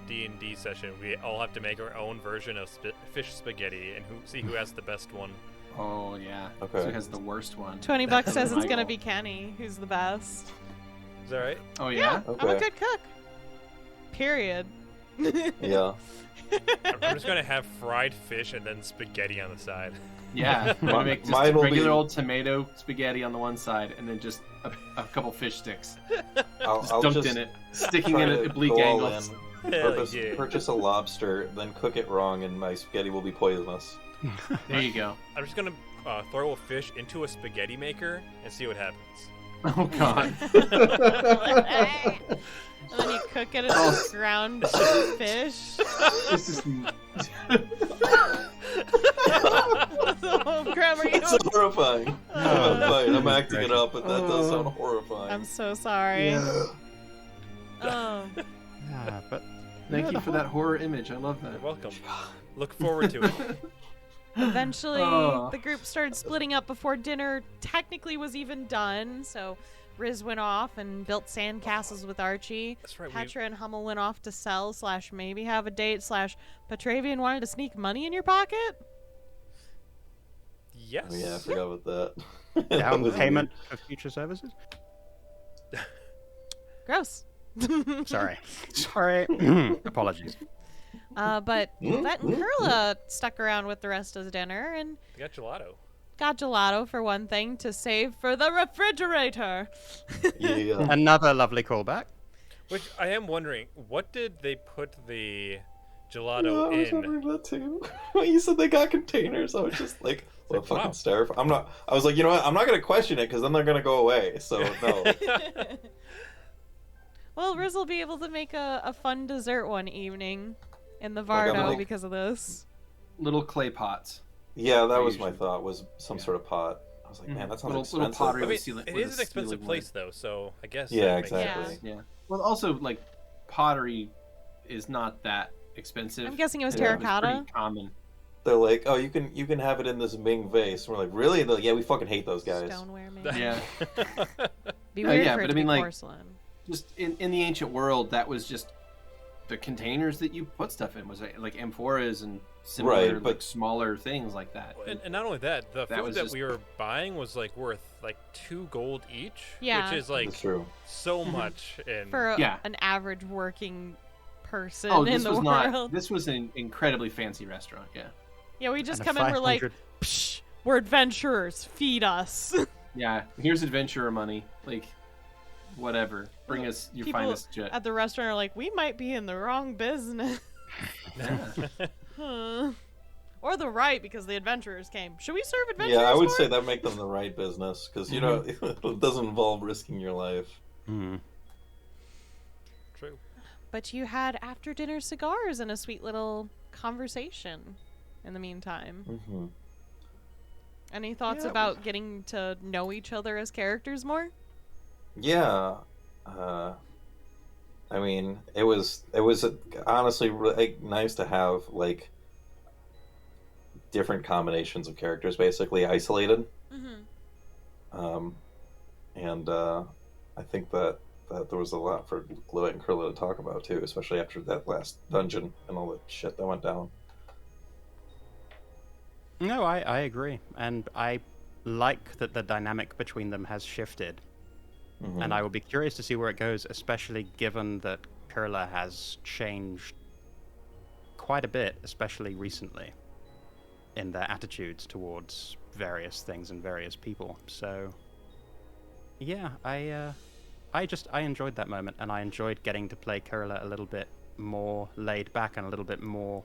D&D session, we all have to make our own version of fish spaghetti and see who has the best one. Oh yeah. Okay. So who has the worst one? $20 says it's gonna Michael. be Kenny, who's the best. Is that right? Oh yeah. I'm a Okay. good cook. Period. Yeah. I'm just gonna have fried fish and then spaghetti on the side. Yeah. I'm gonna make just Mine will regular be- old tomato spaghetti on the one side, and then just a couple fish sticks I'll dunked just in it, sticking try in to at oblique go all angles. in, Hell yeah. purchase a lobster, then cook it wrong, and my spaghetti will be poisonous. There you go. I'm just gonna throw a fish into a spaghetti maker and see what happens. Oh god. And then you cook it as ground fish. This is. Oh, Grem, are you? It's horrifying. I'm fine. I'm acting it up, but that does sound Oh. horrifying. I'm so sorry. Oh. But Thank you for that horror image. I love that. You're welcome. Look forward to it. Eventually, Oh. the group started splitting up before dinner technically was even done. So Riz went off and built sandcastles with Archie. That's right. Petra and Hummel went off to sell / maybe have a date / Petravian wanted to sneak money in your pocket. Yes. Oh, yeah, I forgot about that. Down was payment for future services? Gross. Sorry. Sorry. Apologies. But Lavette and Curla stuck around with the rest of the dinner and They got gelato. got gelato for one thing to save for the refrigerator. Yeah. Another lovely callback. Which I am wondering, what did they put the Yeah, gelato I was in? wondering that too. When you said they got containers, I was just like, what like, fucking wow. styrofoam. I was like, you know what? I'm not going to question it because then they're going to go away. So, no. Well, Riz will be able to make a fun dessert one evening in the Like a Vardo little- because of this. Little clay pots. Yeah, that was my Usually. thought, was some Yeah. sort of pot. I was like, man, that sounds Little expensive. pottery I mean, with ceiling- it with is a an expensive ceiling place, lid. though, so I guess Yeah, that makes exactly. sense. Yeah. Well, also, like, pottery is not that expensive. I'm guessing it was Yeah, it's terracotta. pretty common. They're like, oh, you can have it in this Ming vase. And we're like, really? They're like, yeah, we fucking hate those guys. Stoneware, maybe. Yeah. Be No, weird yeah, for it but to I mean, be like- porcelain. Just in the ancient world, that was just the containers that you put stuff in, was like amphoras and similar, Right, like but- smaller things like that. And not only that, the That food was that just- we were buying was like worth like 2 gold each, Yeah. which is like That's true. so Mhm. much. In For Yeah. an average working person Oh, in this the was world. not. This was an incredibly fancy restaurant. Yeah. Yeah, we just And a come in, we're like, 500 Psh, we're adventurers, feed us. Yeah. Here's adventurer money. Like, whatever. Bring us your People finest jet. at the restaurant are like, we might be in the wrong business. Huh. Or the right, because the adventurers came. Should we serve adventurers Yeah, I would more? say that make them the right business because, you know, it doesn't involve risking your life. Hmm. True. But you had after dinner cigars and a sweet little conversation in the meantime. Mm-hmm. Any thoughts Yeah, it about getting to know each other as characters more? Yeah, I mean, it was honestly really nice to have like different combinations of characters, basically isolated. Mm-hmm. And I think that there was a lot for Lavette and Curla to talk about too, especially after that last dungeon and all the shit that went down. No, I agree. And I like that the dynamic between them has shifted. Mhm. And I will be curious to see where it goes, especially given that Curla has changed quite a bit, especially recently, in their attitudes towards various things and various people. So, yeah, I enjoyed that moment, and I enjoyed getting to play Curla a little bit more laid back and a little bit more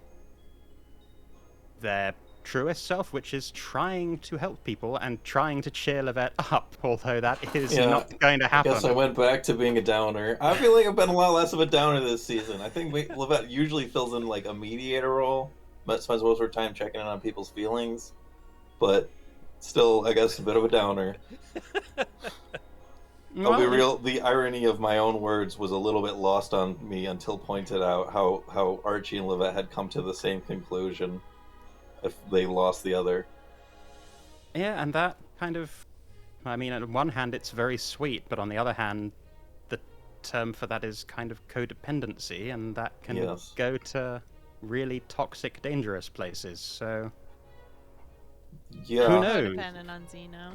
their truest self, which is trying to help people and trying to cheer Lavette up, although that is Yeah, not going to I happen. guess I went back to being a downer. I feel like I've been a lot less of a downer this season. I think Lavette usually fills in like a mediator role, but spends most of her time checking in on people's feelings. But still, I guess a bit of a downer. I'll be real. The irony of my own words was a little bit lost on me until pointed out how Archie and Lavette had come to the same conclusion if they lost the other. Yeah, and that kind of, I mean, on one hand it's very sweet, but on the other hand, the term for that is kind of codependency, and that can Yes. go to really toxic, dangerous places. So Yeah. Who knows? Dependent on Xeno.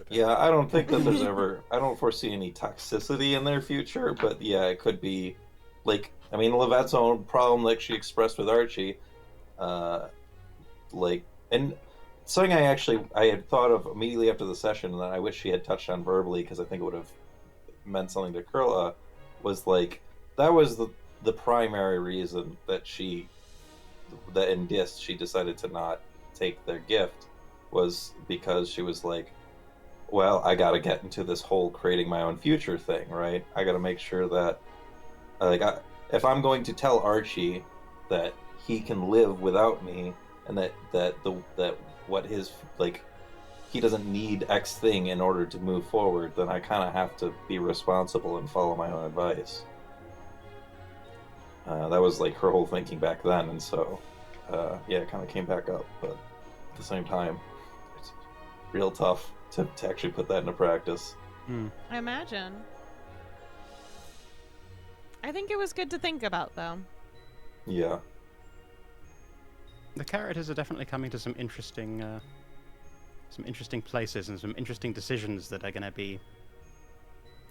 Yeah, I don't think that there's ever. I don't foresee any toxicity in their future, but yeah, it could be. Like, I mean, Lavette's own problem, like she expressed with Archie, and something I had thought of immediately after the session, and that I wish she had touched on verbally because I think it would have meant something to Curla, was like that was the primary reason that in Dis she decided to not take their gift, was because she was like, well, I gotta get into this whole creating my own future thing, right? I gotta make sure that, if I'm going to tell Archie that he can live without me, and that what his, like, he doesn't need X thing in order to move forward, then I kind of have to be responsible and follow my own advice. That was like her whole thinking back then, and so yeah, it kind of came back up, but at the same time, it's real tough to actually put that into practice. I imagine. I think it was good to think about, though. Yeah. The characters are definitely coming to some interesting places and some interesting decisions that are going to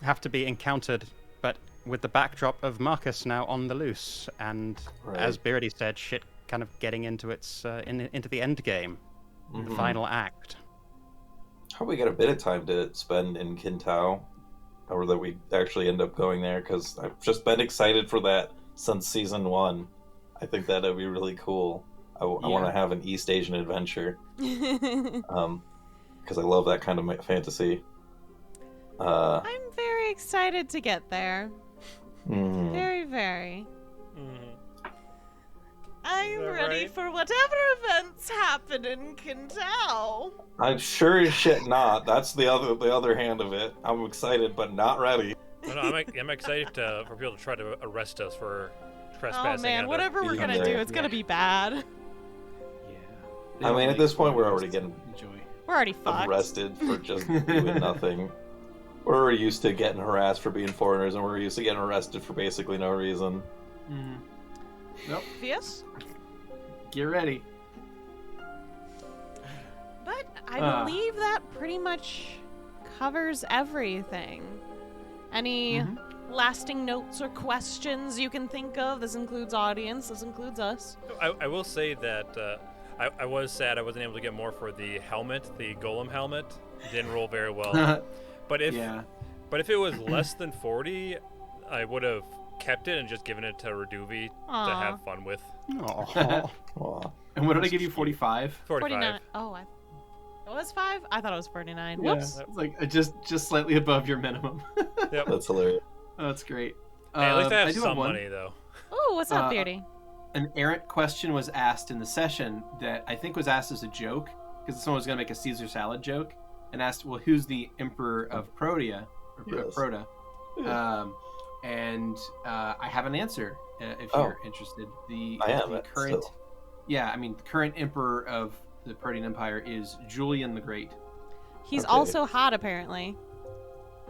have to be encountered, but with the backdrop of Marcus now on the loose, and as Beardy said, shit kind of getting into its into the end game, the final act. Hope we got a bit of time to spend in Kintao, or that we actually end up going there, because I've just been excited for that since season 1. I think that'd be really cool. I want to have an East Asian adventure, because I love that kind of fantasy. I'm very excited to get there. Very, very. I'm ready for whatever events happen in Kintao. I'm sure as shit not. That's the other hand of it. I'm excited, but not ready. No, I'm excited for people to try to arrest us for trespassing. Oh man, whatever we're gonna do, it's gonna be bad. Yeah. I mean, at this point, we're already getting We're already fucked. arrested for just doing nothing. We're already used to getting harassed for being foreigners, and we're used to getting arrested for basically no reason. Nope. Yes? Get ready. But I believe that pretty much covers everything. Any lasting notes or questions you can think of? This includes audience, this includes us. I will say that I was sad I wasn't able to get more for the helmet, the Golem helmet. Didn't roll very well. But if it was less than 40, I would have kept it and just given it to Raduvi to have fun with. Aww. And what did I give you? 45? 49. Oh, it was 5? I thought it was 49. Yeah. Whoops. It's like just slightly above your minimum. Yep. That's hilarious. Oh, that's great. Hey, at least I have do some one. money, though. Oh, what's up, Beardy? An errant question was asked in the session that I think was asked as a joke, because someone was going to make a Caesar salad joke, and asked, well, who's the Emperor of Protea? Or Proto? And I have an answer if you're interested. The current, still. the current Emperor of the Protean Empire is Julian the Great. He's also hot, apparently.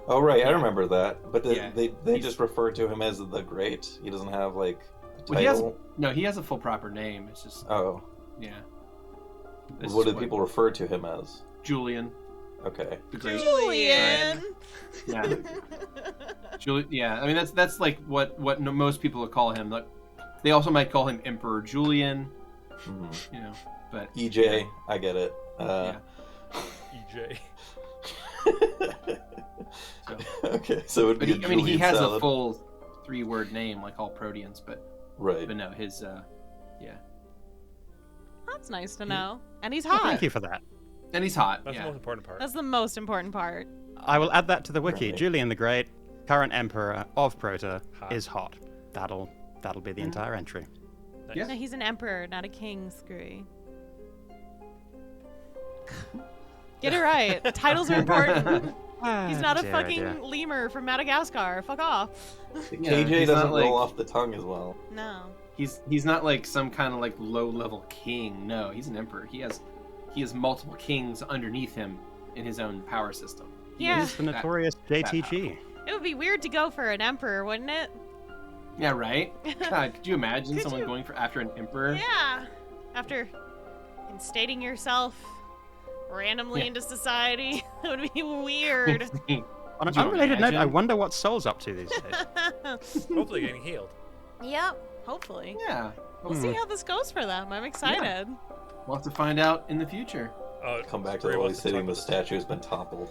Oh, right, I remember that. But Yeah. they just refer to him as the Great. He doesn't have, like, a Well, title. he has a full proper name. It's just, Oh. yeah. What did people refer to him as? Julian Okay. the Great. Julian! Yeah. Yeah, I mean that's like what most people would call him. Like, they also might call him Emperor Julian. You know, but EJ, I get it. yeah. EJ. Okay, so it would be. But he has salad. a full 3-word name like all Proteans, but Right. no, his That's nice to know. And he's hot. Thank you for that. and he's hot. That's the Yeah. most important part. That's the most important part. I will add that to the wiki. Right. Julian the Great, current emperor of Prota, Hot. is hot. That'll be the entire entry. Nice. Yeah. No, he's an emperor, not a king, Skrewy. Get it right. Titles are important. He's not a Dear, fucking dear. lemur from Madagascar. Fuck off. Yeah, KJ he's doesn't not like- roll off the tongue as well. No. He's not like some kind of like low-level king. No, he's an emperor. He has multiple kings underneath him in his own power system. He Yeah. is He's the that- notorious JTG. It would be weird to go for an emperor, wouldn't it? Yeah, right? God, could you imagine Could someone you? going after an emperor? Yeah. After instating yourself randomly Yeah. into society, it would be weird. On an Could you unrelated note, I imagine? wonder what Soul's up to these days. Hopefully getting healed. Yep. Hopefully. Yeah. We'll see how this goes for them. I'm excited. We'll have to find out in the future. Come back to Ray the wants to city talk and the about statue has been toppled.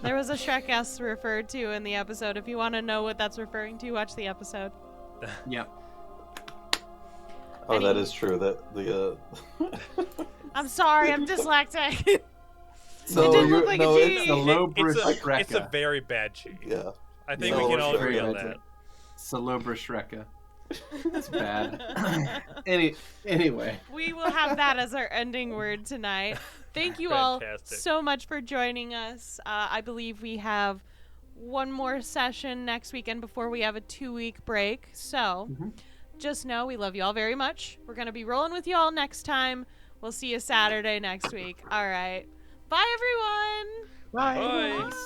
There was a Shrek S referred to in the episode. If you want to know what that's referring to, watch the episode. Yep. Oh, that is true. That the I'm sorry, I'm dyslexic. So didn't you're look like a no, G. it's Salobra It's a Shreka. very bad G. yeah. I think No, we can all it's agree very on bad. that. Salobra Shreka. That's bad. Anyway. We will have that as our ending word tonight. Thank you all Fantastic. so much for joining us. I believe we have one more session next weekend before we have a 2-week break. So just know we love you all very much. We're going to be rolling with you all next time. We'll see you Saturday next week. All right. Bye, everyone. Bye. Bye.